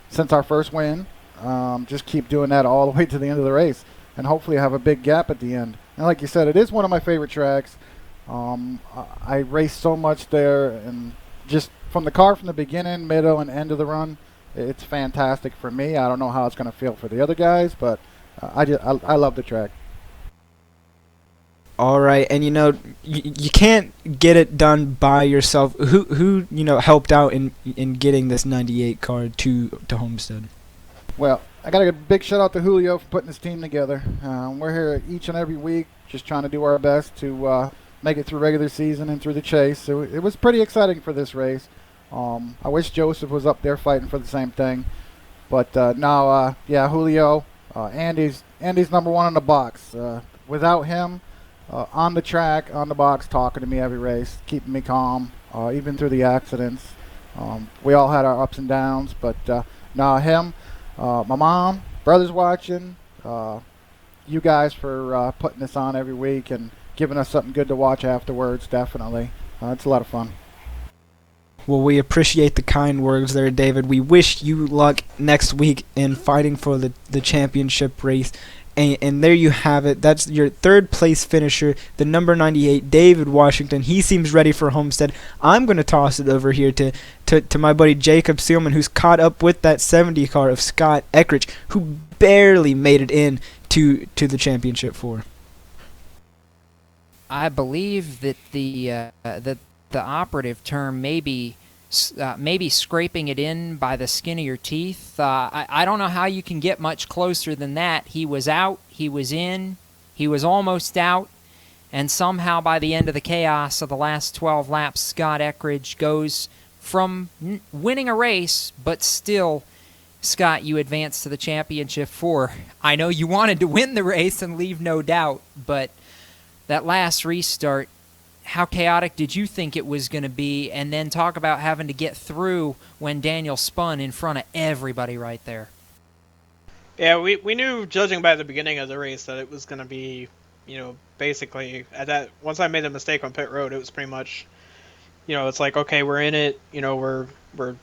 Speaker 13: since our first win. Just keep doing that all the way to the end of the race, and hopefully have a big gap at the end. And like you said, it is one of my favorite tracks. I race so much there, and just from the car from the beginning, middle, and end of the run, it's fantastic for me. I don't know how it's going to feel for the other guys, but I love the track.
Speaker 4: All right, and you can't get it done by yourself. Who helped out in getting this 98 car to Homestead?
Speaker 13: Well, I got to give a big shout out to Julio for putting this team together. We're here each and every week just trying to do our best to make it through regular season and through the chase. So it was pretty exciting for this race. I wish Joseph was up there fighting for the same thing. But now, Julio, Andy's number 1 in the box. Without him, on the track, on the box, talking to me every race, keeping me calm, even through the accidents. We all had our ups and downs, but now him, my mom, brothers watching, you guys for putting this on every week and giving us something good to watch afterwards, definitely. It's a lot of fun.
Speaker 4: Well, we appreciate the kind words there, David. We wish you luck next week in fighting for the championship race. And there you have it. That's your 3rd place finisher, the number 98, David Washington. He seems ready for Homestead. I'm going to toss it over here to my buddy Jacob Seelman, who's caught up with that 70 car of Scott Eckridge, who barely made it in to the championship 4.
Speaker 2: I believe that the operative term may be scraping it in by the skin of your teeth. I don't know how you can get much closer than that. He was out, he was in, he was almost out, and somehow by the end of the chaos of the last 12 laps, Scott Eckridge goes from winning a race, but still, Scott, you advanced to the championship 4. I know you wanted to win the race and leave no doubt, but that last restart, how chaotic did you think it was going to be? And then talk about having to get through when Daniel spun in front of everybody right there.
Speaker 14: Yeah, we knew, judging by the beginning of the race, that it was going to be, basically, once I made a mistake on pit road, it was pretty much, it's like, okay, we're in it, we're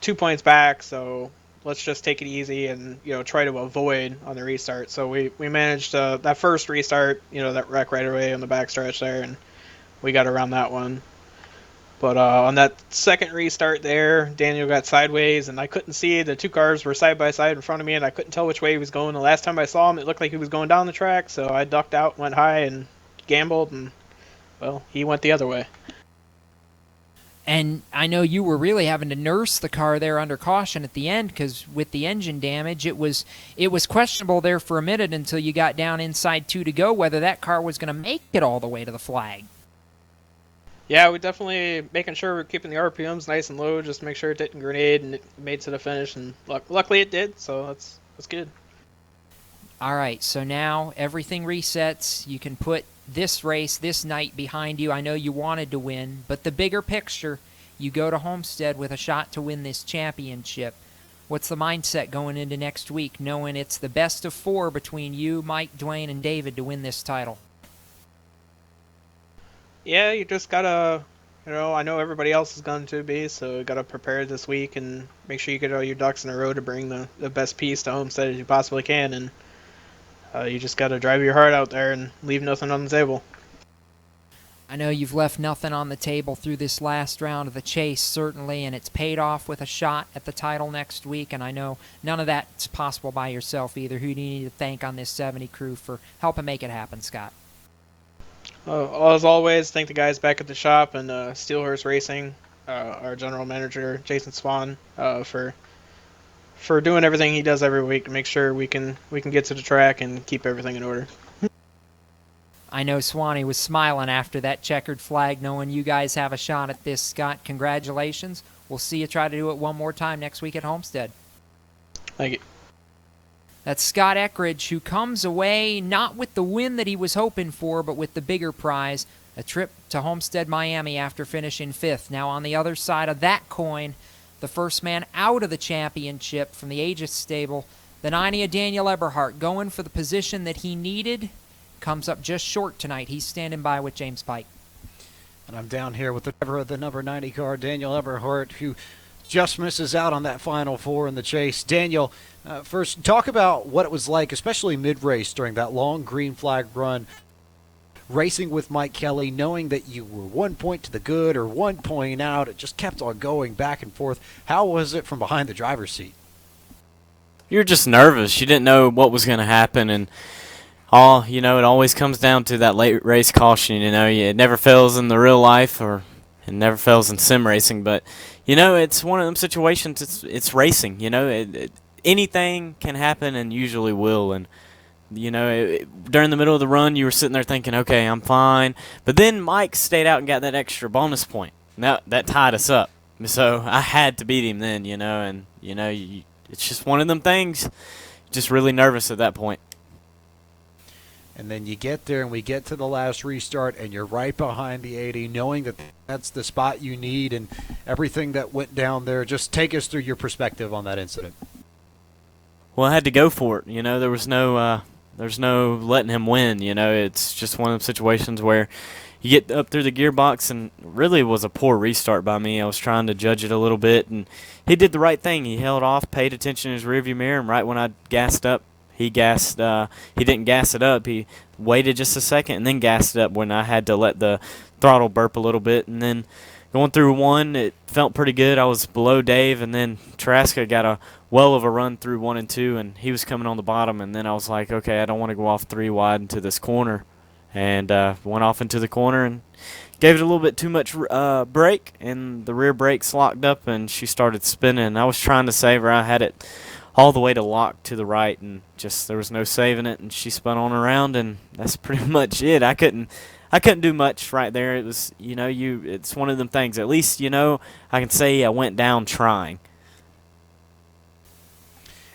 Speaker 14: 2 points back, so let's just take it easy and, try to avoid on the restart. So we managed that first restart, that wreck right away on the backstretch there, and we got around that one. But on that second restart there, Daniel got sideways, and I couldn't see. The 2 cars were side by side in front of me, and I couldn't tell which way he was going. The last time I saw him, it looked like he was going down the track, so I ducked out, went high, and gambled, and, well, he went the other way.
Speaker 2: And I know you were really having to nurse the car there under caution at the end, because with the engine damage, it was questionable there for a minute until you got down inside 2 to go whether that car was going to make it all the way to the flag.
Speaker 14: Yeah, we definitely making sure we're keeping the RPMs nice and low, just to make sure it didn't grenade and it made to the finish, and luckily it did, so that's good.
Speaker 2: All right, so now everything resets. You can put this race, this night behind you. I know you wanted to win, but the bigger picture, you go to Homestead with a shot to win this championship. What's the mindset going into next week, knowing it's the best of 4 between you, Mike, Dwayne, and David to win this title?
Speaker 14: Yeah, you just gotta, I know everybody else is going to be, so you gotta prepare this week and make sure you get all your ducks in a row to bring the best piece to Homestead as you possibly can, and you just gotta drive your heart out there and leave nothing on the table.
Speaker 2: I know you've left nothing on the table through this last round of the chase, certainly, and it's paid off with a shot at the title next week, and I know none of that's possible by yourself either. Who do you need to thank on this 70 crew for helping make it happen, Scott?
Speaker 14: As always, thank the guys back at the shop and Steelhurst Racing, our general manager Jason Swan, for for doing everything he does every week to make sure we can get to the track and keep everything in order.
Speaker 2: I know Swanee was smiling after that checkered flag, knowing you guys have a shot at this, Scott. Congratulations. We'll see you try to do it one more time next week at Homestead.
Speaker 14: Thank you.
Speaker 2: That's Scott Eckridge, who comes away not with the win that he was hoping for, but with the bigger prize, a trip to Homestead, Miami after finishing 5th. Now on the other side of that coin, the first man out of the championship from the Aegis stable, the 90 of Daniel Eberhardt, going for the position that he needed, comes up just short tonight. He's standing by with James Pike.
Speaker 3: And I'm down here with the driver of the number 90 car, Daniel Eberhardt, who just misses out on that final 4 in the chase. Daniel, first, talk about what it was like, especially mid-race during that long green flag run, racing with Mike Kelly, knowing that you were 1 point to the good or 1 point out. It just kept on going back and forth. How was it from behind the driver's seat?
Speaker 15: You're just nervous. You didn't know what was going to happen, and it always comes down to that late race caution. It never fails in the real life, or it never fails in sim racing. But it's one of them situations. It's racing. Anything can happen, and usually will. And during the middle of the run, you were sitting there thinking, okay, I'm fine. But then Mike stayed out and got that extra bonus point. Now that tied us up. So I had to beat him then. It's just one of them things. Just really nervous at that point.
Speaker 3: And then you get there and we get to the last restart and you're right behind the 80, knowing that that's the spot you need and everything that went down there. Just take us through your perspective on that incident.
Speaker 15: Well, I had to go for it. There's no letting him win. It's just one of those situations where you get up through the gearbox, and really was a poor restart by me. I was trying to judge it a little bit, and he did the right thing. He held off, paid attention to his rearview mirror, and right when I gassed up, he didn't gas it up. He waited just a second and then gassed it up when I had to let the throttle burp a little bit. And then going through 1, it felt pretty good. I was below Dave, and then Traska got a well of a run through 1 and 2, and he was coming on the bottom. And then I was like, okay, I don't want to go off 3 wide into this corner. And went off into the corner and gave it a little bit too much brake, and the rear brakes locked up, and she started spinning. I was trying to save her. I had it all the way to lock to the right, and just there was no saving it, and she spun on around, and that's pretty much it. I couldn't do much right there. It was it's one of them things. At least I can say I went down trying.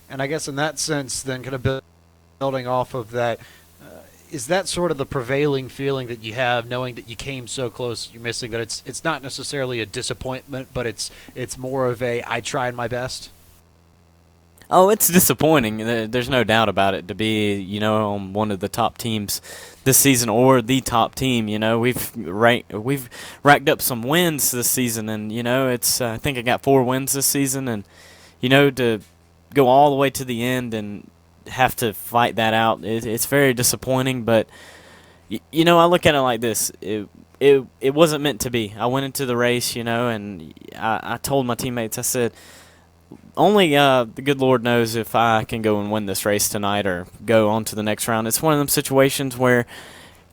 Speaker 3: And I guess in that sense, then kind of building off of that, is that sort of the prevailing feeling that you have, knowing that you came so close, you're missing, that it's not necessarily a disappointment, but it's more of a I tried my best?
Speaker 15: Oh, it's disappointing. There's no doubt about it. To be, on one of the top teams this season, or the top team, we've racked up some wins this season, and it's I think I got 4 wins this season, and to go all the way to the end and have to fight that out, it's very disappointing. But I look at it like this: it wasn't meant to be. I went into the race, and I told my teammates, I said, only the good Lord knows if I can go and win this race tonight or go on to the next round. It's one of them situations where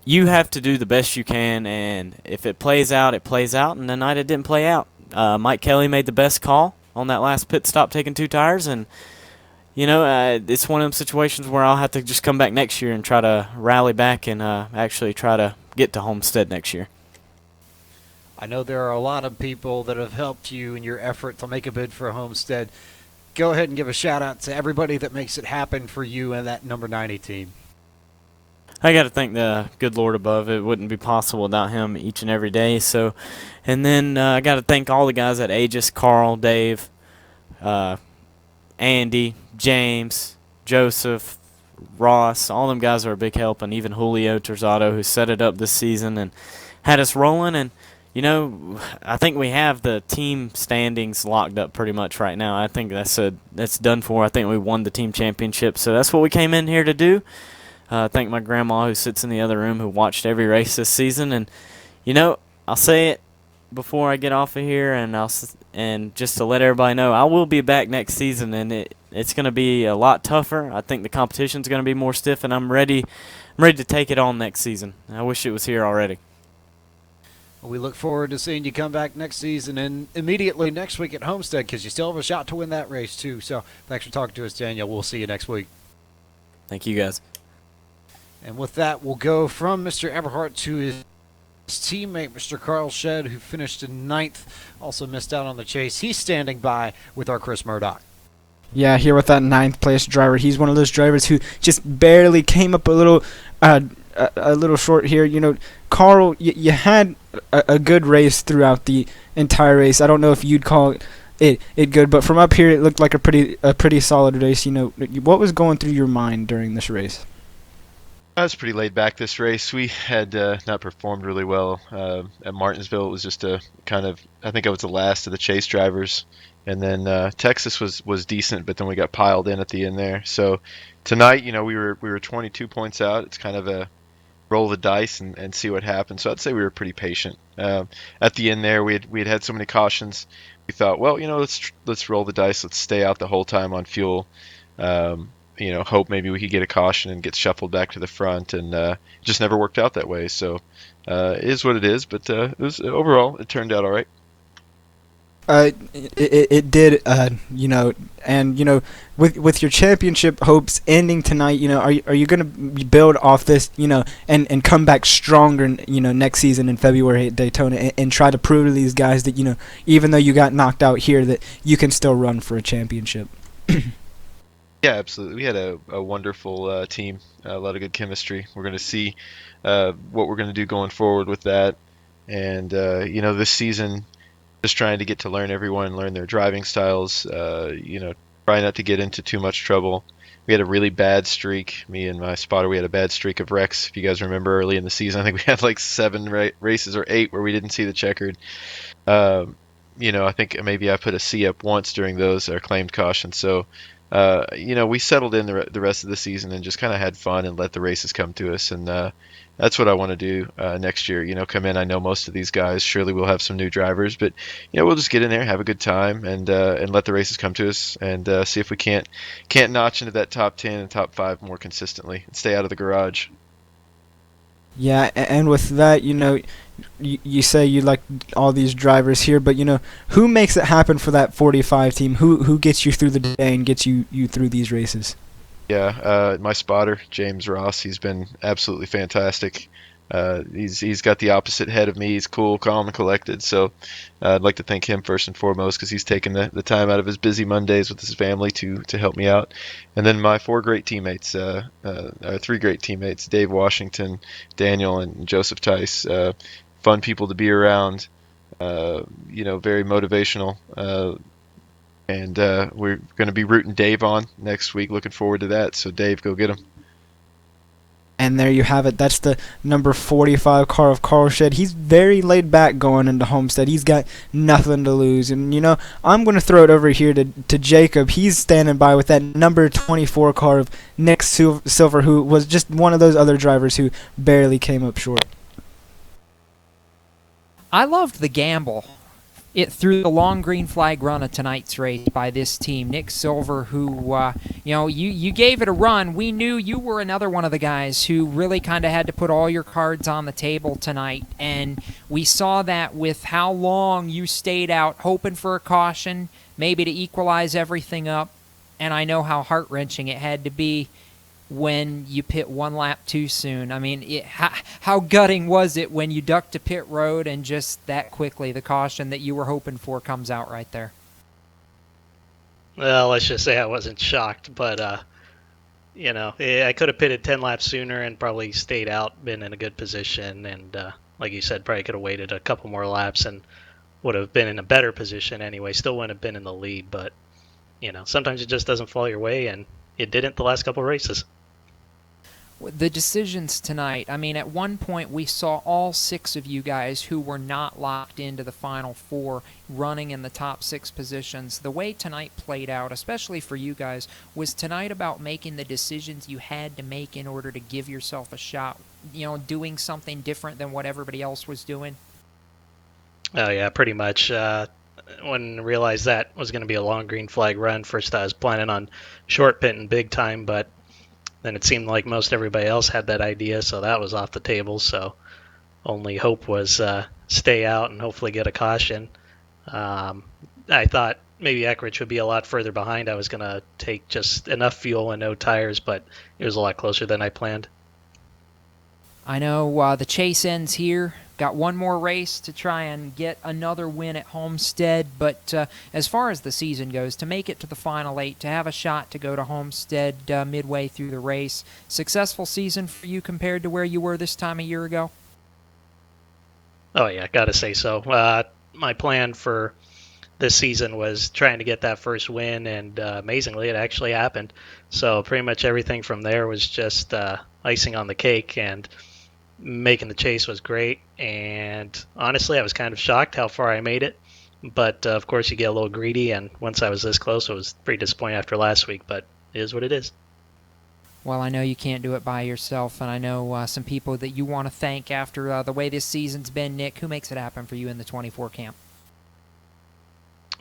Speaker 15: you have to do the best you can, and if it plays out, it plays out, and tonight it didn't play out. Mike Kelly made the best call on that last pit stop, taking 2 tires, and it's one of them situations where I'll have to just come back next year and try to rally back and actually try to get to Homestead next year.
Speaker 3: I know there are a lot of people that have helped you in your effort to make a bid for Homestead. Go ahead and give a shout-out to everybody that makes it happen for you and that number 90 team.
Speaker 15: I got to thank the good Lord above. It wouldn't be possible without him each and every day. So, and then I got to thank all the guys at Aegis, Carl, Dave, Andy, James, Joseph, Ross. All them guys are a big help, and even Julio Terzado, who set it up this season and had us rolling. And I think we have the team standings locked up pretty much right now. I think that's done for. I think we won the team championship, so that's what we came in here to do. Thank my grandma who sits in the other room, who watched every race this season. And I'll say it before I get off of here, and just to let everybody know, I will be back next season, and it's going to be a lot tougher. I think the competition's going to be more stiff, and I'm ready to take it on next season. I wish it was here already.
Speaker 3: We look forward to seeing you come back next season and immediately next week at Homestead, because you still have a shot to win that race too. So thanks for talking to us, Daniel. We'll see you next week.
Speaker 15: Thank you, guys.
Speaker 3: And with that, we'll go from Mr. Eberhardt to his teammate, Mr. Carl Shedd, who finished in 9th, also missed out on the chase. He's standing by with our Chris Murdoch.
Speaker 4: Yeah, here with that 9th place driver. He's one of those drivers who just barely came up a little short here. You know, Carl, you had a good race throughout the entire race. I don't know if you'd call it good, but from up here it looked like a pretty solid race. You know, what was going through your mind during this race?
Speaker 16: I was pretty laid back this race. We had not performed really well at Martinsville. It was just a kind of, I think I was the last of the chase drivers. And then Texas was decent, but then we got piled in at the end there. So tonight, you know, we were 22 points out. It's kind of a roll the dice and see what happens. So I'd say we were pretty patient. At the end there, we had so many cautions. We thought, well, you know, let's roll the dice. Let's stay out the whole time on fuel. You know, hope maybe we could get a caution and get shuffled back to the front, and it just never worked out that way. So it is what it is, but overall it turned out all right.
Speaker 4: It did, you know, and you know, with your championship hopes ending tonight, you know, are you gonna build off this, you know, and come back stronger, you know, next season in February at Daytona, and try to prove to these guys that, you know, even though you got knocked out here, that you can still run for a championship?
Speaker 16: Yeah, absolutely. We had a wonderful team, a lot of good chemistry. We're going to see what we're going to do going forward with that. And, you know, this season, just trying to get to learn everyone, learn their driving styles, you know, try not to get into too much trouble. We had a really bad streak. Me and my spotter, we had a bad streak of wrecks. If you guys remember early in the season, I think we had like 7 races or 8 where we didn't see the checkered. You know, I think maybe I put a C up once during those, our claimed caution. So, you know, we settled in the rest of the season and just kind of had fun and let the races come to us. And that's what I want to do next year. You know, come in. I know most of these guys. Surely we'll have some new drivers, but you know, we'll just get in there, have a good time, and let the races come to us, and see if we can't notch into that top 10 and top 5 more consistently and stay out of the garage.
Speaker 4: Yeah, and with that, you know, you say you like all these drivers here, but you know, who makes it happen for that 45 team? Who gets you through the day and gets you through these races?
Speaker 16: Yeah, my spotter, James Ross, he's been absolutely fantastic. He's got the opposite head of me. He's cool, calm, and collected. So I'd like to thank him first and foremost, because he's taken the time out of his busy Mondays with his family to help me out. And then my 4 great teammates, 3 great teammates, Dave Washington, Daniel, and Joseph Tice. Fun people to be around. You know, very motivational. And we're going to be rooting Dave on next week. Looking forward to that. So Dave, go get him.
Speaker 4: And there you have it. That's the number 45 car of Carl Shedd. He's very laid back going into Homestead. He's got nothing to lose. And, you know, I'm going to throw it over here to Jacob. He's standing by with that number 24 car of Nick Silver, who was just one of those other drivers who barely came up short.
Speaker 2: I loved the gamble it through the long green flag run of tonight's race by this team. Nick Silver, who, you know, you gave it a run. We knew you were another one of the guys who really kind of had to put all your cards on the table tonight, and we saw that with how long you stayed out hoping for a caution, maybe to equalize everything up, and I know how heart-wrenching it had to be when you pit 1 lap too soon. I mean, how gutting was it when you ducked to pit road and just that quickly the caution that you were hoping for comes out right there?
Speaker 17: Well, let's just say I wasn't shocked, but you know, I could have pitted 10 laps sooner and probably stayed out, been in a good position, and like you said, probably could have waited a couple more laps and would have been in a better position anyway. Still wouldn't have been in the lead, but you know, sometimes it just doesn't fall your way, and it didn't the last couple races.
Speaker 2: The decisions tonight, I mean, at one point we saw all 6 of you guys who were not locked into the final 4 running in the top 6 positions. The way tonight played out, especially for you guys, was tonight about making the decisions you had to make in order to give yourself a shot, you know, doing something different than what everybody else was doing?
Speaker 17: Oh yeah, pretty much. When I realized that was going to be a long green flag run, first I was planning on short pitting big time, but then it seemed like most everybody else had that idea, so that was off the table. So only hope was stay out and hopefully get a caution. I thought maybe Eckrich would be a lot further behind. I was going to take just enough fuel and no tires, but it was a lot closer than I planned.
Speaker 2: I know the chase ends here. Got one more race to try and get another win at Homestead, but as far as the season goes, to make it to the Final 8, to have a shot to go to Homestead midway through the race, successful season for you compared to where you were this time a year ago?
Speaker 17: Oh, yeah, got to say so. My plan for this season was trying to get that first win, and amazingly, it actually happened. So pretty much everything from there was just icing on the cake, and making the chase was great. And honestly, I was kind of shocked how far I made it. But of course, you get a little greedy, and once I was this close, I was pretty disappointed after last week, but it is what it is.
Speaker 2: Well, I know you can't do it by yourself, and I know some people that you want to thank after the way this season's been. Nick, who makes it happen for you in the 24 camp?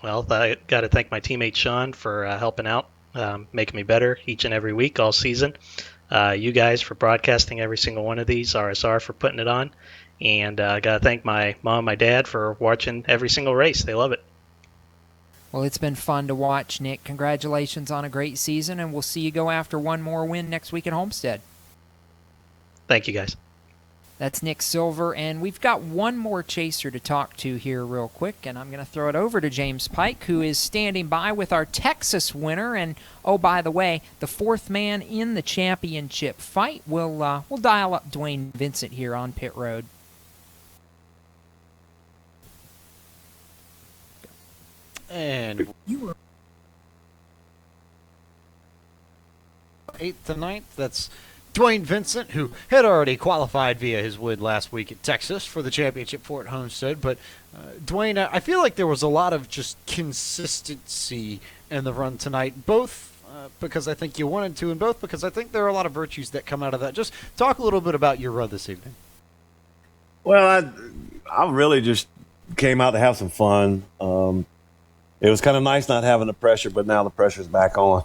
Speaker 17: Well, I got to thank my teammate Sean for helping out, making me better each and every week all season. You guys for broadcasting every single one of these, RSR for putting it on, and I got to thank my mom and my dad for watching every single race. They love it.
Speaker 2: Well, it's been fun to watch, Nick. Congratulations on a great season, and we'll see you go after one more win next week at Homestead.
Speaker 17: Thank you, guys.
Speaker 2: That's Nick Silver, and we've got one more chaser to talk to here real quick, and I'm going to throw it over to James Pike, who is standing by with our Texas winner. And, oh, by the way, the fourth man in the championship fight. We'll dial up Dwayne Vincent here on pit road.
Speaker 3: And you were 8th to 9th. That's Dwayne Vincent, who had already qualified via his win last week at Texas for the championship for at Homestead. But Dwayne, I feel like there was a lot of just consistency in the run tonight, both because I think you wanted to, and both because I think there are a lot of virtues that come out of that. Just talk a little bit about your run this evening.
Speaker 18: Well, I really just came out to have some fun. It was kind of nice not having the pressure, but now the pressure's back on.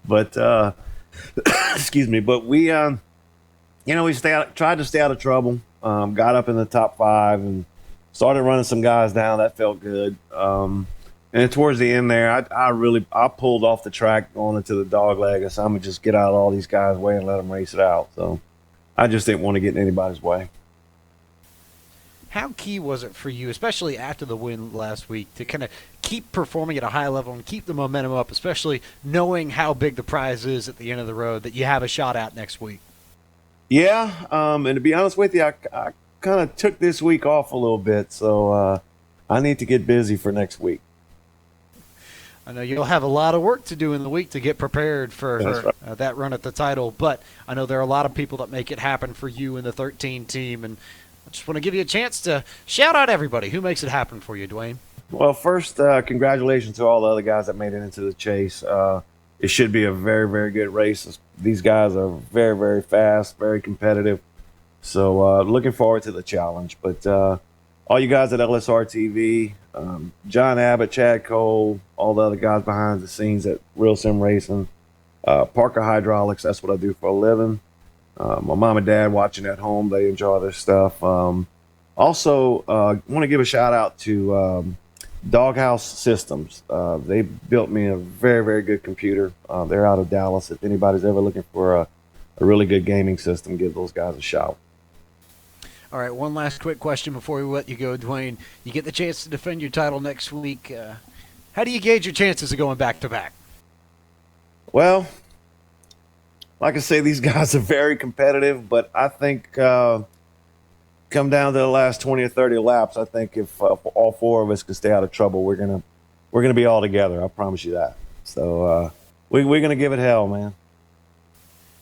Speaker 18: But excuse me. But we, we tried to stay out of trouble. Got up in the top 5 and started running some guys down. That felt good. And then towards the end there, I pulled off the track going into the dog leg. I said, I'm gonna just get out of all these guys' way and let them race it out. So I just didn't want to get in anybody's way.
Speaker 3: How key was it for you, especially after the win last week, to kind of keep performing at a high level and keep the momentum up, especially knowing how big the prize is at the end of the road that you have a shot at next week?
Speaker 18: Yeah, and to be honest with you, I kind of took this week off a little bit, so I need to get busy for next week.
Speaker 3: I know you'll have a lot of work to do in the week to get prepared for that run at the title, but I know there are a lot of people that make it happen for you and the 13 team, and I just want to give you a chance to shout out everybody. Who makes it happen for you, Dwayne?
Speaker 18: Well, first, congratulations to all the other guys that made it into the chase. It should be a very, very good race. These guys are very, very fast, very competitive. So looking forward to the challenge. But all you guys at LSRTV, John Abbott, Chad Cole, all the other guys behind the scenes at Real Sim Racing, Parker Hydraulics, that's what I do for a living. My mom and dad watching at home, they enjoy this stuff. Also, want to give a shout out to Doghouse Systems. They built me a very, very good computer. They're out of Dallas. If anybody's ever looking for a really good gaming system, give those guys a shout.
Speaker 3: All right, one last quick question before we let you go, Dwayne. You get the chance to defend your title next week. How do you gauge your chances of going back-to-back?
Speaker 18: Well, like I say, these guys are very competitive, but I think come down to the last 20 or 30 laps, I think if all 4 of us can stay out of trouble, we're gonna be all together. I promise you that. So we're gonna give it hell, man.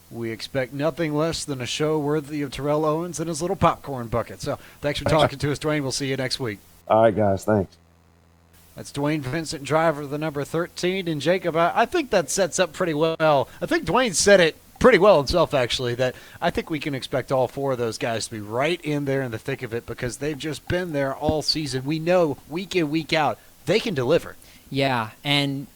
Speaker 3: We expect nothing less than a show worthy of Terrell Owens and his little popcorn bucket. So thanks for talking to us, Dwayne. We'll see you next week.
Speaker 18: All right, guys. Thanks.
Speaker 3: That's Dwayne Vincent, driver of the number 13. And Jacob, I think that sets up pretty well. I think Dwayne said it pretty well himself, actually, that I think we can expect all 4 of those guys to be right in there in the thick of it because they've just been there all season. We know week in, week out, they can deliver.
Speaker 2: Yeah, and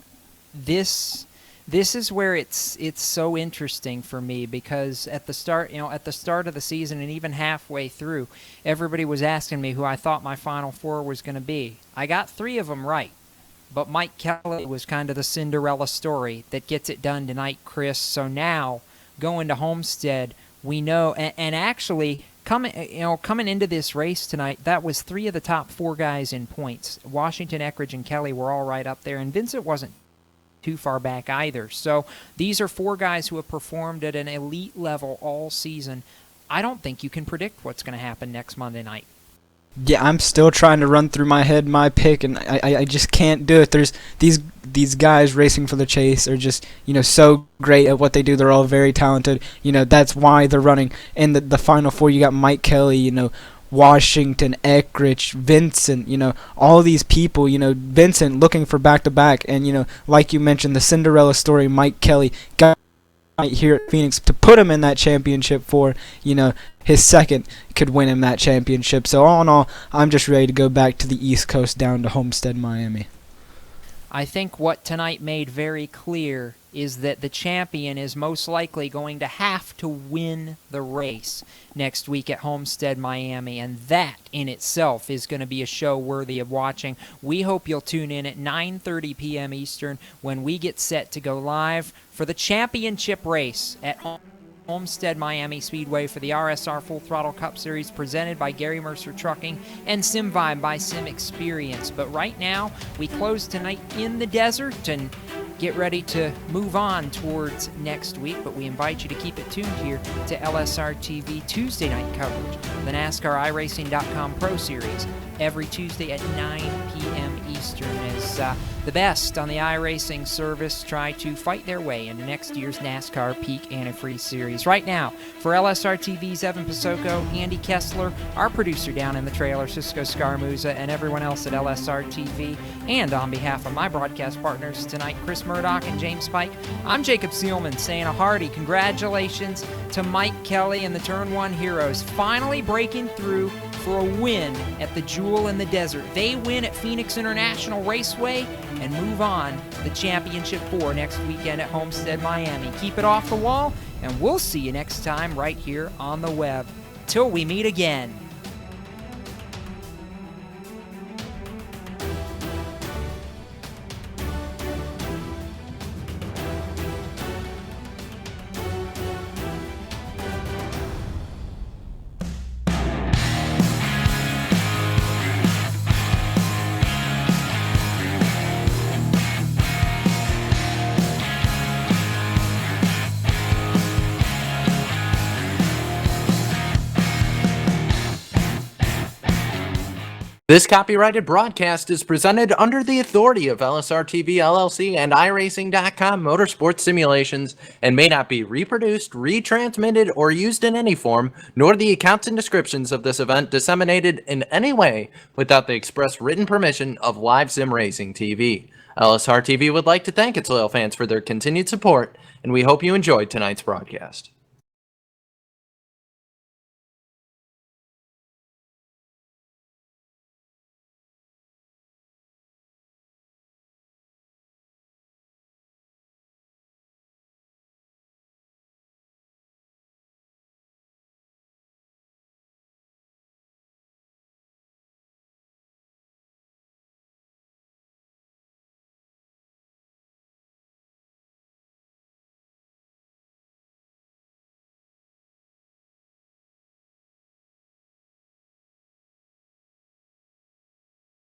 Speaker 2: this this is where it's so interesting for me, because at the start of the season and even halfway through, everybody was asking me who I thought my Final Four was going to be. I got 3 of them right, but Mike Kelly was kind of the Cinderella story that gets it done tonight, Chris. So now, going to Homestead, we know, and actually coming into this race tonight, that was 3 of the top 4 guys in points. Washington, Eckridge, and Kelly were all right up there, and Vincent wasn't too far back either. So these are 4 guys who have performed at an elite level all season. I don't think you can predict what's going to happen next Monday night.
Speaker 4: Yeah, I'm still trying to run through my head my pick, and I just can't do it. There's these guys racing for the chase are just, so great at what they do. They're all very talented. That's why they're running. In the Final Four, you got Mike Kelly, Washington, Eckridge, Vincent, all these people, Vincent looking for back-to-back, and, like you mentioned, the Cinderella story, Mike Kelly got right here at Phoenix to put him in that championship for, his second could win him that championship. So all in all, I'm just ready to go back to the East Coast down to Homestead, Miami.
Speaker 2: I think what tonight made very clear is that the champion is most likely going to have to win the race next week at Homestead, Miami, and that in itself is going to be a show worthy of watching. We hope you'll tune in at 9:30 p.m. Eastern when we get set to go live for the championship race at Homestead Miami Speedway for the RSR Full Throttle Cup Series, presented by Gary Mercer Trucking and Sim Vibe by Sim Experience. But right now, we close tonight in the desert and get ready to move on towards next week, but we invite you to keep it tuned here to LSRTV Tuesday night coverage, the NASCAR iRacing.com Pro Series, every Tuesday at 9 p.m. Eastern, as the best on the iRacing service try to fight their way into next year's NASCAR Peak Antifreeze Series. Right now, for LSRTV's Evan Pasoko, Andy Kessler, our producer down in the trailer, Cisco Scarmuza, and everyone else at LSRTV, and on behalf of my broadcast partners tonight, Chris Murdoch and James Spike, I'm Jacob Seelman saying a hearty congratulations to Mike Kelly and the Turn 1 Heroes, finally breaking through for a win at the Jewel in the Desert. They win at Phoenix International Raceway and move on to the Championship 4 next weekend at Homestead, Miami. Keep it off the wall, and we'll see you next time right here on the web. Till we meet again.
Speaker 1: This copyrighted broadcast is presented under the authority of LSRTV LLC and iRacing.com Motorsports Simulations and may not be reproduced, retransmitted, or used in any form, nor the accounts and descriptions of this event disseminated in any way without the express written permission of Live Sim Racing TV. LSRTV would like to thank its loyal fans for their continued support, and we hope you enjoyed tonight's broadcast.